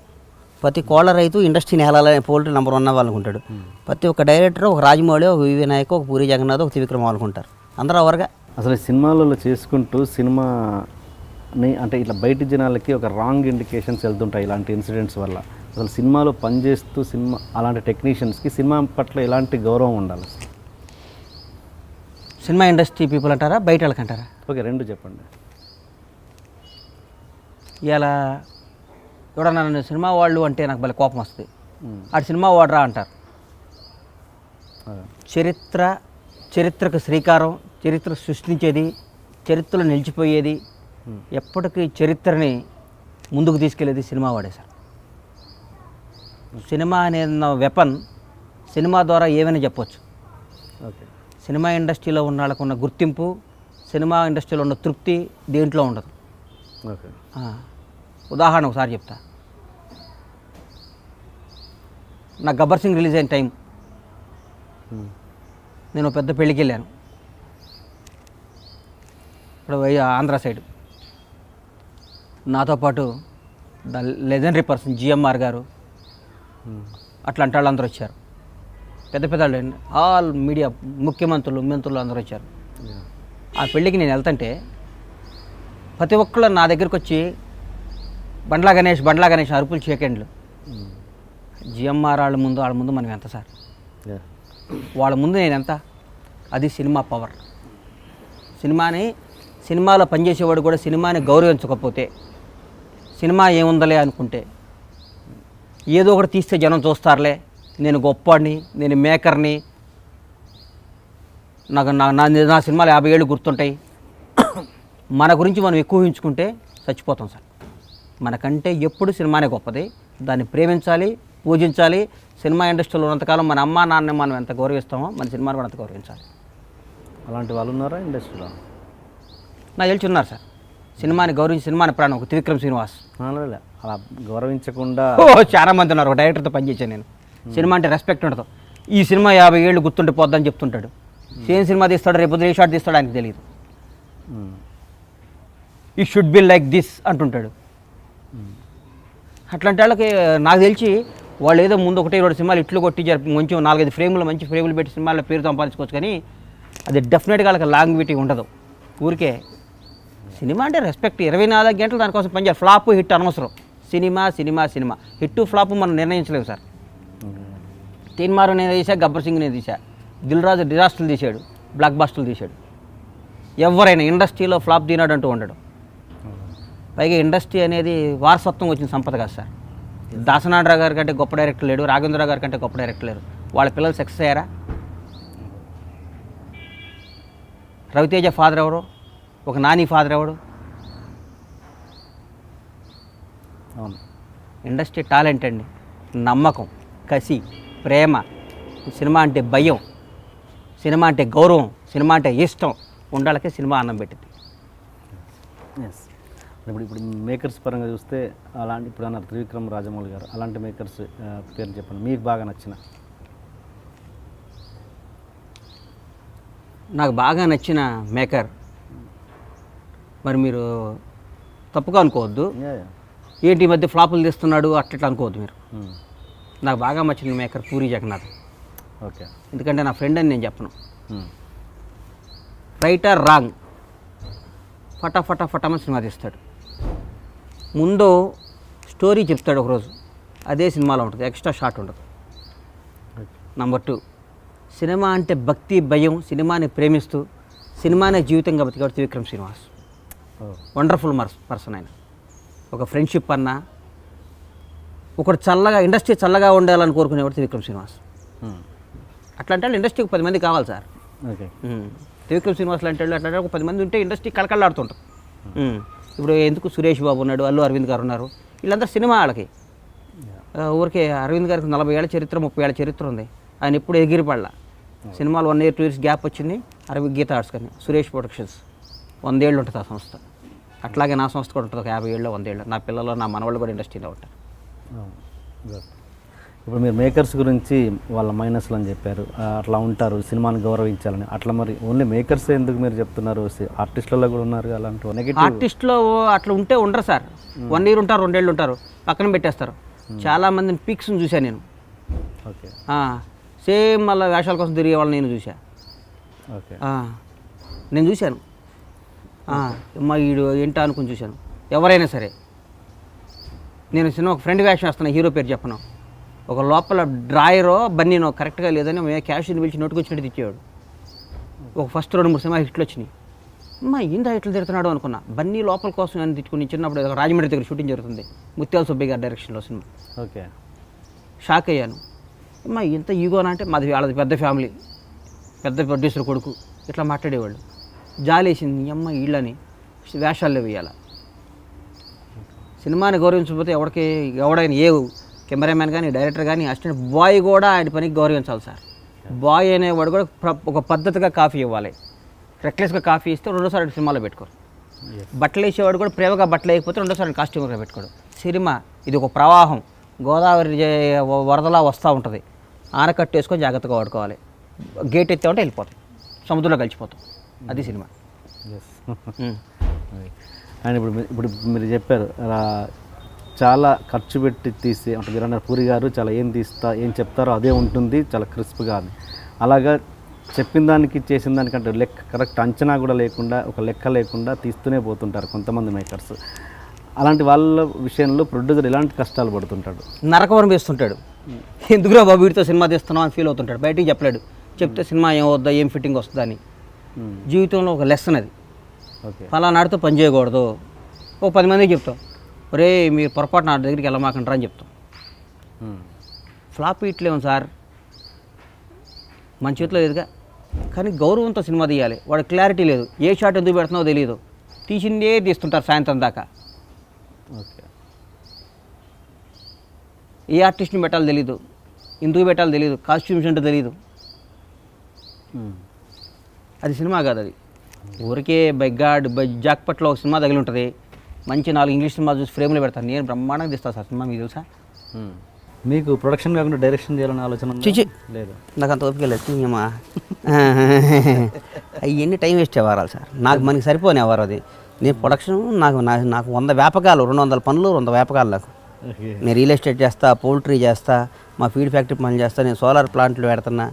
ప్రతి కోళ్ళ రైతు ఇండస్ట్రీని వెళ్ళాలని పోల్ట్రీ నెంబర్ 1 అవ్వాలనుకుంటాడు. ప్రతి ఒక్క డైరెక్టర్ ఒక రాజమౌళి, ఒక వివి నాయక్, ఒక పూరి జగన్నాథ్, ఒక త్రివిక్రమ్ అనుకుంటారు. అందరూ అవర్గా అసలు ఈ సినిమాలలో చేసుకుంటూ సినిమాని అంటే ఇట్లా బయట జనాలకి ఒక రాంగ్ ఇండికేషన్స్ వెళ్తుంటాయి ఇలాంటి ఇన్సిడెంట్స్ వల్ల. అసలు సినిమాలో పనిచేస్తూ అలాంటి టెక్నీషియన్స్కి సినిమా పట్ల ఎలాంటి గౌరవం ఉండాలి? సినిమా ఇండస్ట్రీ పీపుల్ అంటారా, బయట వాళ్ళకంటారా? ఓకే, రెండు చెప్పండి. ఇలా ఎవడన్నా నన్ను సినిమా వాళ్ళు అంటే నాకు భలే కోపం వస్తుంది. ఆడు సినిమా వాడరా అంటారు. చరిత్రకు శ్రీకారం, చరిత్ర సృష్టించేది, చరిత్రలో నిలిచిపోయేది, ఎప్పటికీ చరిత్రని ముందుకు తీసుకెళ్ళేది సినిమా వాడే సార్. సినిమా అనే వెపన్, సినిమా ద్వారా ఏమైనా చెప్పొచ్చు. ఓకే. సినిమా ఇండస్ట్రీలో ఉన్న వాళ్ళకు ఉన్న గుర్తింపు, సినిమా ఇండస్ట్రీలో ఉన్న తృప్తి దేంట్లో ఉండదు. ఓకే. ఉదాహరణ ఒకసారి చెప్తా. నా గబ్బర్ సింగ్ రిలీజ్ అయిన టైం నేను పెద్ద పెళ్ళికి వెళ్ళాను. ఇప్పుడు ఆంధ్ర సైడ్ నాతో పాటు ద లెజెండరీ పర్సన్ జిఎంఆర్ గారు, అట్లాంటి వాళ్ళు అందరూ వచ్చారు. పెద్ద పెద్ద వాళ్ళు, ఆల్ మీడియా మంత్రులు అందరూ వచ్చారు. ఆ పెళ్ళికి నేను వెళ్తుంటే ప్రతి ఒక్కళ్ళు నా దగ్గరికి వచ్చి బండ్లా గణేష్ అరుపులు చేకండ్లు. జిఎంఆర్ వాళ్ళ ముందు మనం ఎంత సార్? వాళ్ళ ముందు నేను ఎంత? అది సినిమా పవర్. సినిమాలో పనిచేసేవాడు కూడా సినిమాని గౌరవించకపోతే, సినిమా ఏముందలే అనుకుంటే, ఏదో ఒకటి తీస్తే జనం చూస్తారులే, నేను గొప్పవాడిని, నేను మేకర్ని, నా సినిమాలు 50 ఏళ్ళు గుర్తుంటాయి, మన గురించి మనం ఎక్కువ ఊహించుకుంటే చచ్చిపోతాం సార్. మనకంటే ఎప్పుడు సినిమానే గొప్పది, దాన్ని ప్రేమించాలి, పూజించాలి. సినిమా ఇండస్ట్రీలో ఉన్నంతకాలం మన అమ్మా నాన్న మనం ఎంత గౌరవిస్తామో మన సినిమాని కూడా అంత గౌరవించాలి. అలాంటి వాళ్ళు ఉన్నారా ఇండస్ట్రీలో? నాకు తెలిసి ఉన్నారు సార్. సినిమాని గౌరవించి సినిమాని ప్రాణం. ఒక త్రివిక్రమ్ శ్రీనివాస్ అలా గౌరవించకుండా చాలా మంది ఉన్నారు. ఒక డైరెక్టర్తో పనిచేసాను నేను. సినిమా అంటే రెస్పెక్ట్ ఉండదు. ఈ సినిమా 50 ఏళ్ళు గుర్తుంటే పోద్దని చెప్తుంటాడు. సేమ్ సినిమా తీస్తాడు, రేపు ఏ షాట్ తీస్తాడు ఆయనకు తెలియదు. ఈ షుడ్ బి లైక్ దిస్ అంటుంటాడు. అట్లాంటి వాళ్ళకి నాకు తెలిసి వాళ్ళు ఏదో ముందు 1-2 సినిమాలు ఇట్లు కొట్టి కొంచెం 4-5 ఫ్రేములు, మంచి ఫ్రేములు పెట్టి సినిమాల్లో పేరు సంపాదించుకోవచ్చు. కానీ అది డెఫినెట్గా వాళ్ళకి లాంగ్విటీ ఉండదు. ఊరికే సినిమా అంటే రెస్పెక్ట్. 24 గంటలు దానికోసం పనిచేయాలి. ఫ్లాప్ హిట్ అనవసరం. సినిమా హిట్ ఫ్లాప్ మనం నిర్ణయించలేము సార్. తీన్మారు నేను తీసా, గబ్బర్ సింగ్ నేను తీసా, దిల్ రాజు డిజాస్టర్లు తీశాడు, బ్లాక్ బాస్టర్లు తీశాడు. ఎవరైనా ఇండస్ట్రీలో ఫ్లాప్ తీనాడు అంటూ ఉండడు. పైగా ఇండస్ట్రీ అనేది వారసత్వం వచ్చిన సంపద కాదు సార్. దాసనాథరావు గారి కంటే గొప్ప డైరెక్టర్ లేడు, రాఘవేంద్రరావు గారి కంటే గొప్ప డైరెక్టర్ లేరు. వాళ్ళ పిల్లలు సక్సెస్ అయ్యారా? రవితేజ ఫాదర్ ఎవరు? ఒక నాని ఫాదర్ ఎవడు? అవును. ఇండస్ట్రీ టాలెంట్ అండి, నమ్మకం, కసి, ప్రేమ. సినిమా అంటే భయం, సినిమా అంటే గౌరవం, సినిమా అంటే ఇష్టం ఉండాలకే సినిమా అన్నం పెట్టింది. ఎస్. ఇప్పుడు మేకర్స్ పరంగా చూస్తే అలాంటి ఇప్పుడు అన్నారు త్రివిక్రమ్, రాజమౌళి గారు, అలాంటి మేకర్స్ పేరు చెప్పండి మీకు బాగా నచ్చిన. నాకు బాగా నచ్చిన మేకర్, మరి మీరు తప్పుగా అనుకోవద్దు, ఏంటి ఈ మధ్య ఫ్లాపులు తీస్తున్నాడు అట్లా అనుకోవద్దు మీరు. నాకు బాగా నచ్చిన మేకర్ పూరి జగన్నాథ్. ఓకే. ఎందుకంటే నా ఫ్రెండ్ అని నేను చెప్పను. రైట్ ఆర్ రాంగ్ ఫటామని సినిమా తీస్తాడు. ముందు స్టోరీ చెప్తాడు ఒకరోజు, అదే సినిమాలో ఉంటుంది, ఎక్స్ట్రా షాట్ ఉండదు. నంబర్ 2, సినిమా అంటే భక్తి, భయం, సినిమాని ప్రేమిస్తూ సినిమానే జీవితంగా బతికాడు త్రివిక్రమ్ శ్రీనివాస్. వండర్ఫుల్ పర్సన్ ఆయన. ఒక ఫ్రెండ్షిప్ అన్నా, ఒకటి చల్లగా, ఇండస్ట్రీ చల్లగా ఉండాలని కోరుకునేవాడు త్రివిక్రమ్ శ్రీనివాస్. అట్లాంటి వాళ్ళు ఇండస్ట్రీకి 10 మంది కావాలి సార్. ఓకే. త్రివిక్రమ్ శ్రీనివాస్ లాంటి వాళ్ళు అట్లా ఒక 10 మంది ఉంటే ఇండస్ట్రీ కలకల్లాడుతుంటారు. ఇప్పుడు ఎందుకు సురేష్ బాబు ఉన్నాడు, అల్లు అరవింద్ గారు ఉన్నారు, వీళ్ళందరూ సినిమా వాళ్ళకి. ఊరికే అరవింద్ గారికి 40 ఏళ్ళ చరిత్ర, 30 ఏళ్ళ చరిత్ర ఉంది. ఆయన ఎప్పుడు ఎగిరిపడలా. సినిమాలు 1 year 2 years గ్యాప్ వచ్చింది. గీతా ఆర్ట్స్ కానీ సురేష్ ప్రొడక్షన్స్ 100 ఏళ్ళు ఉంటుంది ఆ సంస్థ. అట్లాగే నా సంస్థ కూడా ఉంటుంది, ఒక 50 ఏళ్ళు 100 ఏళ్ళు. నా పిల్లలు, నా మనవాళ్ళు కూడా ఇండస్ట్రీలో ఉంటారు. ఇప్పుడు మీరు మేకర్స్ గురించి వాళ్ళ మైనస్లు అని చెప్పారు, అట్లా ఉంటారు సినిమాని గౌరవించాలని. అట్లా మరి ఓన్లీ మేకర్స్ ఎందుకు మీరు చెప్తున్నారు? ఆర్టిస్టులలో కూడా ఉన్నారు అలాంటి నెగిటివ్. ఆర్టిస్ట్లో అట్లా ఉంటే ఉండరు సార్. 1 year ఉంటారు, 2 ఏళ్ళు ఉంటారు, పక్కన పెట్టేస్తారు. చాలామందిని పీక్స్ని చూశాను నేను. ఓకే సేమ్ మళ్ళీ వేషాల కోసం తిరిగే వాళ్ళని నేను చూసా. ఓకే నేను చూశాను. అమ్మ వీడు ఏంటా అనుకుని చూశాను. ఎవరైనా సరే నేను సినిమా ఒక ఫ్రెండ్ వేషం వేస్తున్నా, హీరో పేరు చెప్పను. ఒక లోపల డ్రాయరో బన్నీనో కరెక్ట్గా లేదని మేము క్యాష్ని పిలిచి నోటుకొచ్చినట్టు తెచ్చేవాడు. ఒక ఫస్ట్ 2-3 సినిమా హిట్లు వచ్చినాయి. అమ్మ ఏందా ఇట్లా తిడుతున్నాడు అనుకున్నా. బన్నీ లోపల కోసం నేను తిట్టుకుని చిన్నప్పుడు రాజమండ్రి దగ్గర షూటింగ్ జరుగుతుంది, ముత్యాల సుబ్బయ్య గారి డైరెక్షన్లో సినిమా. ఓకే షాక్ అయ్యాను. అమ్మ ఇంత ఈగోనా అంటే మాది వాళ్ళది పెద్ద ఫ్యామిలీ, పెద్ద ప్రొడ్యూసర్ కొడుకు, ఇట్లా మాట్లాడేవాళ్ళు. జాలేసింది అమ్మ వీళ్ళని వేషాల్లో వేయాల. సినిమాని గౌరవించకపోతే ఎవడైనా కెమెరామ్యాన్ కానీ డైరెక్టర్ కానీ అసిస్టెంట్ బాయ్ కూడా ఆయన పనికి గౌరవించాలి సార్. బాయ్ అనేవాడు కూడా ఒక పద్ధతిగా కాఫీ ఇవ్వాలి. రెక్లెస్గా కాఫీ ఇస్తే రెండోసారి సినిమాలో పెట్టుకోరు. బట్టలు వేసేవాడు కూడా ప్రేమగా బట్టలు వేయకపోతే రెండోసారి కాస్ట్యూమ్గా పెట్టుకోడు. సినిమా ఇది ఒక ప్రవాహం, గోదావరి వరదలా వస్తూ ఉంటుంది. ఆనకట్టు వేసుకొని జాగ్రత్తగా వాడుకోవాలి. గేట్ ఎత్తామంటే వెళ్ళిపోతాం, సముద్రంలో కలిసిపోతాం. అది సినిమా. అండ్ ఇప్పుడు మీరు చెప్పారు చాలా ఖర్చు పెట్టి తీసి అంటే మీరు అన్నారు పూరి గారు చాలా ఏం చెప్తారో అదే ఉంటుంది చాలా క్రిస్ప్గా అని. అలాగా చెప్పిన దానికి చేసిన దానికంటే కరెక్ట్ అంచనా కూడా లేకుండా ఒక లెక్క లేకుండా తీస్తూనే పోతుంటారు కొంతమంది మేకర్స్. అలాంటి వాళ్ళ విషయంలో ప్రొడ్యూసర్ ఎలాంటి కష్టాలు పడుతుంటాడు? నరకవరం వేస్తుంటాడు. ఎందుకురా బాబు వీటితో సినిమా తీస్తున్నాం అని ఫీల్ అవుతుంటాడు. బయటికి చెప్పలేడు. చెప్తే సినిమా ఏం వద్దా, ఏం ఫిట్టింగ్ వస్తుందా అని. జీవితంలో ఒక లెసన్ అది. ఓకే ఫలానాడితో పని చేయకూడదు. ఓ 10 మందికి చెప్తాం, ఒరే మీరు పొరపాటు నా దగ్గరికి వెళ్ళమాకంటారా అని చెప్తాం. ఫ్లాప్ ఇట్లేము సార్, మన చేతిలో లేదుగా. కానీ గౌరవంతో సినిమా తీయాలి. వాడు క్లారిటీ లేదు, ఏ షాట్ ఎందుకు పెడుతున్నావో తెలియదు, తీసిందే తీస్తుంటారు సాయంత్రం దాకా. ఓకే ఏ ఆర్టిస్ట్ని పెట్టాలో తెలీదు, ఎందుకు పెట్టాలో తెలియదు, కాస్ట్యూమ్స్ అంటే తెలీదు. అది సినిమా కాదు. అది ఊరికే జాక్పట్లో ఒక సినిమా తగిలి ఉంటుంది, మంచి 4 ఇంగ్లీష్ సినిమా చూసి ఫ్రేమ్లో పెడతాను. నేను బ్రహ్మాండంగా తీస్తాను సార్ సినిమా, మీకు తెలుసా? మీకు ప్రొడక్షన్ కాకుండా డైరెక్షన్ చేయాలని ఆలోచన చిచి లేదు? నాకు అంత ఓపిక లేదు. అమ్మా అవన్నీ టైం వేస్ట్ అవ్వాలి సార్. మనకి సరిపోని అవ్వరు అది. నేను ప్రొడక్షన్ నాకు 100 వ్యాపకాలు, 200 పనులు, 100 వ్యాపకాలు నాకు. నేను రియల్ ఎస్టేట్ చేస్తా, పౌల్ట్రీ చేస్తా, మా ఫీడ్ ఫ్యాక్టరీ పనులు చేస్తా, నేను సోలార్ ప్లాంట్లు పెడుతున్నా,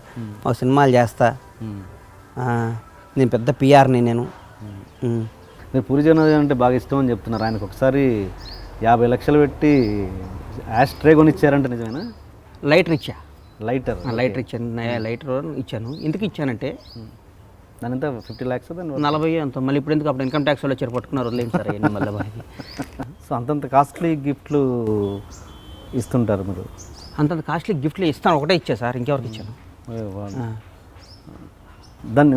మా సినిమాలు చేస్తా. నేను పెద్ద పిఆర్ని నేను. మీరు పూరి జగన్నాథ్ అంటే బాగా ఇష్టం అని చెప్తున్నారు. ఆయనకు ఒకసారి 50 లక్షలు పెట్టి యాస్ట్రే కొనిచ్చారంటే నిజమేనా? లైటర్ ఇచ్చాను. లైటర్ ఇచ్చాను. ఎందుకు ఇచ్చానంటే దాని ఎంత 50 lakhs 40 అంత. మళ్ళీ ఇప్పుడు ఎందుకు? అప్పుడు ఇన్కమ్ ట్యాక్స్ వాళ్ళు వచ్చారు పట్టుకున్నారు, వదిలేం సార్ అవన్నీ మళ్ళీ. సో అంతంత కాస్ట్లీ గిఫ్ట్లు ఇస్తుంటారు మీరు? అంతంత కాస్ట్లీ గిఫ్ట్లు ఇస్తాను, ఒకటే ఇచ్చా సార్, ఇంకెవరికి ఇచ్చాను? దాన్ని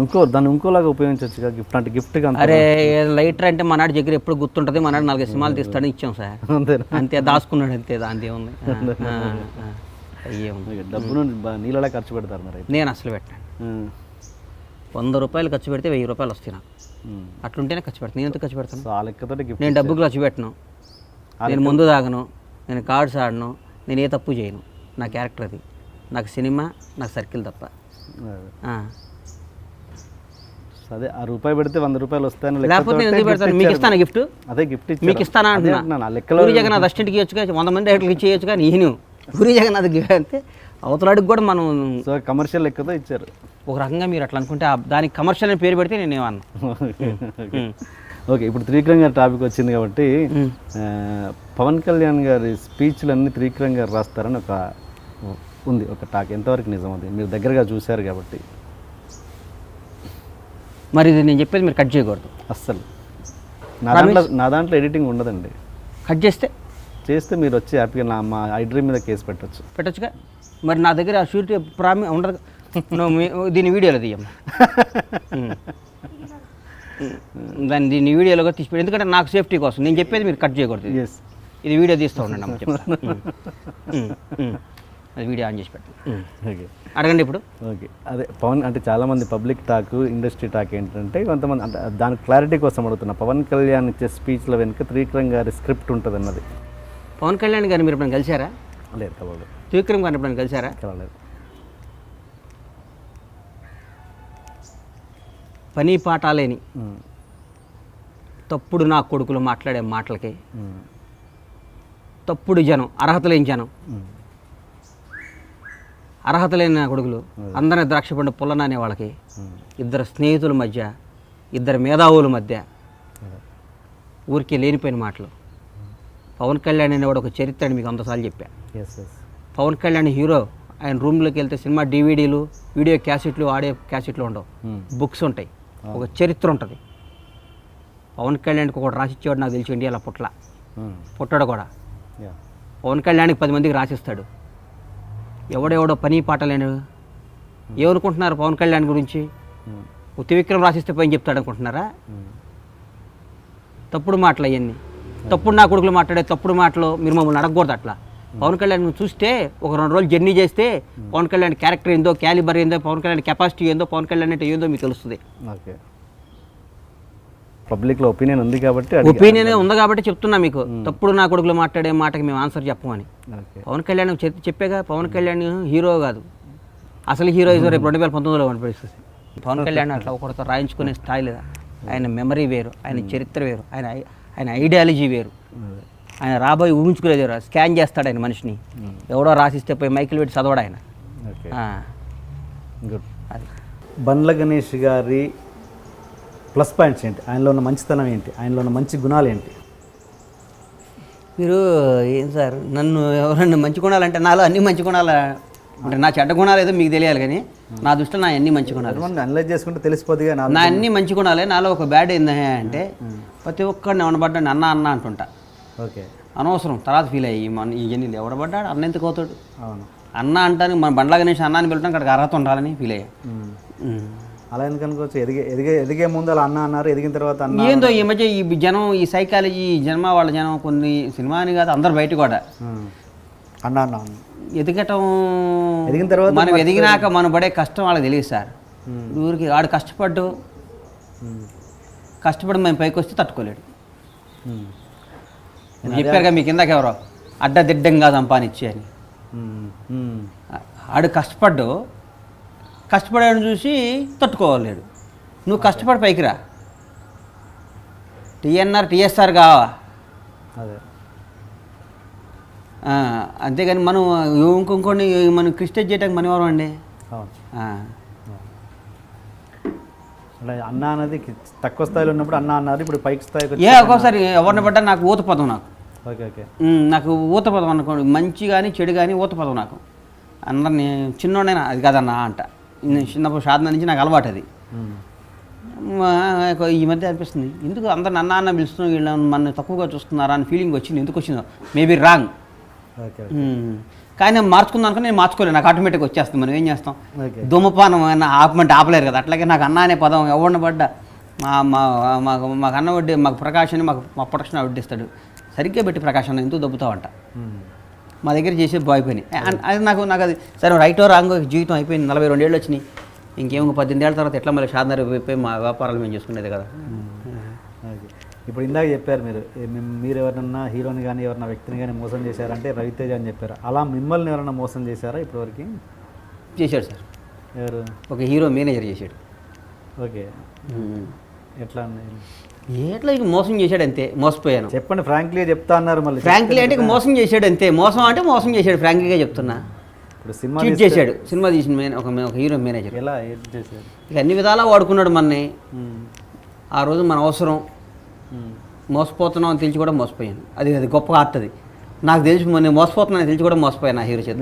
ఇంకోలాగా ఉపయోగించవచ్చు గిఫ్ట్ అంటే గిఫ్ట్గా. అరే లైటర్ అంటే మనాడు దగ్గర ఎప్పుడు గుర్తుంటుంది, మనాడు 4 సినిమాలు తీస్తాడని ఇచ్చాం సార్. అంతే, దాచుకున్నాడు అంతే. దాని ఉంది డబ్బును నీళ్ళలా ఖర్చు పెడతారు మరి? నేను అసలు పెట్టాను. 100 రూపాయలు ఖర్చు పెడితే 1000 రూపాయలు వస్తాయి నాకు. అట్లుంటేనే ఖర్చు పెడతాను. నేను ఎంత ఖర్చు పెడతాను? ఆ లెక్కతో నేను డబ్బుకి ఖర్చు పెట్టను, నేను ముందు తాగను, నేను కార్డ్స్ ఆడను, నేను ఏ తప్పు చేయను. నా క్యారెక్టర్ అది. నాకు సినిమా, నాకు సర్కిల్ తప్ప. అదే ఆ రూపాయి పెడితే 100 రూపాయలు వస్తాయని. లేకపోతే నేను ఎందుకు పెడతాను? మీకు ఇస్తాను గిఫ్ట్. అదే గిఫ్ట్ మీకు ఇస్తానా అంటున్నా. పూరి జగన్నాథ్ అసిస్టెంట్కి ఇవ్వచ్చుగా, 100 మంది డైరెక్టర్కి ఇచ్చేయచ్చుగా. నేను పూరి జగన్నాథ్ అంతే. అవతలాడికి కూడా మనం సో కమర్షియల్ లెక్కతో ఇచ్చారు ఒక రకంగా. మీరు అట్లా అనుకుంటే దానికి కమర్షియల్ అని పేరు పెడితే నేనేమన్నా. ఓకే, ఇప్పుడు త్రివిక్రమ్ గారి టాపిక్ వచ్చింది కాబట్టి పవన్ కళ్యాణ్ గారి స్పీచ్లన్నీ త్రివిక్రమ్ గారు రాస్తారని ఉంది ఒక టాక్. ఎంతవరకు నిజం అది? మీరు దగ్గరగా చూశారు కాబట్టి. మరి ఇది నేను చెప్పేది మీరు కట్ చేయకూడదు అస్సలు. నా దాంట్లో ఎడిటింగ్ ఉండదండి. కట్ చేస్తే మీరు వచ్చి హ్యాపీగా మా ఐడ్రీమ్ మీద కేసు పెట్టచ్చుగా. మరి నా దగ్గర ఆ షూరిటీ ఉండదు. దీని వీడియోలో తీయమ్మా, దీన్ని వీడియోలో తీసిపెట్టి. ఎందుకంటే నాకు సేఫ్టీ కోసం నేను చెప్పేది మీరు కట్ చేయకూడదు. ఇది వీడియో తీస్తూ ఉండండి అమ్మ, చెప్తాను. అది వీడియో ఆన్ చేసి పెట్టండి. ఓకే, అడగండి ఇప్పుడు. ఓకే, అదే పవన్ అంటే చాలామంది పబ్లిక్ టాక్, ఇండస్ట్రీ టాక్ ఏంటంటే కొంతమంది అంటే దాని క్లారిటీ కోసం అడుగుతున్నా. పవన్ కళ్యాణ్ ఇచ్చే స్పీచ్ల వెనుక త్రివిక్రమ్ గారి స్క్రిప్ట్ ఉంటుంది అన్నది. పవన్ కళ్యాణ్ గారిని మీరు ఇప్పుడు కలిసారా? లేదు, కలవలేదు. త్రివిక్రమ్ గారిని ఎప్పుడైనా కలిసారా? కలవలేదు. పని పాటాలేని తప్పుడు నా కొడుకులు మాట్లాడే మాటలకి తప్పుడు జనం, అర్హత లేని జనం, అర్హత లేని నా కొడుకులు అందరిని ద్రాక్ష పండు పుల్లన అనే వాళ్ళకి, ఇద్దరు స్నేహితుల మధ్య, ఇద్దరు మేధావుల మధ్య ఊరికే లేనిపోయిన మాటలు. పవన్ కళ్యాణ్ అనేవాడు ఒక చరిత్ర అని మీకు 100 సార్లు చెప్పా. పవన్ కళ్యాణ్ హీరో, ఆయన రూమ్లోకి వెళ్తే సినిమా డివిడీలు, వీడియో క్యాసెట్లు, ఆడియో క్యాసెట్లు ఉండవు, బుక్స్ ఉంటాయి, ఒక చరిత్ర ఉంటుంది. పవన్ కళ్యాణ్కి ఒకటి రాసిచ్చేవాడు నాకు తెలిసి ఇండియాలో పుట్టాడు కూడా. పవన్ కళ్యాణ్కి 10 మందికి రాసిస్తాడు. ఎవడెవడో పని పాటలేను ఏమనుకుంటున్నారు పవన్ కళ్యాణ్ గురించి? త్రివిక్రమ్ రాసిస్తే పని చెప్తాడు అనుకుంటున్నారా? తప్పుడు మాటలు అవన్నీ, తప్పుడు నా కొడుకులు మాట్లాడే తప్పుడు మాటలు మీరు మమ్మల్ని అడగకూడదు. అట్లా పవన్ కళ్యాణ్ చూస్తే ఒక 2 రోజులు జర్నీ చేస్తే పవన్ కళ్యాణ్ క్యారెక్టర్ ఏందో, క్యాలిబర్ ఏందో, పవన్ కళ్యాణ్ కెపాసిటీ ఏందో, పవన్ కళ్యాణ్ అంటే ఏందో మీకు తెలుస్తుంది. ఓకే, పబ్లిక్లో ఒపీనియన్ ఉంది కాబట్టి ఒపీనియన్ ఉంది కాబట్టి చెప్తున్నా మీకు. తప్పుడు నా కొడుకులు మాట్లాడే మాటకి మేము ఆన్సర్ చెప్పమని. పవన్ కళ్యాణ్ చెప్పేగా, పవన్ కళ్యాణ్ హీరో కాదు, అసలు హీరోయిజం రేపు 2019లో కనిపిస్తుంది. పవన్ కళ్యాణ్ అట్లా ఒకరితో రాయించుకునే స్థాయి లేదా. ఆయన మెమరీ వేరు, ఆయన చరిత్ర వేరు, ఆయన ఐడియాలజీ వేరు, ఆయన రాబోయి ఊహించుకునేది వేరు. స్కాన్ చేస్తాడు ఆయన మనిషిని, ఎవడో రాసిస్తే పోయి మైకిల్ పెట్టి చదవడు ఆయన. గుడ్. బండ్ల గణేష్ గారి ప్లస్ పాయింట్స్ ఏంటి? ఆయనలో ఉన్న మంచితనం ఏంటి? ఆయనలో ఉన్న మంచి గుణాలు ఏంటి? మీరు ఏం సార్ నన్ను ఎవరన్నా మంచి గుణాలంటే నాలో అన్ని మంచి గుణాలు అంటే నా చెడ్డ గుణాలు ఏదో మీకు తెలియాలి, కానీ నా దృష్టిలో నా అన్ని మంచి గుణాలు. అనలైజ్ చేసుకుంటే తెలిసిపోతుందిగా. నా అన్ని మంచి గుణాలే. నాలో ఒక బ్యాడ్ ఏంది అంటే ప్రతి ఒక్కడిని ఎవడబడ్డాడు అన్న అన్న అంటుంటా. ఓకే, అనవసరం తర్వాత ఫీల్ అయ్యి మన ఈ జన్ని ఎవడబడ్డాడు అన్న ఎందుకు అవుతాడు? అవును, అన్న అంటానికి మన బండ్ల గణేష్ అన్నాన్ని పిలవడానికి అక్కడికి అర్హత ఉండాలని ఫీల్ అయ్యా. అలా ఎందుకు అనుకోవచ్చు? ఎదిగే ముందు అలా అన్న అన్నారు, ఎదిగిన తర్వాత అన్న. ఏందో ఈ మధ్య ఈ జనం, ఈ సైకాలజీ, ఈ జన్మ వాళ్ళ జనం, కొన్ని సినిమా అని కాదు అందరు బయట కూడా అన్న ఎదిగటం, ఎదిగిన తర్వాత మనం ఎదిగినాక మనం పడే కష్టం వాళ్ళకి తెలియదు సార్. ఊరికి ఆడు కష్టపడి మేము పైకి వస్తే తట్టుకోలేడు. చెప్పారుగా మీకు ఇందాక ఎవరో అడ్డదిడ్డంగా సంపాదించి అని. ఆడు కష్టపడాడు చూసి తట్టుకోలేడు. నువ్వు కష్టపడి పైకి రా. టీఎస్ఆర్ కావా? అదే, అంతేగాని మనం ఇంకొంకొన్ని మనం క్రిస్టేజ్ చేయడానికి మన ఎవరు అండి? అన్న అనేది తక్కువ స్థాయిలో ఉన్నప్పుడు అన్న అన్నారు, ఇప్పుడు పైకి స్థాయికి ఒక్కోసారి ఎవరిని పడ్డా నాకు ఊత పదం. నాకు ఊత పదం అనుకోండి, మంచి కానీ చెడు కానీ ఊత పదం. నాకు అందరినీ చిన్నోడైనా అది కాదన్నా అంట. చిన్నప్పుడు సాధన నుంచి నాకు అలవాటు అది. ఈ మధ్య అనిపిస్తుంది ఎందుకు అందరిని అన్న పిలుస్తున్నాం, వీళ్ళు మన తక్కువగా చూస్తున్నారా అని ఫీలింగ్ వచ్చింది. ఎందుకు వచ్చిందో మేబీ రాంగ్. కానీ నేను మార్చుకుందాం అనుకుని నేను మార్చుకోలేదు, నాకు ఆటోమేటిక్గా వచ్చేస్తుంది. మనం ఏం చేస్తాం? ధూమపానం ఆపమంటే ఆపలేరు కదా. అట్లాగే నాకు అన్న అనే పదం ఎవరిని పడ్డా మాకు అన్న వడ్డీ, మాకు ప్రకాశాన్ని మా ప్రొటెక్షన్ వడ్డిస్తాడు. సరిగ్గా పెట్టి ప్రకాశాన్ని ఎందుకు దొబ్బుతావంట. మా దగ్గర చేసే బాయ్ పని అది నాకు అది సరే రైటో రాంగో జీవితం అయిపోయింది. 42 ఏళ్ళు వచ్చినాయి. ఇంకేమో 18 ఏళ్ళ తర్వాత ఎట్లా మళ్ళీ షాదారి అయిపోయి మా వ్యాపారాలు మేము చేసుకునేది కదా. ఇప్పుడు ఇందాక చెప్పారు మీరు ఎవరన్నా హీరోని కానీ ఎవరన్నా వ్యక్తిని కానీ మోసం చేశారంటే రవితేజ అని చెప్పారు. అలా మిమ్మల్ని ఎవరన్నా మోసం చేశారా ఇప్పటివరకు? చేశాడు సార్. ఎవరు? ఒక హీరో మేనేజర్ చేశాడు. ఓకే, ఎట్లా ఎట్లా ఇక మోసం చేశాడు అంతే. మోసపోయాను. చెప్పండి, ఫ్రాంక్లీగా చెప్తా అన్నారు. మళ్ళీ ఫ్రాంక్లీ అంటే ఇక మోసం చేశాడు అంతే. మోసం అంటే మోసం చేశాడు, ఫ్రాంక్లీగా చెప్తున్నా. ఇప్పుడు సినిమా చీట్ చేశాడు. సినిమా తీసిన ఒక హీరో మేనేజర్ ఎలా చేశాడు? ఇక అన్ని విధాలా వాడుకున్నాడు మనని. ఆ రోజు మన అవసరం, మోసపోతున్నాం అని తెలిసి కూడా మోసపోయాను. అది గొప్ప ఆర్ట్. అది నాకు తెలిసి నేను మోసపోతున్నాను తెలిసి కూడా మోసపోయాను. ఆ హీరో చేత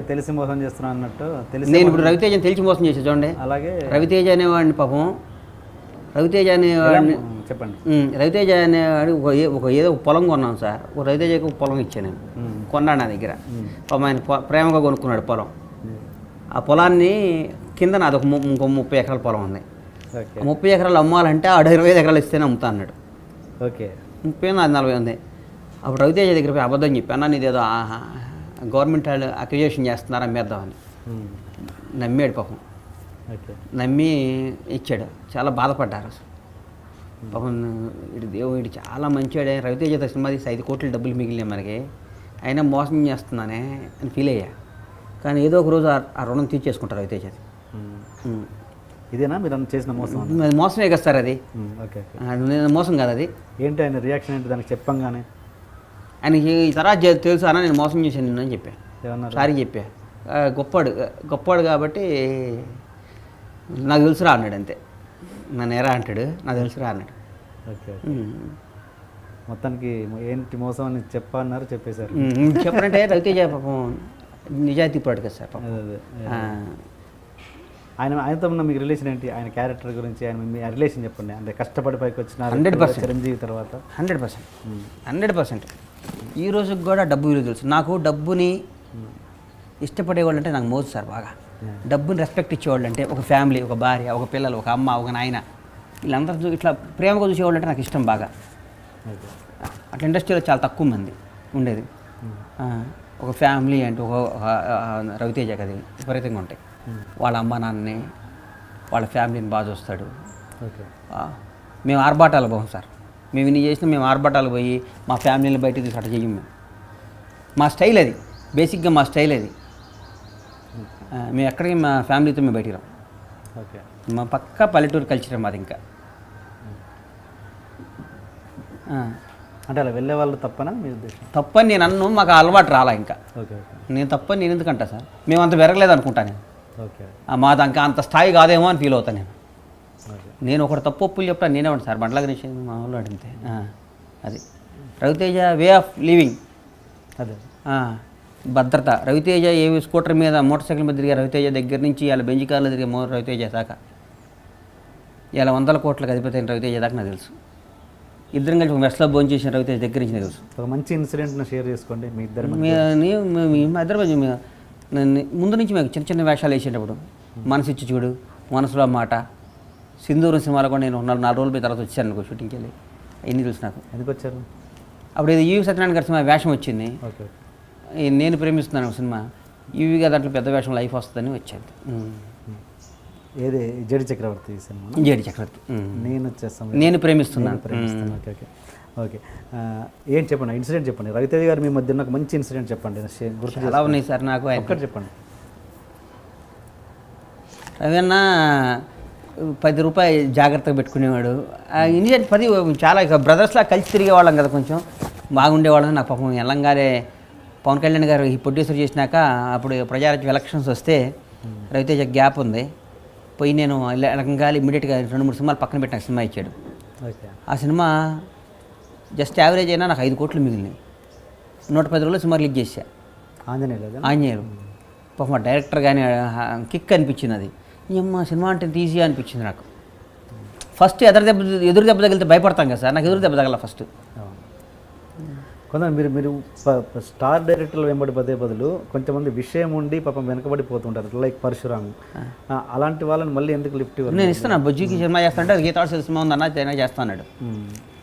తెలిసి మోసం చేస్తున్నా అన్నట్టు నేను ఇప్పుడు రవితేజని తెలిసి మోసం చేసే చూడండి. అలాగే రవితేజ అనేవాడిని పాపం, రవితేజ అనేవాడిని చెప్పండి. రవితేజ అనేవాడు ఏదో ఒక పొలం కొన్నాను సార్. ఒక రవితేజకి ఒక పొలం ఇచ్చాను నేను. కొన్నాడు నా దగ్గర. పాపం ఆయన ప్రేమగా కొనుక్కున్నాడు పొలం. ఆ పొలాన్ని కింద నాది ఇంకో 30 ఎకరాల పొలం ఉంది. 30 ఎకరాలు అమ్మాలంటే 25 ఎకరాలు ఇస్తేనే అమ్ముతా అన్నాడు. ఓకే, 30 నాది 40 ఉంది. అప్పుడు రవితేజ దగ్గర పోయి అబద్ధం చెప్పి అన్న నీదేదో గవర్నమెంట్ వాళ్ళు అక్విజిషన్ చేస్తున్నారు అమ్మేద్దామని. నమ్మాడు పాపం. నమ్మి ఇచ్చాడు. చాలా బాధపడ్డారు అసలు పాపం. ఇటు దేవుడు చాలా మంచివాడే. రవితేజ సినిమా తీసి 5 కోట్ల డబ్బులు మిగిలినాయి మనకి. అయినా మోసం చేస్తున్నానే అని ఫీల్ అయ్యా. కానీ ఏదో ఒక రోజు ఆ రుణం తీర్చేసుకుంటారు రవితేజ. ఇదేనా మీరు చేసిన మోసం? అది మోసమే కదా సార్ అది. ఓకే. నేను మోసం కాదు అది. ఏంటి ఆయన రియాక్షన్ ఏంటి దానికి చెప్పంగానే? ఆయనకి ఈ తర్వాత తెలుసు అన్న నేను మోసం చేశాను నిన్ను అని చెప్పా. ఏమన్నారు? సారీ చెప్పా. గొప్పవాడు కాబట్టి నాకు తెలుసురా అన్నాడు అంతే. నన్ను ఎరా అంటాడు, నాకు తెలుసురా అన్నాడు. ఓకే. మొత్తానికి ఏంటి మోసం అని చెప్పన్నారు, చెప్పేశారు. చెప్పారంటే రవితేజ పాపం నిజాయితీ పడు కదా సార్ పాపం. అదే ఆయనతో ఉన్న మీకు రిలేషన్ ఏంటి? ఆయన క్యారెక్టర్ గురించి ఆయన మీ రిలేషన్ చెప్పండి. అంటే కష్టపడి పైకి వచ్చిన 100% చిరంజీవి తర్వాత 100% ఈ రోజుకి కూడా డబ్బు విలువ తెలుసు నాకు. డబ్బుని ఇష్టపడేవాళ్ళు అంటే నాకు మోజు సార్ బాగా. డబ్బుని రెస్పెక్ట్ ఇచ్చేవాళ్ళు అంటే ఒక ఫ్యామిలీ, ఒక భార్య, ఒక పిల్లలు, ఒక అమ్మ, ఒక నాయన, వీళ్ళందరూ ఇట్లా ప్రేమగా చూసేవాళ్ళు అంటే నాకు ఇష్టం బాగా. అట్లా ఇండస్ట్రీలో చాలా తక్కువ మంది ఉండేది. ఒక ఫ్యామిలీ అంటే ఒక రవితేజ కది విపరీతంగా ఉంటాయి. వాళ్ళ అమ్మ నాన్నని, వాళ్ళ ఫ్యామిలీని బాగా చూస్తాడు. ఓకే. మేము ఆర్భాటాలు పోం సార్. మేము ఇన్ని చేసినా మేము ఆర్భాటాలు పోయి మా ఫ్యామిలీని బయటకు తీసి అట్లా చెయ్యం మేము. మా స్టైల్ అది, బేసిక్గా మా స్టైల్ అది. మేము ఎక్కడికి మా ఫ్యామిలీతో మేము బయటికి రాం. ఓకే. మా పక్కా పల్లెటూరు కల్చర్ మాది. ఇంకా అంటే అలా వెళ్ళే వాళ్ళు తప్పనా మీ ఉద్దేశం? తప్పని నేను అన్ను, మాకు అలవాటు రాలా ఇంకా. ఓకే. నేను తప్పని నేను ఎందుకంటా సార్, మేము అంత పెరగలేదు అనుకుంటా నేను. ఓకే. మాది ఇంకా అంత స్థాయి కాదేమో అని ఫీల్ అవుతాను నేను. ఓకే. నేను ఒకటి తప్పు ఒప్పులు చెప్తాను నేనే ఉంటాను సార్. బండ్ల గణేష్ మా వాళ్ళు అడిగితే అది రవితేజ వే ఆఫ్ లివింగ్. అదే భద్రత. రవితేజ ఏ స్కూటర్ మీద మోటార్ సైకిల్ మీద తిరిగే రవితేజ దగ్గర నుంచి ఇలా బెంజి కార్లో తిరిగే రవితేజ దాకా, ఇలా 100 కోట్లకు అధిపతి అయిన రవితేజ దాకా నాకు తెలుసు. ఇద్దరం కలిసి మెస్లో భోజనం చేసిన రవితేజ దగ్గర నుంచి నాకు తెలుసు. ఒక మంచి ఇన్సిడెంట్ను షేర్ చేసుకోండి మీ ఇద్దరు. ముందు నుంచి మేము చిన్న చిన్న వేషాలు వేసేటప్పుడు మనసిచ్చి చూడు, మనసులో మాట, సింధూరం సినిమాలో కూడా నేను 4 రోజుల తర్వాత వచ్చాను అనుకో షూటింగ్కి వెళ్ళి. ఎన్ని తెలుసు నాకు. ఎందుకు వచ్చారు? అప్పుడు ఇది ఈవి సత్యనారాయణ గారి సినిమా వేషం వచ్చింది. ఓకే. నేను ప్రేమిస్తున్నాను సినిమా. ఈవిగా దాంట్లో పెద్ద వేషం లైఫ్ వస్తుందని వచ్చేది. ఏది? జడి చక్రవర్తి సినిమా. జడి చక్రవర్తి. నేను వచ్చేస్తాను, నేను ప్రేమిస్తున్నాను. ఓకే. ఓకే. ఓకే. ఏం చెప్పండి, ఇన్సిడెంట్ చెప్పండి. రవితేజ గారు మీ మధ్య నాకు మంచి ఇన్సిడెంట్ చెప్పండి. ఎలా ఉన్నాయి సార్ నాకు. ఒక్కటి చెప్పండి. రవి అన్న 10 రూపాయలు జాగ్రత్తగా పెట్టుకునేవాడు. ఇన్సిడెంట్ 10 చాలా ఇక బ్రదర్స్లా కలిసి తిరిగేవాళ్ళం కదా, కొంచెం బాగుండేవాళ్ళం. నాకు పాపం ఎల్లంగానే పవన్ కళ్యాణ్ గారు ఈ ప్రొడ్యూసర్ చేసినాక అప్పుడు ప్రజారాజ్యం ఎలక్షన్స్ వస్తే రవితేజ గ్యాప్ ఉంది పోయి నేను ఎలకంగాలి ఇమ్మీడియట్గా 2-3 సినిమాలు పక్కన పెట్టిన సినిమా ఇచ్చాడు. ఆ సినిమా జస్ట్ యావరేజ్ అయినా నాకు 5 కోట్లు మిగిలినాయి. 110 రోజులు సినిమా రిలీజ్ చేశా. ఆంజనేయులు. పాపం డైరెక్టర్ కానీ కిక్ అనిపించింది. అది అమ్మ సినిమా అంటే ఈజీ అనిపించింది నాకు. ఫస్ట్ ఎదురు దెబ్బ తగిలితే భయపడతాం కదా సార్, నాకు ఎదురు దెబ్బ తగల ఫస్ట్. కొంత మీరు స్టార్ డైరెక్టర్లు వెంబడి పదే బదులు కొంతమంది విషయం ఉండి పాపం వెనకబడిపోతుంటారు, లైక్ పరశురామ్. అలాంటి వాళ్ళని మళ్ళీ ఎందుకు లిఫ్ట్ ఇవ్వాలి? నేను ఇస్తాను. బొజ్జుకి సినిమా చేస్తానంటే అది గీతాడు సినిమా ఉందన్న అయినా చేస్తాడు.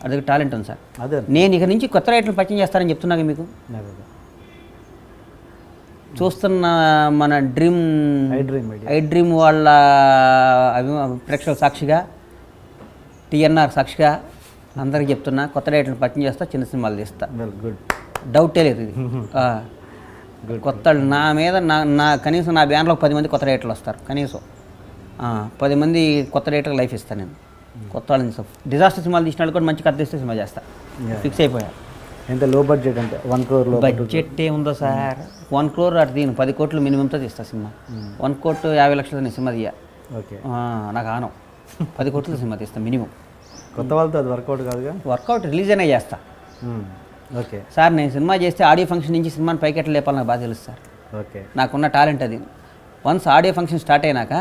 అది టాలెంట్ ఉంది సార్. అదే నేను ఇక నుంచి కొత్త రైటర్లు పరిచయం చేస్తానని చెప్తున్నాను మీకు. చూస్తున్న మన ఐ డ్రీమ్ వాళ్ళ ప్రేక్షకుల సాక్షిగా, టీఎన్ఆర్ సాక్షిగా అందరికి చెప్తున్నా, కొత్త డైరెక్టర్లు పరిచయం చేస్తా, చిన్న సినిమాలు తీస్తా. గుడ్. డౌటే లేదు ఇది. కొత్త నా మీద నా కనీసం నా బ్యానర్లో 10 మంది కొత్త డైరెక్టర్లు వస్తారు. కనీసం 10 మంది కొత్త డైరెక్టర్లు లైఫ్ ఇస్తాను నేను. కొత్త వాళ్ళని డిజాస్టర్ సినిమాలు తీసిన వాళ్ళు కూడా మంచి కథ తీస్తే సినిమా చేస్తా. ఫిక్స్ అయిపోయా. ఎంత లో బడ్జెట్ అంటే 1 crore బడ్జెట్ ఏముందో సార్, 1 crore అటు దీని 10 కోట్లు మినిమంతో తీస్తా సినిమా. 1 కోటి 50 లక్షలతో నేను సినిమా తీయ. ఓకే. నాకు ఆనం 10 కోట్లతో సినిమా తీస్తా మినిమం. కొత్త వాళ్ళతో అది వర్కౌట్ కాదుగా. వర్కౌట్ రిలీజ్ అయినా చేస్తా. ఓకే సార్ నేను సినిమా చేస్తే ఆడియో ఫంక్షన్ నుంచి సినిమాని పైకి ఎట్లా లేపాలి నాకు బాగా తెలుసు సార్. ఓకే. నాకున్న టాలెంట్ అది. వన్స్ ఆడియో ఫంక్షన్ స్టార్ట్ అయినాక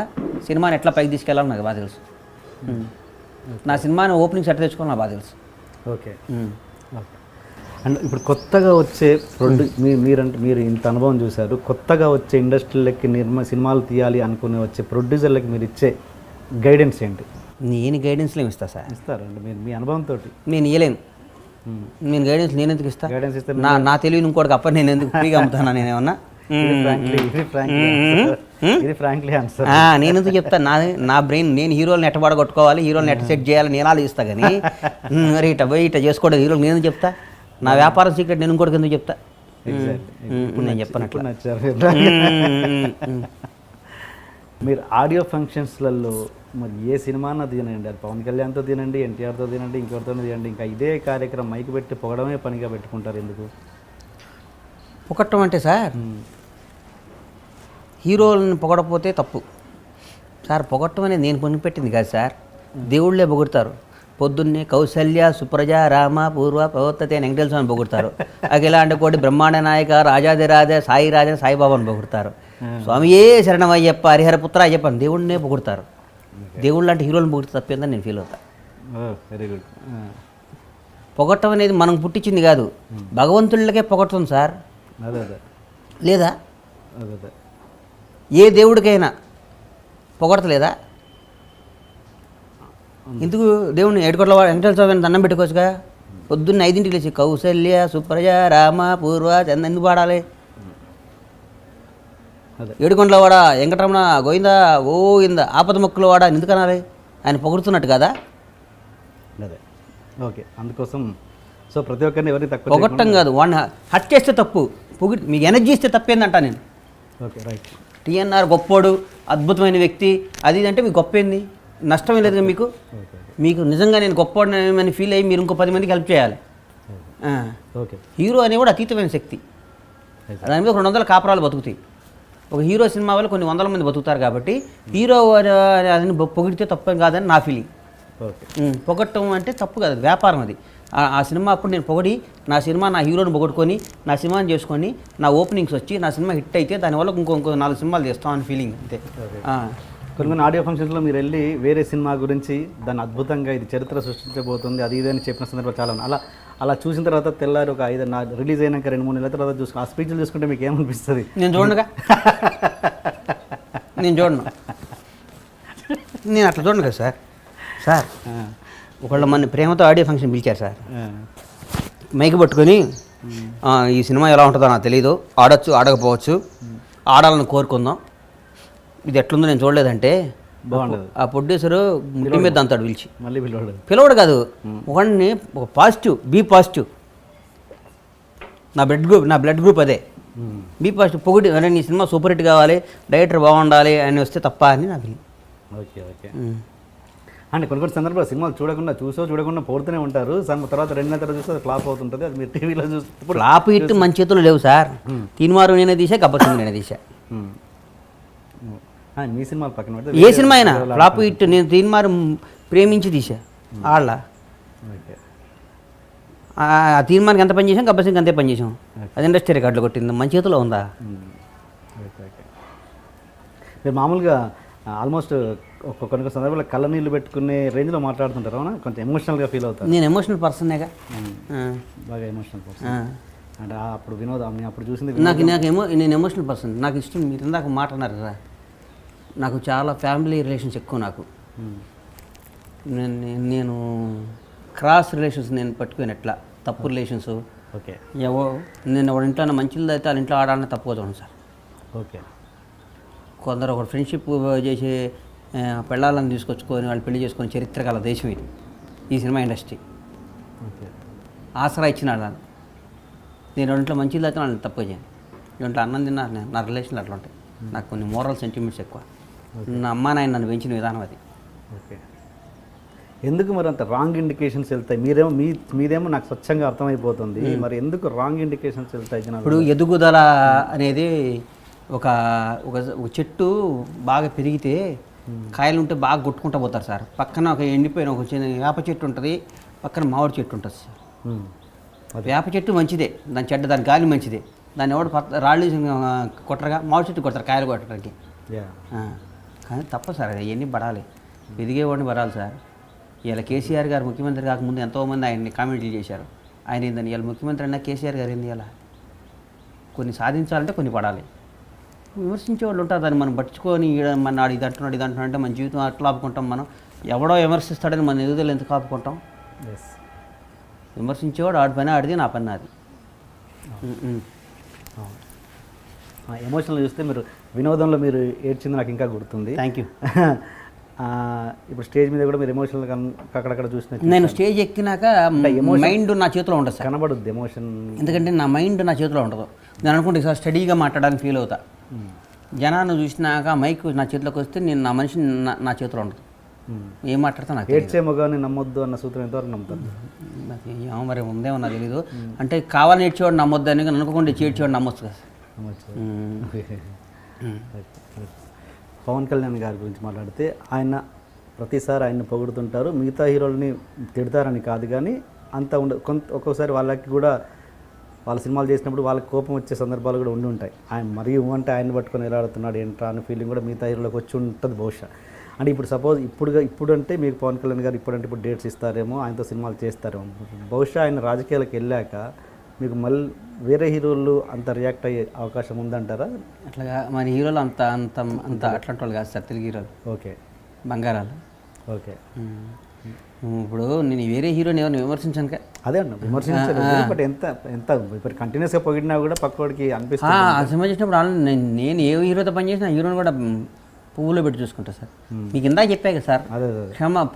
సినిమాని ఎట్లా పైకి తీసుకెళ్ళాలో నాకు బాగా తెలుసు. నా సినిమాని ఓపెనింగ్ సెట్ తెచ్చుకోవాలి నాకు బాగా తెలుసు. ఓకే. అండ్ ఇప్పుడు కొత్తగా వచ్చే మీరు ఇంత అనుభవం చూశారు, కొత్తగా వచ్చే ఇండస్ట్రీలకి సినిమాలు తీయాలి అనుకునే వచ్చే ప్రొడ్యూసర్లకి మీరు ఇచ్చే గైడెన్స్ ఏంటి? నేను గైడెన్స్లో ఇస్తా సార్. ఇస్తారండి మీరు మీ అనుభవంతో? నేను ఇవ్వలేను. నేను గైడెన్స్ నేను ఎందుకు ఇస్తాను? గైడెన్స్ ఇస్తే నా తెలివి ఇంకోటికి అప్పటి నేను ఎందుకు ఫ్రీగా అమ్ముతాను? నేనేమన్నా నేను ఎందుకు చెప్తాను? నా బ్రెయిన్ నేను హీరోలు నెట్టబాడ కొట్టుకోవాలి, హీరోలు నెట్ సెట్ చేయాలి నేను ఆలోచిస్తా. కానీ మరి ఇట పోయి ఇట చేసుకోవడం హీరోలు నేను చెప్తా. నా వ్యాపారం సీక్రెట్ నేను ఇంకోటికి ఎందుకు చెప్తా? నేను చెప్పను ఇప్పుడు అట్లా. నచ్చారు. మ్మ్. మీరు ఆడియో ఫంక్షన్స్లలో మరి ఏ సినిమానో తినండి, అది పవన్ కళ్యాణ్తో తినండి, ఎన్టీఆర్తో తినండి, ఇంకెవరితో తినండి, ఇంకా ఇదే కార్యక్రమం మైక్ పెట్టి పొగడమే పనిగా పెట్టుకుంటారు ఎందుకు? పొగట్టం అంటే సార్ హీరోలను పొగడపోతే తప్పు సార్. పొగట్టం అనేది నేను కొనిపెట్టింది కాదు సార్, దేవుళ్ళే పొగుడతారు. పొద్దున్నే కౌసల్య సుప్రజ రామ పూర్వ ప్రవర్తతే అని వెంకటేశ్వర స్వామిని పొగుడతారు. అఖిలాండ కోటి బ్రహ్మాండ నాయక రాజాదిరాజ సాయి రాజా సాయిబాబాను పొగుడతారు. స్వామియే శరణమయ్యప్ప హరిహరపుత్ర అయ్యప్ప అని దేవుడినే పొగుడతారు. దేవుళ్ళు లాంటి హీరోలను పొగిడితే తప్పేందని నేను ఫీల్ అవుతాను. Very good. పొగట్టం అనేది మనం పుట్టించింది కాదు, భగవంతుళ్ళకే పొగడుతుంది సార్. అదే అదే లేదా అదే అదే ఏ దేవుడికైనా పొగడతలేదా? ఎందుకు దేవుడిని ఏడుకోట్ల వెంకటేశ్వర స్వామిని దండం పెట్టుకోవచ్చుగా. పొద్దున్న 5ంటికి లేచి కౌసల్య సుప్రజ రామ పూర్వ చంద ఎందుకు పాడాలి? అదే. ఏడుకొండల వాడ వెంకటరమణ గోవింద గోవింద ఆపద మొక్కుల వాడ ఎందుకు అనాలి? ఆయన పొగుడుతున్నట్టు కదా. అదే ఓకే. అందుకోసం సో ప్రతి ఒక్కరిని ఎవరిని తక్కువ పొగట్టం కాదు, వాడిని హట్ చేస్తే తప్పు, పొగిడి మీకు ఎనర్జీ ఇస్తే తప్పేందంట నేను. Okay right. టీఎన్ఆర్ గొప్పోడు అద్భుతమైన వ్యక్తి అది ఇది అంటే మీకు గొప్ప ఏంది? నష్టమే లేదు మీకు. ఓకే మీకు నిజంగా నేను గొప్పవాడిని ఫీల్ అయ్యి మీరు ఇంకో 10 మందికి హెల్ప్ చేయాలి. ఓకే. హీరో అనేవాడు అతీతమైన శక్తి. దాని మీద 200 కాపురాలు బతుకుతాయి. ఒక హీరో సినిమా వల్ల కొన్ని 100 మంది బతుకుతారు కాబట్టి హీరో అని పొగిడితే తప్పేం కాదని నా ఫీలింగ్. ఓకే. పొగట్టం అంటే తప్పు కాదు, వ్యాపారం అది. ఆ సినిమా అప్పుడు నేను పొగడి నా సినిమా నా హీరోని పొగట్టుకొని నా సినిమాని చేసుకొని నా ఓపెనింగ్స్ వచ్చి నా సినిమా హిట్ అయితే దానివల్ల ఇంకో 4 సినిమాలు చేస్తామని ఫీలింగ్ అంతే. కొన్ని ఆడియో ఫంక్షన్స్లో మీరు వెళ్ళి వేరే సినిమా గురించి దాన్ని అద్భుతంగా ఇది చరిత్ర సృష్టించబోతుంది అది ఇదని చెప్పిన సందర్భాలు చాలా ఉన్నాయి. అలా చూసిన తర్వాత తెల్లారి ఒక 5 రిలీజ్ అయినాక 2-3 నెలల తర్వాత చూసుకుని ఆ స్పీచ్లు చూసుకుంటే మీకు ఏమనిపిస్తుంది? నేను చూడనుగా, నేను చూడను, నేను అట్లా చూడను కదా సార్. సార్ ఒకళ్ళు మన ప్రేమతో ఆడియో ఫంక్షన్ పిలిచారు సార్, మైక్ పట్టుకొని ఈ సినిమా ఎలా ఉంటుందో నాకు తెలీదు, ఆడొచ్చు ఆడకపోవచ్చు, ఆడాలని కోరుకుందాం, ఇది ఎట్లుందో నేను చూడలేదంటే బాగుండదు. ఆ ప్రొడ్యూసరు ముట్టి మీద అంతాడు పిలిచి. మళ్ళీ పిలవడు పిలవడు కాదు, ఒకడిని ఒక పాజిటివ్ బీ పాజిటివ్, నా బ్లడ్ గ్రూప్ అదే, బీ పాజిటివ్ పొగిడి అరే నీ సినిమా సూపర్ హిట్ కావాలి, డైరెక్టర్ బాగుండాలి అని వస్తే తప్ప అని నా ఫీలింగ్. Okay okay. అంటే కొన్ని సందర్భాలు సినిమాలు చూడకుండా పోతూనే ఉంటారు, తర్వాత 2 నెలల తర్వాత చూస్తే అది ఫ్లాప్ అవుతుంటుంది, అది మీరు టీవీలో చూస్తే ఫ్లాప్ హిట్ మన చేతుల్లో లేవు సార్. తీన్మారు నేనే తీసా, గబ్బర్ సింగ్ నేనే తీసా. మీ సినిమాలు పక్కన పెడితే ఏ సినిమా అయినా ఫ్లాప్ హిట్ నేను తీన్మారు ప్రేమించి తీసా. వాళ్ళ ఓకే. ఆ తీర్మానికి ఎంత పని చేసాం, గబ్బర్ సింగ్ అంతే పని చేసాం, అది ఇండస్ట్రీ రికార్డులు కొట్టింది, మన చేతిలో ఉందా? Okay okay. మీరు మామూలుగా ఆల్మోస్ట్ కొన్ని సందర్భాల్లో కళ్ళ నీళ్ళు పెట్టుకునే రేంజ్లో మాట్లాడుతుంటారు, అవునా? కొంచెం ఎమోషనల్గా ఫీల్ అవుతారు. నేను ఎమోషనల్ పర్సన్నేగా. బాగా ఎమోషనల్ పర్సన్. అంటే అప్పుడు వినోద్ అప్పుడు చూసింది నేను ఎమోషనల్ పర్సన్. నాకు ఇష్టం, మీరు ఇందాక మాట అన్నారు కదా, నాకు చాలా ఫ్యామిలీ రిలేషన్స్ ఎక్కువ. నాకు నేను క్రాస్ రిలేషన్స్ నేను పట్టుకుని ఎట్లా తప్పు రిలేషన్స్. ఓకే. నేను ఎవరి ఇంట్లో మంచిది అయితే వాళ్ళ ఇంట్లో ఆడాలని తప్పుగా చూడండి సార్. ఓకే. కొందరు ఒక ఫ్రెండ్షిప్ చేసి పెళ్ళాలను తీసుకొచ్చుకొని వాళ్ళు పెళ్లి చేసుకొని చరిత్ర గల దేశం ఇది, ఈ సినిమా ఇండస్ట్రీ. ఓకే. ఆసరా ఇచ్చిన వాళ్ళని నేను ఇంట్లో మంచిది అయితే వాళ్ళని తప్పుగా చేయను. ఇంట్లో అన్నం తిన్నా నా రిలేషన్లు అట్లా ఉంటాయి. నాకు కొన్ని మోరల్ సెంటిమెంట్స్ ఎక్కువ. నా అమ్మ నాయన నన్ను పెంచిన విధానం అది. ఓకే. ఎందుకు మరి అంత రాంగ్ ఇండికేషన్స్ వెళ్తాయి? మీదేమో నాకు స్వచ్ఛంగా అర్థమైపోతుంది, మరి ఎందుకు రాంగ్ ఇండికేషన్స్ వెళ్తాయి జనాలు? ఇప్పుడు ఎదుగుదల అనేది ఒక చెట్టు బాగా పెరిగితే కాయలు ఉంటే బాగా కొట్టుకుంటూ పోతారు సార్. పక్కన ఒక ఎండిపోయిన ఒక చిన్న వేప చెట్టు ఉంటుంది, పక్కన మామిడి చెట్టు ఉంటుంది సార్. వేప చెట్టు మంచిదే, దాని చెడ్డ, దాని గాలి మంచిదే, దాన్ని ఎవడు రాళ్ళు కొట్టరుగా, మామిడి చెట్టు కొడతారు కాయలు కొట్టడానికి. కానీ తప్ప సార్, అది అవన్నీ పడాలి, ఎదిగేవాడిని పడాలి సార్. ఇలా కేసీఆర్ గారు ముఖ్యమంత్రి కాకముందు ఎంతోమంది ఆయన్ని కామెంట్లు చేశారు. ఆయన ఏందని ఇలా ముఖ్యమంత్రి అయినా కేసీఆర్ గారు ఏంది ఇలా కొన్ని సాధించాలంటే కొన్ని పడాలి. విమర్శించే వాళ్ళు ఉంటారు, దాన్ని మనం పట్టుకొని మన ఇది అంటున్నాడు అంటే మన జీవితం అట్లా ఆపుకుంటాం. మనం ఎవడో విమర్శిస్తాడని మన ఎదుగుదల ఎందుకు ఆపుకుంటాం? విమర్శించేవాడు ఆడి పని ఆడిది, నా పని నాది. ఎమోషనల్ చూస్తే మీరు వినోదంలో మీరు ఏడ్చింది నాకు ఇంకా గుర్తుంది. Thank you. ఇప్పుడు స్టేజ్ మీద కూడా మీరు ఎమోషనల్ అక్కడక్కడ చూసిన నేను స్టేజ్ ఎక్కినాక మైండ్ నా చేతిలో ఉండదు సార్, కనబడుద్ది ఎమోషన్. ఎందుకంటే నా మైండ్ నా చేతిలో ఉండదు. నేను అనుకుంటే సార్ స్టడీగా మాట్లాడడానికి ఫీల్ అవుతా. జనాన్ని చూసినాక మైక్ నా చేతిలోకి వస్తే నేను నా మనిషి నా చేతిలో ఉండదు. ఏం మాట్లాడతా నాకు ఏడ్చే మొగాన్ని నమ్మొద్దు అన్న సూత్రం ఎంతవరకు నమ్ముతాను? నాకు ఏమో మరి ఉందేమో నాకు తెలీదు. అంటే కావాలని ఏడ్చేవాడు నమ్మొద్దు అని, అనుకోకుండా చేడ్చేవాడు నమ్మొచ్చు కదా. పవన్ కళ్యాణ్ గారి గురించి మాట్లాడితే ఆయన ప్రతిసారి ఆయన్ని పొగుడుతుంటారు, మిగతా హీరోలని తిడతారని కాదు, కానీ అంత ఒక్కొక్కసారి వాళ్ళకి కూడా వాళ్ళ సినిమాలు చేసినప్పుడు వాళ్ళకి కోపం వచ్చే సందర్భాలు కూడా ఉండి ఉంటాయి. ఆయన మరీ అంటే ఆయన పట్టుకొని ఎలా ఆడుతున్నాడు ఏంట్రా అనే ఫీలింగ్ కూడా మిగతా హీరోలకు వచ్చి ఉంటుంది బహుశా. అంటే ఇప్పుడు సపోజ్ ఇప్పుడు అంటే మీకు పవన్ కళ్యాణ్ గారు ఇప్పుడు డేట్స్ ఇస్తారేమో, ఆయనతో సినిమాలు చేస్తారేమో. బహుశా ఆయన రాజకీయాలకు వెళ్ళాక మీకు మళ్ళీ వేరే హీరోలు అంత రియాక్ట్ అయ్యే అవకాశం ఉందంటారా? అట్లాగా మన హీరోలు అంత అంత అంత అట్లాంటి వాళ్ళు కాదు సార్, తెలుగు హీరోలు. ఓకే, బంగారాలు. ఓకే. ఇప్పుడు నేను వేరే హీరోని ఎవరిని విమర్శించాను. అదే అన్న విమర్శించారు, బట్ ఎంత ఇప్పుడు కంటిన్యూస్గా పొగిడినా కూడా పక్కవాడికి అనిపిస్తుంది. ఆ సినిమా చేసినప్పుడు నేను ఏ హీరోతో పనిచేసిన ఆ హీరోని కూడా పువ్వులో పెట్టి చూసుకుంటా సార్. మీకు ఇందాక చెప్పా కదా సార్,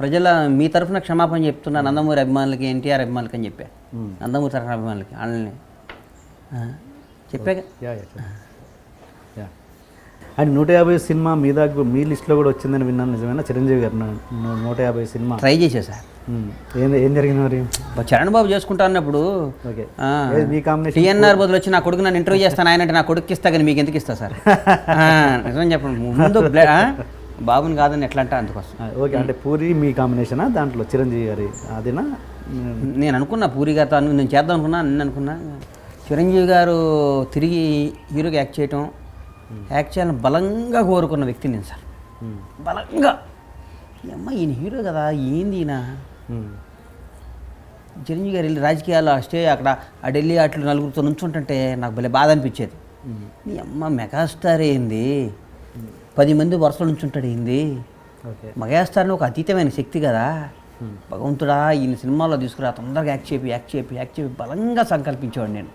ప్రజల మీ తరఫున క్షమాపణ చెప్తున్నా నందమూరి అభిమానులకి, ఎన్టీఆర్ అభిమానులకి అని చెప్పా. నందమూరి తరఫున అభిమానులకి వాళ్ళని చెప్పాక. అండ్ 150 సినిమా మీ లిస్ట్లో కూడా వచ్చిందని విన్నాను, నిజమేనా? చిరంజీవి గారు 150 సినిమా ట్రై చేశా సార్. ఏం జరిగింది మరి? చరణ్ బాబు చేసుకుంటా అన్నప్పుడు టీఎన్ఆర్ బదులు వచ్చి నా కొడుకు నన్ను ఇంటర్వ్యూ చేస్తాను ఆయన అంటే నా కొడుకు ఇస్తా, కానీ మీకు ఎందుకు ఇస్తా సార్? నిజం చెప్పండి, ముందు బాబుని కాదని ఎట్లా అంటే అందుకోసం. ఓకే, అంటే పూరి మీ కాంబినేషనా దాంట్లో చిరంజీవి గారి? అదేనా? నేను అనుకున్నా పూరి గారితో నేను చేద్దాం అనుకున్నా. నేను అనుకున్నా చిరంజీవి గారు తిరిగి హీరోకి యాక్ట్ చేయాలని బలంగా కోరుకున్న వ్యక్తి నేను సార్. బలంగా అమ్మ ఈయన హీరో కదా, ఏంది ఈయన చిరంజీవి గారు వెళ్ళి రాజకీయాలు స్టే అక్కడ ఆ ఢిల్లీ అట్లు నలుగురితో నుంచుంటుంటే నాకు భలే బాధ అనిపించేది. నీ అమ్మ మెగాస్టార్ ఏంది, 10 మంది వరుసలు నుంచుంటాడు ఏంది, మెగాస్టార్ని ఒక అతీతమైన శక్తి కదా, భగవంతుడా ఈయన సినిమాలో తీసుకురా తొందరగా యాక్ట్ చేపి బలంగా సంకల్పించేవాడు నేను,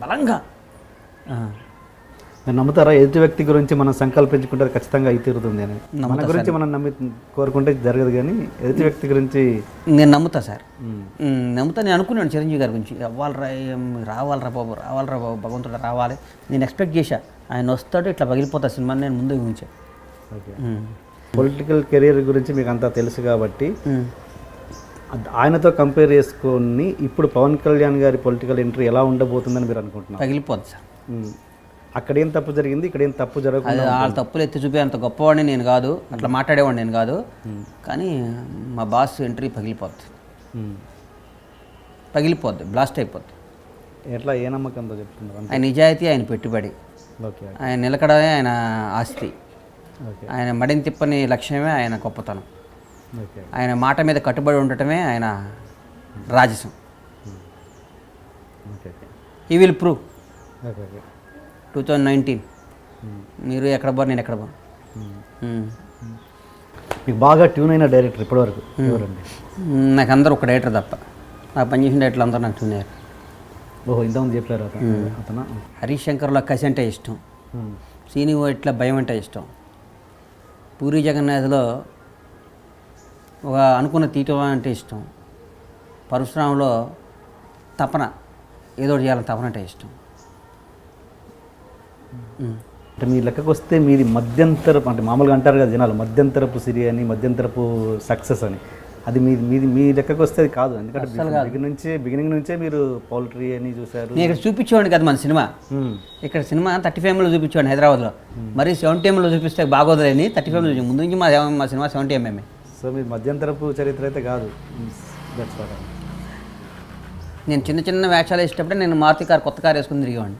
బలంగా. నేను నమ్ముతారా ఎదుటి వ్యక్తి గురించి మనం సంకల్పించుకుంటే ఖచ్చితంగా అయి తీరుతుంది అని? మన గురించి మనం కోరుకుంటే జరగదు, కానీ ఎదుటి వ్యక్తి గురించి నేను నమ్ముతా సార్. నమ్ముతా. నేను అనుకున్నాను చిరంజీవి గారి గురించి రావాలరా బాబు భగవంతుడు రావాలి. నేను ఎక్స్పెక్ట్ చేశా ఆయన వస్తాడు ఇట్లా పగిలిపోతా సినిమా నేను ముందు ఊహించా. ఓకే, పొలిటికల్ కెరీర్ గురించి మీకు అంతా తెలుసు కాబట్టి ఆయనతో కంపేర్ చేసుకొని ఇప్పుడు పవన్ కళ్యాణ్ గారి పొలిటికల్ ఎంట్రీ ఎలా ఉండబోతుందని మీరు అనుకుంటున్నారు? పగిలిపోద్ది సార్. అక్కడ ఏం తప్పు జరిగింది, ఇక్కడ ఏం తప్పు జరగదు. వాళ్ళ తప్పులు ఎత్తి చూపే అంత గొప్పవాడిని నేను కాదు, అట్లా మాట్లాడేవాడిని నేను కాదు, కానీ మా బాస్ ఎంట్రీ పగిలిపోద్ది, బ్లాస్ట్ అయిపోద్ది. ఎట్లా, ఏ నమ్మకంతో చెప్తున్నారు? ఆయన నిజాయితీ, ఆయన పెట్టుబడి, ఆయన నిలకడమే ఆయన ఆస్తి, ఆయన మడిని తిప్పని లక్ష్యమే ఆయన గొప్పతనం, ఆయన మాట మీద కట్టుబడి ఉండటమే ఆయన రాజసం. ఈ విల్ ప్రూవ్ 2019 మీరు ఎక్కడ పోరు నేను ఎక్కడ పోను. మీకు బాగా ట్యూన్ అయిన డైరెక్టర్ ఇప్పటివరకు ఎవరండి? నాకు అందరూ ఒక డైరెక్టర్ తప్ప, నాకు పనిచేసిన డైరెక్టర్లు అందరూ నాకు ట్యూన్ అయ్యారు. ఓహో, ఇంతకుముందు చెప్పారు అతను. హరీష్ శంకర్లో కసి అంటే ఇష్టం, సీని ఇట్లా భయం అంటే ఇష్టం, పూరి జగన్నాథ్లో ఒక అనుకున్న తీయటం అంటే ఇష్టం, పరశురాములో తపన ఏదో చేయాలని తపన అంటే ఇష్టం. అంటే మీ లెక్కకు వస్తే మీది మధ్యంతరపు, అంటే మామూలుగా అంటారు కదా జనాలు మధ్యంతరపు సిరి అని, మధ్యంతరపు సక్సెస్ అని. అది మీ లెక్కకు వస్తే అది కాదు, ఎందుకంటే బిగినింగ్ నుంచే మీరు పౌల్ట్రీ అని చూశారు. నేను ఇక్కడ చూపించేవాడిని కదా మన సినిమా, ఇక్కడ సినిమా 35mm చూపించేవాడిని హైదరాబాద్లో, మరి 70mm చూపిస్తే బాగోదులేని 35mm ముందు నుంచి మా సినిమా 70mm. సో మీరు మధ్యంతరపు చరిత్ర అయితే కాదు. నేను చిన్న వేషాలు వేసేటప్పుడే నేను మారుతి కారు కొత్త కారు వేసుకుని తిరిగేవాడిని.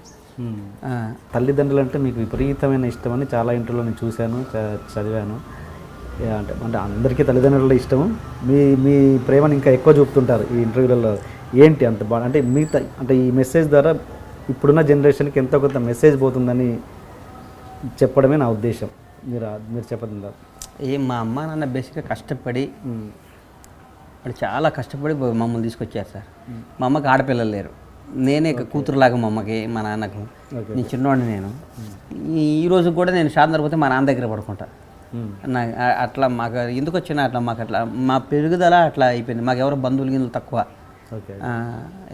తల్లిదండ్రులు అంటే మీకు విపరీతమైన ఇష్టమని చాలా ఇంటర్వ్యూలో నేను చూశాను, చదివాను. అంటే అందరికీ తల్లిదండ్రుల ఇష్టము, మీ ప్రేమను ఇంకా ఎక్కువ చూపుతుంటారు ఈ ఇంటర్వ్యూలలో. ఏంటి అంత అంటే అంటే ఈ మెసేజ్ ద్వారా ఇప్పుడున్న జనరేషన్కి ఎంతో కొంత మెసేజ్ పోతుందని చెప్పడమే నా ఉద్దేశం. మీరు చెప్పదు. మా అమ్మ నాన్న బేసిక్గా కష్టపడి వాళ్ళు చాలా కష్టపడి మమ్మల్ని తీసుకొచ్చారు సార్. మా అమ్మకి ఆడపిల్లలు లేరు, నేనే కూతురులాగా మా అమ్మకి మా నాన్నకు. నేను చిన్నవాడిని. నేను ఈ రోజు కూడా నేను షాద్ పోతే మా నాన్న దగ్గర పడుకుంటా. అట్లా మాకు ఎందుకు వచ్చినా అట్లా మాకు అట్లా మా పెరుగుదల అట్లా అయిపోయింది. మాకు ఎవరో బంధువులు గిన్నెలు తక్కువ. ఓకే.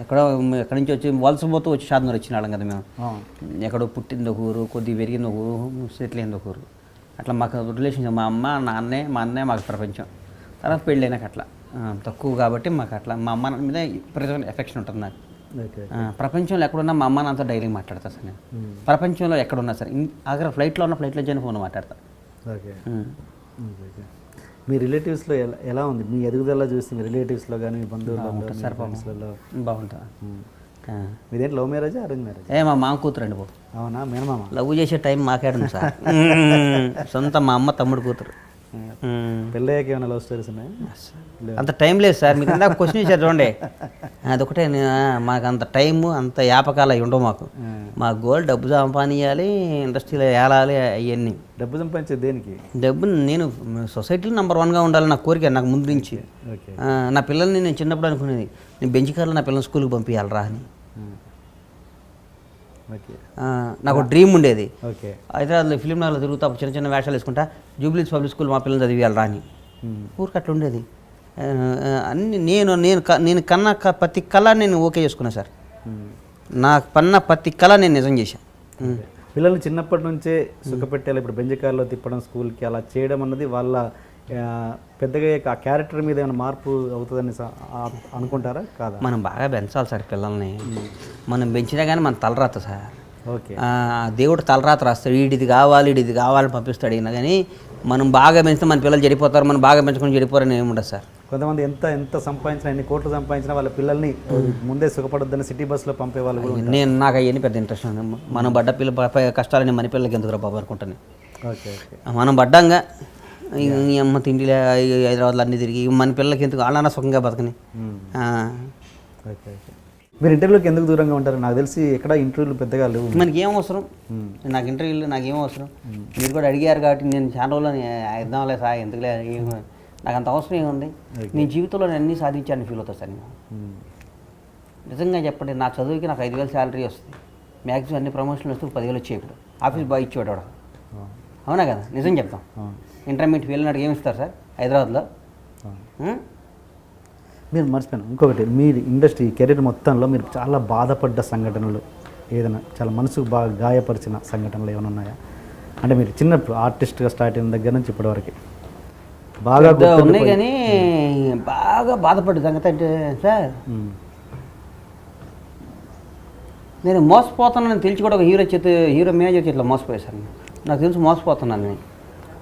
ఎక్కడో ఎక్కడి నుంచి వచ్చి వలసపోతూ వచ్చి షాద్నగర్ వచ్చిన వాళ్ళం కదా మేము. ఎక్కడో పుట్టింది ఒక ఊరు, కొద్దిగా పెరిగింది ఒక ఊరు, సెటిల్ అయింది ఒక ఊరు. అట్లా మాకు రిలేషన్ మా అమ్మ మా అన్నయ్య మాకు ప్రపంచం. తర్వాత పెళ్ళైనాక అట్లా తక్కువ కాబట్టి మాకు అట్లా మా అమ్మ నాన్న మీద ప్రజెంట్ ఎఫెక్షన్ ఉంటుంది నాకు. ప్రపంచంలో ఎక్కడున్నా మా అమ్మ నాన్నతో డైలీ మాట్లాడతా సార్ నేను. ప్రపంచంలో ఎక్కడున్నా సరే ఆఖరి ఫ్లైట్లో జైన్ ఫోన్ మాట్లాడతా. ఓకే. మీ రిలేటివ్స్లో ఎలా ఉంది మీ ఎదుగుదల చూసి మీ రిలేటివ్స్లో కానీ మీ బంధువులు బాగుంటుంది. మీదేంటి లవ్ మ్యారేజ్ అరేంజ్ మ్యారేజ్? మా మామ కూతురు అండి బాబు. అవునా? మేనమామ? లవ్ చేసే టైం మాకేడుంది సార్. సొంత మా అమ్మ తమ్ముడు కూతురు. పెళ్ళయ్యాక ఏమైనా లవ్ స్టోరీస్ ఉన్నాయా? అంత టైం లేదు సార్. మీరు ఇందాక క్వశ్చన్ ఇచ్చారు చూడండి, అదొకటే. మాకు అంత టైము అంత యాపకాలు అవి ఉండవు మాకు. మా గోల్ డబ్బు సంపాదించాలి, ఇండస్ట్రీలో ఏలాలి, అవన్నీ. డబ్బు సంపాదించేది దేనికి? డబ్బు నేను సొసైటీలో నెంబర్ 1గా ఉండాలి నా కోరిక నాకు ముందు నుంచి. నా పిల్లల్ని నేను చిన్నప్పుడు అనుకునేది, నేను బెంచ్ కార్లో నా పిల్లల్ని స్కూల్కి పంపించాలరా అని. నాకు డ్రీమ్ ఉండేది. హైదరాబాద్లో ఫిలిం నగర్లో తిరుగుతా చిన్న చిన్న వేషాలు వేసుకుంటా జూబ్లీస్ పబ్లిక్ స్కూల్ మా పిల్లలు చదివేయాలరా అని. ఊరికి అట్లా ఉండేది. అన్ని నేను కన్నా ప్రతి కళ నేను ఓకే చేసుకున్నా సార్. నాకు పన్న ప్రతి కళ నేను నిజం చేశాను. పిల్లల్ని చిన్నప్పటి నుంచే సుఖపెట్టాలి. ఇప్పుడు బెంజకార్లో తిప్పడం, స్కూల్కి అలా చేయడం అన్నది వాళ్ళ పెద్దగా ఆ క్యారెక్టర్ మీద ఏమైనా మార్పు అవుతుందని అనుకుంటారా? కాదా? మనం బాగా పెంచాలి సార్ పిల్లల్ని. మనం పెంచినా కానీ మన తలరాత సార్. ఓకే. దేవుడు తలరాత రాస్తాడు, ఇది కావాలని పంపిస్తాడు. అయినా కానీ మనం బాగా పెంచితే మన పిల్లలు చెడిపోతారు, మనం బాగా పెంచుకొని చెడిపోరని ఏముండదు సార్. కొంతమంది ఎంత సంపాదించినా, ఎన్ని కోట్లు సంపాదించినా వాళ్ళ పిల్లల్ని ముందే సుఖపడొద్దని సిటీ బస్సులో పంపే వాళ్ళు కూడా. నాకు అవన్నీ పెద్ద ఇంట్రెస్ట్ ఉంది. మనం పడ్డ కష్టాలని మన పిల్లలకి ఎందుకు బాబు అనుకుంటాను. ఓకే. మనం పడ్డాంగా ఈ అమ్మ తిండిలే హైదరాబాద్లో అన్నీ తిరిగి మన పిల్లలకి ఎందుకు వాళ్ళన్నా సుఖంగా బతకని. ఓకే. మీరు ఇంటర్వ్యూకి ఎందుకు దూరంగా ఉంటారు? నాకు తెలిసి ఎక్కడ ఇంటర్వ్యూలు పెద్దగా లేవు. మనకి ఏం అవసరం? నాకు ఇంటర్వ్యూలు నాకేం అవసరం? మీరు కూడా అడిగారు కాబట్టి నేను చాలా రోజులు ఇద్దాంలే సార్, ఎందుకులే, నాకు అంత అవసరం ఏముంది? నీ జీవితంలో నేను అన్నీ సాధించాలని ఫీల్ అవుతా సార్ నేను. నిజంగా చెప్పండి, నా చదువుకి నాకు 5,000 శాలరీ వస్తుంది. మ్యాక్సిమం అన్ని ప్రమోషన్లు వస్తూ 10,000 వచ్చేవి. ఇప్పుడు ఆఫీస్ బాయ్ ఇచ్చేవాడు. అవునా కదా? నిజం చెప్తాం. ఇంటర్మీడియట్ వెళ్ళినట్టు ఏమి ఇస్తారు సార్ హైదరాబాద్లో? మీరు మర్చిపోయాను ఇంకొకటి, మీరు ఇండస్ట్రీ కెరీర్ మొత్తంలో మీరు చాలా బాధపడ్డ సంఘటనలు ఏదైనా, చాలా మనసుకు బాగా గాయపరిచిన సంఘటనలు ఏమైనా ఉన్నాయా? అంటే మీరు చిన్నప్పుడు ఆర్టిస్ట్గా స్టార్ట్ అయిన దగ్గర నుంచి ఇప్పటివరకు బాగా ఉన్నాయి. కానీ బాగా బాధపడ్డ సంగతి అంటే సార్, నేను మోసపోతున్నాను తెలిసి కూడా ఒక హీరో మేనేజర్ చేతిలో మోసపోయాను సార్. నాకు తెలిసి మోసపోతున్నాను నేను.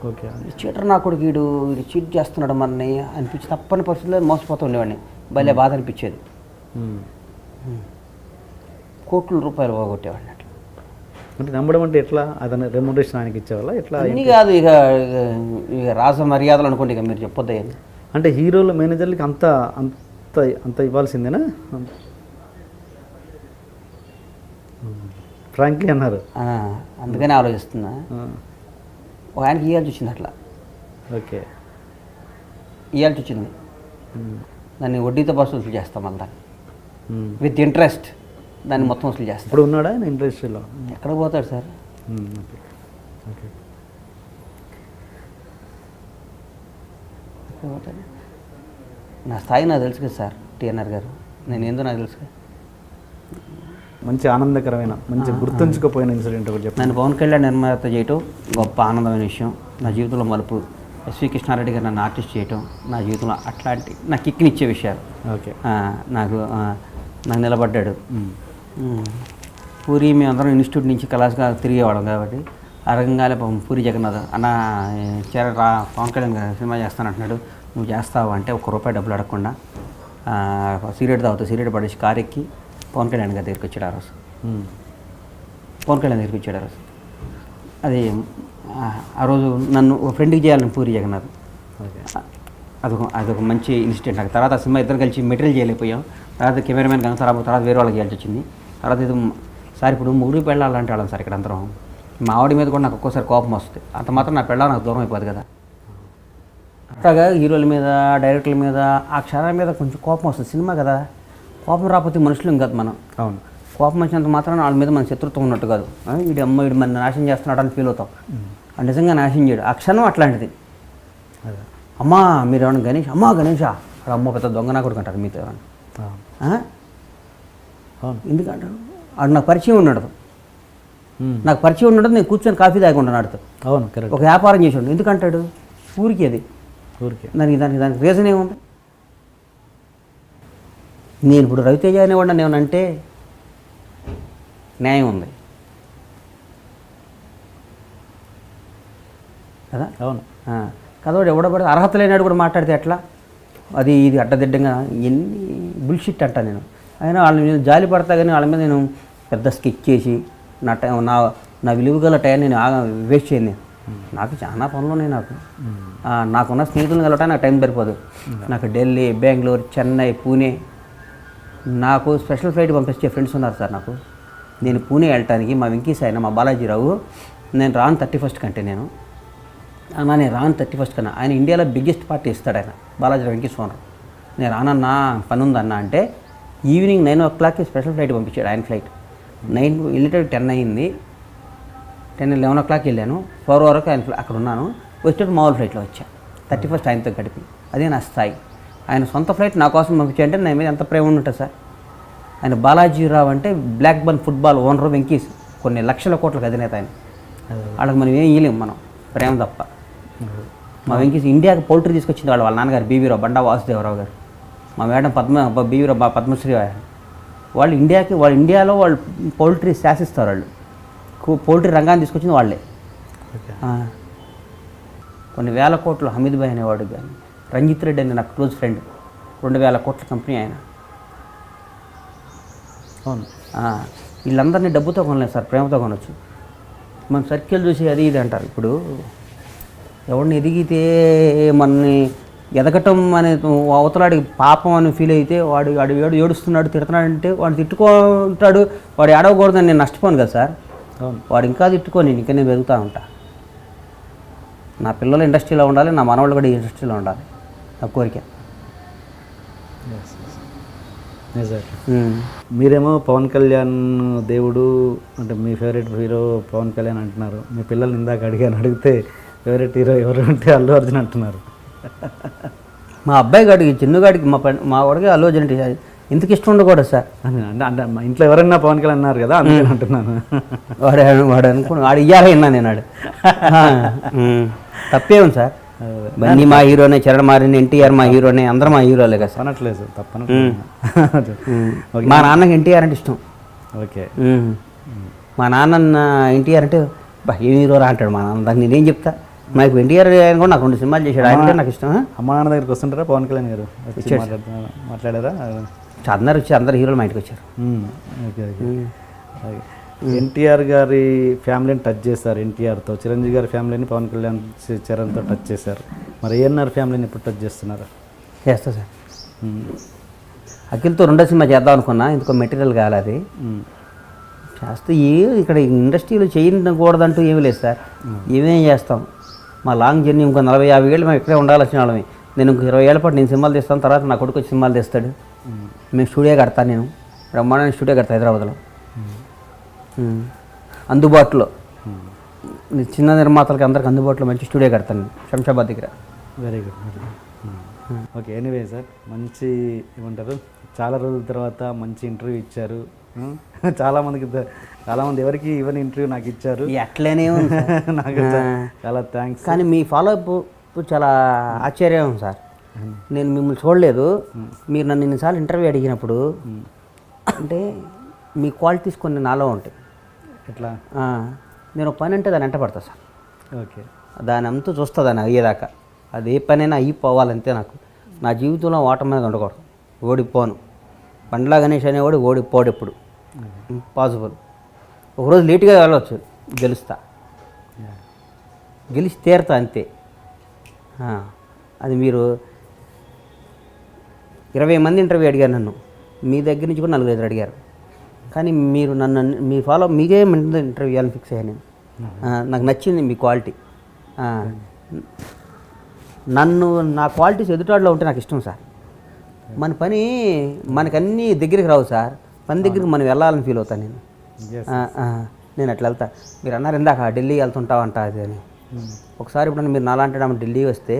ఓకే. చీటర్ నా కొడుకు వీడు చీట్ చేస్తున్నాడు మనని అనిపించి తప్పని పరిస్థితుల్లో మోసపోతూ ఉండేవాడిని. భలే బాధ అనిపించేది. కోట్ల రూపాయలు పోగొట్టేవాడిని అట్లా. అంటే నమ్మడం అంటే ఎట్లా? అతను రెమ్యునరేషన్ ఆయనకి ఇచ్చేవాళ్ళ ఎట్లా? అన్నీ కాదు, ఇక రాజ మర్యాదలు అనుకోండి, ఇక మీరు చెప్పొద్దు. అంటే హీరోల మేనేజర్లకి అంత అంత అంత ఇవ్వాల్సిందేనా? ఫ్రాంక్లీ అన్నారు. అందుకని ఆలోచిస్తున్నా. ఒక ఆయనకి ఇవ్వాల్సి వచ్చింది అట్లా. ఓకే. ఇవ్వాల్సి వచ్చింది. దాన్ని వడ్డీతో పాటు వసూలు చేస్తాం మళ్ళీ, విత్ ఇంట్రెస్ట్ దాన్ని మొత్తం వసూలు చేస్తాం. ఇప్పుడు ఉన్నాడా ఆయన ఇండస్ట్రీలో? ఎక్కడ పోతాడు సార్? ఓకే. ఎక్కడ పోతాడు? నా స్థాయి నాకు తెలుసు కదా సార్ టీఎన్ఆర్ గారు, నేను ఏందో నాకు తెలుసు కదా. మంచి ఆనందకరమైన, మంచి గుర్తుంచుకుపోయిన ఇన్సిడెంట్ ఒకటి చెప్పండి. నేను పవన్ కళ్యాణ్ నిర్మాత చేయటం గొప్ప ఆనందమైన విషయం. నా జీవితంలో మలుపు. ఎస్వి కృష్ణారెడ్డి గారు నన్ను ఆర్టిస్ట్ చేయటం నా జీవితంలో అట్లాంటి నాకు కిక్నిచ్చే విషయాలు. ఓకే. నాకు నిలబడ్డాడు. పూరి మేమందరం ఇన్స్టిట్యూట్ నుంచి కళాశాల తిరిగేవాళ్ళం కాబట్టి ఆ రకంగానే పూరి జగన్నాథ్ అన్న పవన్ కళ్యాణ్ గారు సినిమా చేస్తానంటున్నాడు, నువ్వు చేస్తావు అంటే ₹1 డబ్బులు అడగకుండా సిగరెట్ తాగుతావు, సిగరెట్ పడేసి కారు ఎక్కి పవన్ కళ్యాణ్ గారి దగ్గరికి వచ్చాడు. ఆ రోజు పవన్ కళ్యాణ్ దగ్గరికి వచ్చాడు. ఆ రోజు అది ఆ రోజు నన్ను ఒక ఫ్రెండ్కి చేయాలని పూరి జగన్నాథ్. అదొక మంచి ఇన్సిడెంట్ నాకు. తర్వాత సినిమా ఇద్దరు కలిసి మెటీరియల్ చేయలేకపోయాం. తర్వాత కెమెరామెన్ గంగసారాబు తర్వాత వేరే వాళ్ళకి చేయాల్సి వచ్చింది. తర్వాత ఇది సార్ ఇప్పుడు ముగ్గురు పెళ్ళాలంటే వాళ్ళం సార్ ఇక్కడ అందరం. మా ఆవిడ మీద కూడా నాకు ఒక్కోసారి కోపం వస్తుంది. అంత మాత్రం నా పెళ్ళ నాకు దూరం అయిపోదు కదా. అట్లాగా హీరోల మీద డైరెక్టర్ల మీద ఆ క్షణాల మీద కొంచెం కోపం వస్తుంది. సినిమా కదా, కోపం రాకపోతే మనుషులు కాదు మనం. అవును. కోపం వచ్చినంత మాత్రం వాళ్ళ మీద మన శత్రుత్వం ఉన్నట్టు కాదు. వీడి మన నాశనం చేస్తున్నాడు అని ఫీల్ అవుతాం. నిజంగా నాశనం చేయడు. ఆ క్షణం అట్లాంటిది. అదే అమ్మా మీరు ఏమన్నా గణేష్, అమ్మా గణేషా, అమ్మ పెద్ద దొంగ నా కొడుకు అంటారు మీతో ఏమన్నా. అవును. అవును. ఎందుకంటారు? ఆడు నాకు పరిచయం ఉన్నాడు. నాకు పరిచయం ఉండదు, నేను కూర్చొని కాఫీ తాగి ఉంటాను ఆడుతూ. అవును కరెక్ట్. ఒక వ్యాపారం చేసి ఉండు ఎందుకంటాడు? ఊరికి అది. ఊరికే దానికి రీజన్ ఏముంది? నేను ఇప్పుడు రవితేజ అనేవాడిని ఏమనంటే న్యాయం ఉంది కదా. అవును. కదవాడు ఎవడబడి అర్హత లేనాడు కూడా మాట్లాడితే ఎట్లా? అది ఇది అడ్డదిడ్డంగా ఎన్ని బుల్షిట్ అంటా నేను. అయినా వాళ్ళ మీద జాలి పడతా కానీ వాళ్ళ మీద నేను పెద్ద స్కెచ్ చేసి నా టైం నా విలువ గల టైం నేను వేస్ట్ చేయను. నాకు చాలా పనులు ఉన్నాయి. నాకున్న స్నేహితులను కలవటానికి నాకు టైం సరిపోదు. నాకు ఢిల్లీ, బెంగళూరు, చెన్నై, పూణే, నాకు స్పెషల్ ఫ్లైట్ పంపించే ఫ్రెండ్స్ ఉన్నారు సార్ నాకు. నేను పూణే వెళ్ళటానికి మా వెంకీస్ ఆయన, మా బాలాజీరావు, నేను రాను 31st కంటే నేను రాను 31st కన్నా. ఆయన ఇండియాలో బిగ్గెస్ట్ పార్టీ ఇస్తాడు ఆయన, బాలాజీరావు వెంకీశ్వరరావు. నేను రానన్నా పని ఉందన్నా అంటే ఈవినింగ్ 9 o'clock స్పెషల్ ఫ్లైట్ పంపించాడు ఆయన. ఫ్లైట్ 9 వెళ్ళేటప్పుడు 10 అయింది. 11 o'clock వెళ్ళాను. 4 వరకు ఆయన అక్కడ ఉన్నాను. వచ్చేటప్పుడు మామూలు ఫ్లైట్లో వచ్చా. 31st ఆయనతో గడిపి అదే నా స్థాయి. ఆయన సొంత ఫ్లైట్ నా కోసం పంపించాడంటే నా మీద ఎంత ప్రేమ ఉంటుంది సార్. ఆయన బాలాజీరావు అంటే Blackburn football owner Venky's, కొన్ని లక్షల కోట్లకు అధినేత ఆయన. వాళ్ళకి మనం ఏం ఇయ్యలేము, మనం ప్రేమ తప్ప. మా వెంకీస్ ఇండియాకి పౌల్ట్రీ తీసుకొచ్చింది వాళ్ళ నాన్నగారు బీవీరావు, బండా వాసుదేవరావు గారు. మా మేడం బీవీరావు పద్మశ్రీ వాళ్ళు ఇండియాలో వాళ్ళు పౌల్ట్రీ శాసిస్తారు. వాళ్ళు పౌల్ట్రీ రంగాన్ని తీసుకొచ్చింది వాళ్ళే. కొన్ని వేల కోట్లు హమీద్ భాయ్ అనేవాడు కానీ, రంజిత్ రెడ్డి అని నాకు క్లోజ్ ఫ్రెండ్, 2,000 కోట్ల కంపెనీ ఆయన. అవును. వీళ్ళందరినీ డబ్బుతో కొనలేదు సార్, ప్రేమతో కొనవచ్చు. మన సర్కిల్ చూసి అది ఇది అంటారు. ఇప్పుడు ఎవరిని ఎదిగితే మనని ఎదగటం అనే అవతలాడికి పాపం అని ఫీల్ అయితే వాడు ఏడుస్తున్నాడు, తిడుతున్నాడు అంటే వాడు తిట్టుకుంటాడు. వాడు ఏడవకూడదని నేను నష్టపోను కదా సార్. అవును. వాడు ఇంకా తిట్టుకొని ఇంకా నేను పెరుగుతూ ఉంటా. నా పిల్లలు ఇండస్ట్రీలో ఉండాలి, నా మనవాళ్ళు కూడా ఇండస్ట్రీలో ఉండాలి, నా కోరిక. మీరేమో పవన్ కళ్యాణ్ దేవుడు అంటే మీ ఫేవరెట్ హీరో పవన్ కళ్యాణ్ అంటున్నారు. మీ పిల్లల్ని ఇందాక అడిగితే ఫేవరెట్ హీరో ఎవరు అంటే అల్లు అర్జున్ అంటున్నారు. మా అబ్బాయి గాడికి, చిన్నగాడికి, మా వాడికి అల్లు అర్జున్ అంటే ఎందుకు ఇష్టం ఉండకూడదు సార్. అంటే మా ఇంట్లో ఎవరైనా పవన్ కళ్యాణ్ అన్నారు కదా, అందుకని అంటున్నాను. వాడు అనుకున్నాడు, వాడు ఇయ్యాలి విన్నా నేను. వాడు తప్పే ఉంది సార్. బన్నీ మా హీరోనే, చరణ్ మారిన, ఎన్టీఆర్ మా హీరోనే, అందరూ మా హీరోలే కదా సార్. అనట్లేదు తప్పన. మా నాన్నకి ఎన్టీఆర్ అంటే ఇష్టం. ఓకే. మా నాన్న ఎన్టీఆర్ అంటే ఏం హీరో రా అంటాడు మా నాన్న. దాన్ని నేనేం చెప్తా. నాకు ఎన్టీఆర్ ఆయన కూడా నాకు 2 సినిమాలు చేశాడు, ఆయన అంటే నాకు ఇష్టం. అమ్మ నాన్న దగ్గరికి వస్తుంటారా పవన్ కళ్యాణ్ గారు? మాట్లాడారా? అందరు వచ్చి అందరు హీరోలు మా ఇంటికి వచ్చారు. Okay okay. ఎన్టీఆర్ గారి ఫ్యామిలీని టచ్ చేశారు ఎన్టీఆర్తో, చిరంజీవి గారి ఫ్యామిలీని పవన్ కళ్యాణ్ చరణ్తో టచ్ చేశారు. మరి ఏఎన్ఆర్ ఫ్యామిలీని ఎప్పుడు టచ్ చేస్తున్నారు? చేస్తా సార్. అఖిల్తో 2వ సినిమా చేద్దాం అనుకున్నా, ఇందుకో మెటీరియల్ కావాలి. అది చేస్తే ఇక్కడ ఇండస్ట్రీలో చేయకూడదంటూ ఏమీ లేదు సార్. ఏమేం చేస్తాం. మా లాంగ్ జర్నీ ఇంకో 40-50 ఏళ్ళు మేము ఇక్కడే ఉండాల్సిన వాళ్ళమే. నేను ఇంకో 20 ఏళ్ళ పాటు నేను సినిమాలు తీస్తాను, తర్వాత నా కొడుకు వచ్చి సినిమాలు తీస్తాడు. మేము స్టూడియో కడతాను, నేను బ్రహ్మాండమైన స్టూడియో కడతా హైదరాబాద్లో, అందుబాటులో చిన్న నిర్మాతలకి అందరికి అందుబాటులో మంచి స్టూడియో కడతాను శంషాబాద్ దగ్గర. Very good. Okay. Anyway sir, మంచి ఏమంటారు, చాలా రోజుల తర్వాత మంచి ఇంటర్వ్యూ ఇచ్చారు. చాలామంది ఎవరికి ఇవన్నీ ఇంటర్వ్యూ నాకు ఇచ్చారు. అట్లనే నాకు చాలా థ్యాంక్స్. కానీ మీ ఫాలోఅప్ చాలా ఆశ్చర్యం సార్. నేను మిమ్మల్ని చూడలేదు, మీరు నన్ను ఇన్నిసార్లు ఇంటర్వ్యూ అడిగినప్పుడు అంటే మీ క్వాలిటీస్ కొన్ని నాలో ఉంటాయి. ఎట్లా? నేను పని అంటే దాన్ని వెంట పడతా సార్. ఓకే. దాని అంతా చూస్తా, దాన్ని అయ్యేదాకా. అది ఏ పనైనా అయిపోవాలంతే. నాకు నా జీవితంలో ఓటమి మీద ఉండకూడదు, ఓడిపోను. బండ్లా గణేష్ అనేవాడు ఓడిపోడు ఎప్పుడు, ఇంపాసిబుల్. ఒకరోజు లేట్గా వెళ్ళవచ్చు, గెలిచి తీరుతా అంతే. అది మీరు 20 మంది ఇంటర్వ్యూ అడిగారు నన్ను, మీ దగ్గర నుంచి కూడా 4-5 అడిగారు. కానీ మీరు నన్ను మీ మీకే ఇంటర్వ్యూ ఇవ్వాలని ఫిక్స్ అయ్యాను నేను. నాకు నచ్చింది మీ క్వాలిటీ. నా క్వాలిటీస్ ఎదుటాడులో ఉంటే నాకు ఇష్టం సార్. మన పని మనకన్నీ దగ్గరికి రావు సార్, పని దగ్గరికి మనం వెళ్ళాలని ఫీల్ అవుతాను నేను. నేను అట్లా వెళ్తా. మీరు అన్నారు ఇందాక ఢిల్లీ వెళ్తుంటావంట అది అని. ఒకసారి ఇప్పుడు మీరు నాలాంటి ఆమె ఢిల్లీ వస్తే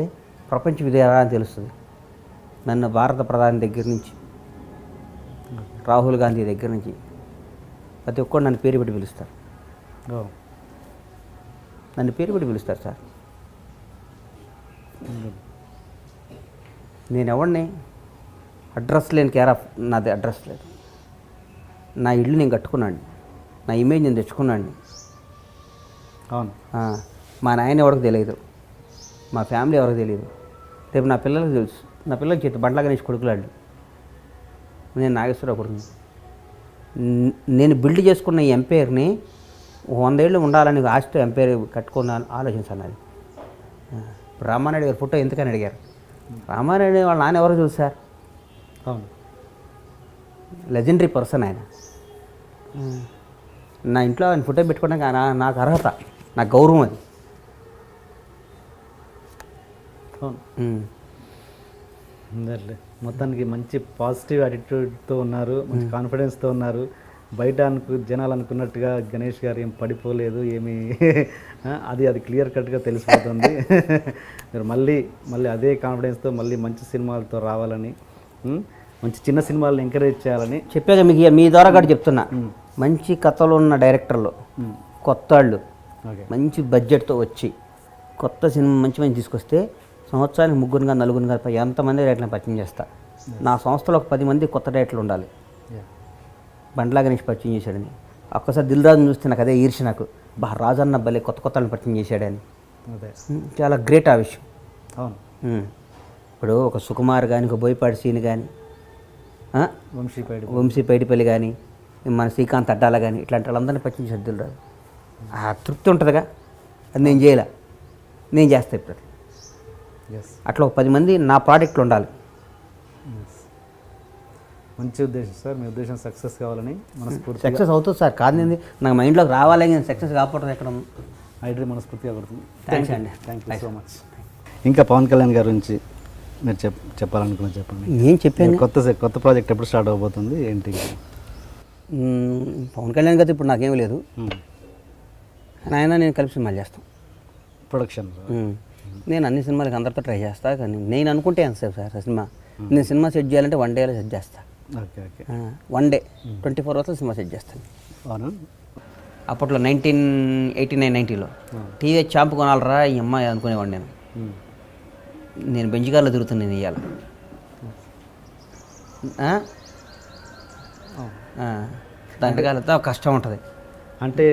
ప్రపంచ విజయారా అని తెలుస్తుంది. నన్ను భారత ప్రధాని దగ్గర నుంచి రాహుల్ గాంధీ దగ్గర నుంచి ప్రతి ఒక్కరు నన్ను పేరు పెట్టి పిలుస్తారు. నన్ను పేరు పెట్టి పిలుస్తారు సార్. నేను ఎవరిని అడ్రస్ లేని కేర్ ఆఫ్ నాది అడ్రస్ లేదు. నా ఇల్లు నేను కట్టుకున్నాను, నా ఇమేజ్ నేను తెచ్చుకున్నాను. అవును. మా నాయన ఎవరికి తెలియదు, మా ఫ్యామిలీ ఎవరికి తెలియదు. రేపు నా పిల్లలకు తెలుసు. నా పిల్లలకి చేతి బండ్ల గణేష్ కొడుకులాంటి, నేను నాగేశ్వరరావు కొడుకుని. నేను బిల్డ్ చేసుకున్న ఈ ఎంపైర్ని 100 ఏళ్ళు ఉండాలని ఆస్తి ఎంపైర్ కట్టుకున్నాను ఆలోచించాను. అది ఇప్పుడు రామానాయుడు గారి ఫోటో ఎందుకని అడిగారు. రామానాయుడు వాళ్ళ నాన్న ఎవరో తెలుసు సార్. అవును. లెజెండరీ పర్సన్ ఆయన. నా ఇంట్లో ఆయన ఫోటో పెట్టుకోవడానికి నాకు అర్హత, నాకు గౌరవం అది. అవును. ఉందండి. మొత్తానికి మంచి పాజిటివ్ యాటిట్యూడ్తో ఉన్నారు, మంచి కాన్ఫిడెన్స్తో ఉన్నారు. బయట జనాలు అనుకున్నట్టుగా గణేష్ గారు ఏం పడిపోలేదు, ఏమి అది క్లియర్ కట్గా తెలిసిపోతుంది. మీరు మళ్ళీ అదే కాన్ఫిడెన్స్తో మళ్ళీ మంచి సినిమాలతో రావాలని, మంచి చిన్న సినిమాలను ఎంకరేజ్ చేయాలని చెప్పాక మీకు మీ ద్వారా కూడా చెప్తున్నా. మంచి కథలు ఉన్న డైరెక్టర్లు, కొత్త వాళ్ళు మంచి బడ్జెట్తో వచ్చి కొత్త సినిమా మంచి తీసుకొస్తే సంవత్సరానికి 3 4 ఎంతమంది డైరెక్టర్లను పరిచయం చేస్తా. నా సంస్థలో ఒక 10 మంది కొత్త డైరెక్టర్లు ఉండాలి. బండ్లా గణేష్ పరిచయం చేశాడని ఒక్కసారి దిల్ రాజుని చూస్తే నాకు అదే ఈర్ష్య. నాకు రాజన్న భలే కొత్త వాళ్ళని పరిచయం చేశాడని. చాలా గ్రేట్ ఆ విషయం. అవును. ఇప్పుడు ఒక సుకుమార్ కానీ, ఒక బోయపాటి సీని కానీ, వంశీ పైడిపల్లి కానీ, మన శ్రీకాంత్ అడ్డాల కానీ, ఇట్లాంటి వాళ్ళందరినీ పరిచయం చేశాడు దిల్ రాజు. ఆ తృప్తి ఉంటుందిగా. అది నేను చేయలే, నేను చేస్తా ఇప్పుడు. అట్లా ఒక 10 మంది నా ప్రాడక్ట్లు ఉండాలి. మంచి ఉద్దేశం సార్. మీ ఉద్దేశం సక్సెస్ కావాలని మనస్ఫూర్తి. సక్సెస్ అవుతుంది సార్, కాదండి నాకు మైండ్లోకి రావాలి. నేను సక్సెస్ కాకపోవడం ఎక్కడ ఐడ్రీ మనస్ఫూర్తిగా పడుతుంది. థ్యాంక్స్ అండి. Thank you so much. ఇంకా పవన్ కళ్యాణ్ గారి గురించి మీరు చెప్పాలనుకున్నా చెప్పండి. నేను చెప్పాను. కొత్త ప్రాజెక్ట్ ఎప్పుడు స్టార్ట్ అవబోతుంది ఏంటి? పవన్ కళ్యాణ్ గారు ఇప్పుడు నాకేమీ లేదు. నేను కలిపి సినిమాలు చేస్తాను. ప్రొడక్షన్ నేను అన్ని సినిమాలకి అందరితో ట్రై చేస్తా. కానీ నేను అనుకుంటే ఎంతసేపు సార్ సినిమా. నేను సినిమా సెట్ చేయాలంటే 1 డేలో సెట్ చేస్తాను. Okay okay. 1 డే 24 అవర్స్లో సినిమా సెట్ చేస్తాను. అవునా? అప్పట్లో 1989-90లో టీవీ చాంపు కొనాలరా ఈ అమ్మాయి అనుకునేవాడు. నేను బెంచ్ కార్లో తిరుగుతున్నాను ఇవాళ. దాంట్లో కాలంతో కష్టం ఉంటుంది. అంటే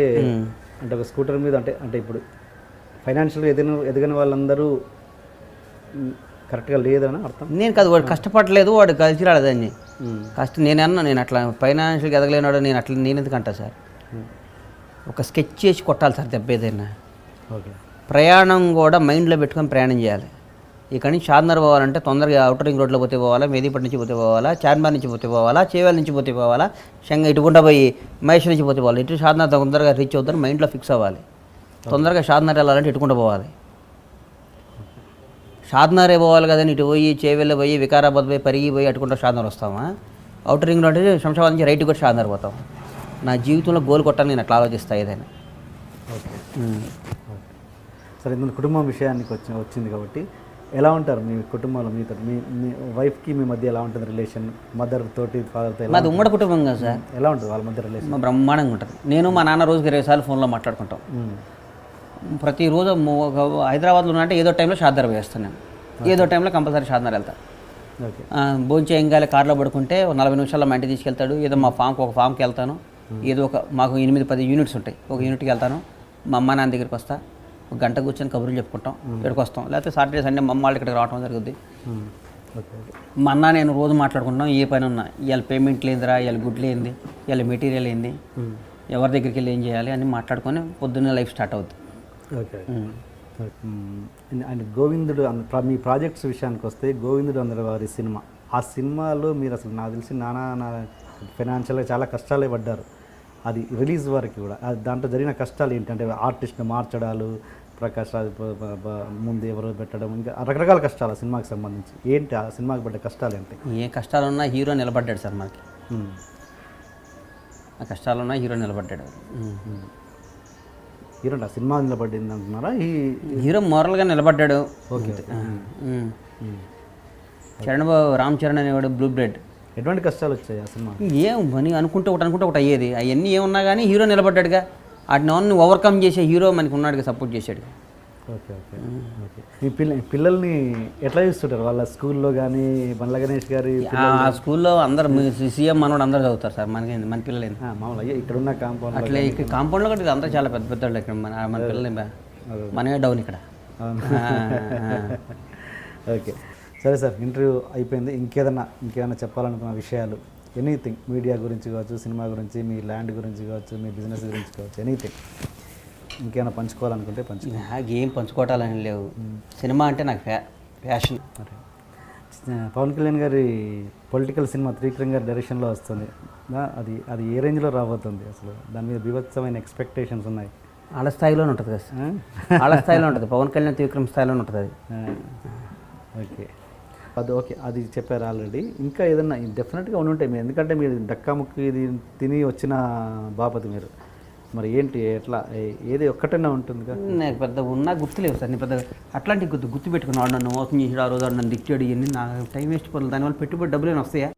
ఒక స్కూటర్ మీద అంటే ఇప్పుడు ఫైనాన్షియల్గా ఎదగని వాళ్ళందరూ కరెక్ట్గా లేదని అర్థం. నేను కాదు, వాడు కష్టపడలేదు, వాడు కలిసి రాలేదని నేను అట్లా ఫైనాన్షియల్గా ఎదగలేనాడు. నేను ఎందుకు అంటా సార్. ఒక స్కెచ్ చేసి కొట్టాలి సార్ దెబ్బ ఏదైనా. ఓకే. ప్రయాణం కూడా మైండ్లో పెట్టుకొని ప్రయాణం చేయాలి. ఇక్కడ నుంచి షాద్నగర్ పోవాలంటే తొందరగా అవుటర్ రింగ్ రోడ్లో పోతే పోవాలా, మేదీపట్నం నుంచి పోతే పోవాలా, చార్మినార్ నుంచి పోతే పోవాలా, చేవేల నుంచి పోతే పోవాలా, ఇటుకుండా పోయి మహేష్ నుంచి పోతే పోవాలి. ఇటు షాద్నగర్ తొందరగా రీచ్ అవుతాను మైండ్లో ఫిక్స్ అవ్వాలి. తొందరగా షాద్నగర్ వెళ్ళాలంటే ఇటుకుండా పోవాలి. షాద్నగరే పోవాలి కదండి. ఇటు పోయి చేవేళ్ళ పోయి వికారాబాద్ పోయి పరిగి పోయి అటుకుంటా షాద్నగర్ వస్తామా? అవుటర్ రింగ్ రోడ్ శంషాబాద్ నుంచి రైట్ కూడా షాద్నగర్ పోతాం. నా జీవితంలో గోల్ కొట్టాలని నేను అట్లా ఆలోచిస్తాను ఏదైనా. ఓకే. సరే, ఇందులో కుటుంబం విషయానికి వచ్చింది కాబట్టి ఎలా ఉంటారు మీ కుటుంబంలో? మీతో మీ వైఫ్కి మీ మధ్య ఎలా ఉంటుంది రిలేషన్? మదర్ తోటి ఫాదర్తో? మాది ఉమ్మడి కుటుంబం కదా సార్. ఎలా ఉంటుంది వాళ్ళ మధ్య రిలేషన్? మా బ్రహ్మాండంగా ఉంటుంది. నేను మా నాన్న రోజుకి 20 సార్లు ఫోన్లో మాట్లాడుకుంటాం. ప్రతిరోజు హైదరాబాద్లో ఉన్నట్టే ఏదో టైంలో షాద్నగర్ వేస్తాను నేను. ఏదో టైంలో కంపల్సరీ షాద్నగర్ వెళ్తాను. ఓకే. భోంచేయంగానే కార్లో పడుకుంటే 40 నిమిషాల్లో మా ఇంటికి తీసుకెళ్తాడు. ఏదో మా ఒక ఫామ్కి వెళ్తాను. ఏదో మాకు 8-10 యూనిట్స్ ఉంటాయి. ఒక యూనిట్కి వెళ్తాను. మా అమ్మ నాన్న దగ్గరికి వస్తా, 1 గంట కూర్చొని కబుర్లు చెప్పుకుంటాం, ఇక్కడికి వస్తాం. లేకపోతే సాటర్డే సండే మా అమ్మ వాళ్ళు ఇక్కడికి రావడం జరుగుద్ది. మా అన్న నేను రోజు మాట్లాడుకుంటాం. ఏ పని ఉన్నా, ఇవాళ పేమెంట్ లేదురా, ఇవాళ గుడ్లు ఏంది, ఇవాళ మెటీరియల్ ఏంది, ఎవరి దగ్గరికి వెళ్ళి ఏం చేయాలి అని మాట్లాడుకొని పొద్దున్నే లైఫ్ స్టార్ట్ అవుద్ది. Okay. And Govindudu me projects విషయానికి వస్తే, గోవిందుడు అందరి వారి సినిమా, ఆ సినిమాలో మీరు అసలు నాకు తెలిసి నానా ఫైనాన్షియల్గా చాలా కష్టాలే పడ్డారు. అది రిలీజ్ వరకు కూడా దాంట్లో జరిగిన కష్టాలు ఏంటంటే ఆర్టిస్ట్ని మార్చడాలు, ప్రకాష్ రాజ్ ముందు ఎవరో పెట్టడం, ఇంకా రకరకాల కష్టాలు ఆ సినిమాకి సంబంధించి. ఏంటి ఆ సినిమాకి పడ్డ కష్టాలు ఏంటి? ఏ కష్టాలున్నా హీరో నిలబడ్డాడు సార్ మనకి. ఆ కష్టాలున్నా హీరో నిలబడ్డాడు. హీరో ఆ సినిమా నిలబడింది అంటున్నారా? ఈ హీరో మోరల్గా నిలబడ్డాడు. ఓకే. చరణ్ బాబు రామ్ చరణ్ అనేవాడు బ్లూ బ్రెడ్. ఎటువంటి కష్టాలు వచ్చాయి ఆ సినిమా? ఏం పని అనుకుంటే ఒకటి అయ్యేది. అవన్నీ ఏమున్నా కానీ హీరో నిలబడ్డాడుగా. వాటిని అవన్నీ ఓవర్కమ్ చేసే హీరో మనకి ఉన్నాడుగా, సపోర్ట్ చేశాడు. Okay okay okay. ఈ పిల్లల్ని ఎట్లా చూస్తుంటారు వాళ్ళ స్కూల్లో కానీ? బండ్ల గణేష్ గారి ఆ స్కూల్లో అందరు సీఎం మనోడు అందరూ చదువుతారు సార్. మన పిల్లలు మామూలుగా ఇక్కడ ఉన్న కాంపౌండ్ అట్లా ఇక్కడ కాంపౌండ్లో కూడా అందరూ చాలా పెద్ద పెద్దవాళ్ళు ఇక్కడ. మన పిల్లలు మనమే డౌన్ ఇక్కడ. ఓకే సరే సార్, ఇంటర్వ్యూ అయిపోయింది. ఇంకేదైనా చెప్పాలనుకున్న విషయాలు, ఎనీథింగ్, మీడియా గురించి కావచ్చు, సినిమా గురించి, మీ ల్యాండ్ గురించి కావచ్చు, మీ బిజినెస్ గురించి కావచ్చు, ఎనీథింగ్ ఇంకేమైనా పంచుకోవాలనుకుంటే నాకు ఏం పంచుకోవటాలని లేవు. సినిమా అంటే నాకు ప్యాషన్. పవన్ కళ్యాణ్ గారి పొలిటికల్ సినిమా త్రివిక్రమ్ గారి డైరెక్షన్లో వస్తుంది. అది ఏ రేంజ్లో రాబోతుంది? అసలు దాని మీద బీభత్సమైన ఎక్స్పెక్టేషన్స్ ఉన్నాయి. వాళ్ళ స్థాయిలోనే ఉంటుంది కదా సార్, వాళ్ళ స్థాయిలో ఉంటుంది. పవన్ కళ్యాణ్ త్రివిక్రమ్ స్థాయిలోనే ఉంటుంది అది. ఓకే ఓకే, అది చెప్పారు ఆల్రెడీ. ఇంకా ఏదన్నా డెఫినెట్గా ఉండుంటాయి మీరు, ఎందుకంటే మీరు దక్కాముక్కి ఇది తిని వచ్చిన బాపతి మీరు. మరి ఏంటి, ఎట్లా, ఏది ఒక్కటైనా ఉంటుందిగా? నాకు పెద్ద ఉన్నా గుర్తులేవు సార్. నేను పెద్ద అట్లాంటి గుర్తు పెట్టుకున్నాడు. నన్ను మోసం చేసాడు, ఆ రోజు నన్ను దిక్చాడు, ఇవన్నీ నాకు టైం వేస్ట్ పోతుంది. దానివల్ల పెట్టుబడి డబ్బులు వస్తాయా?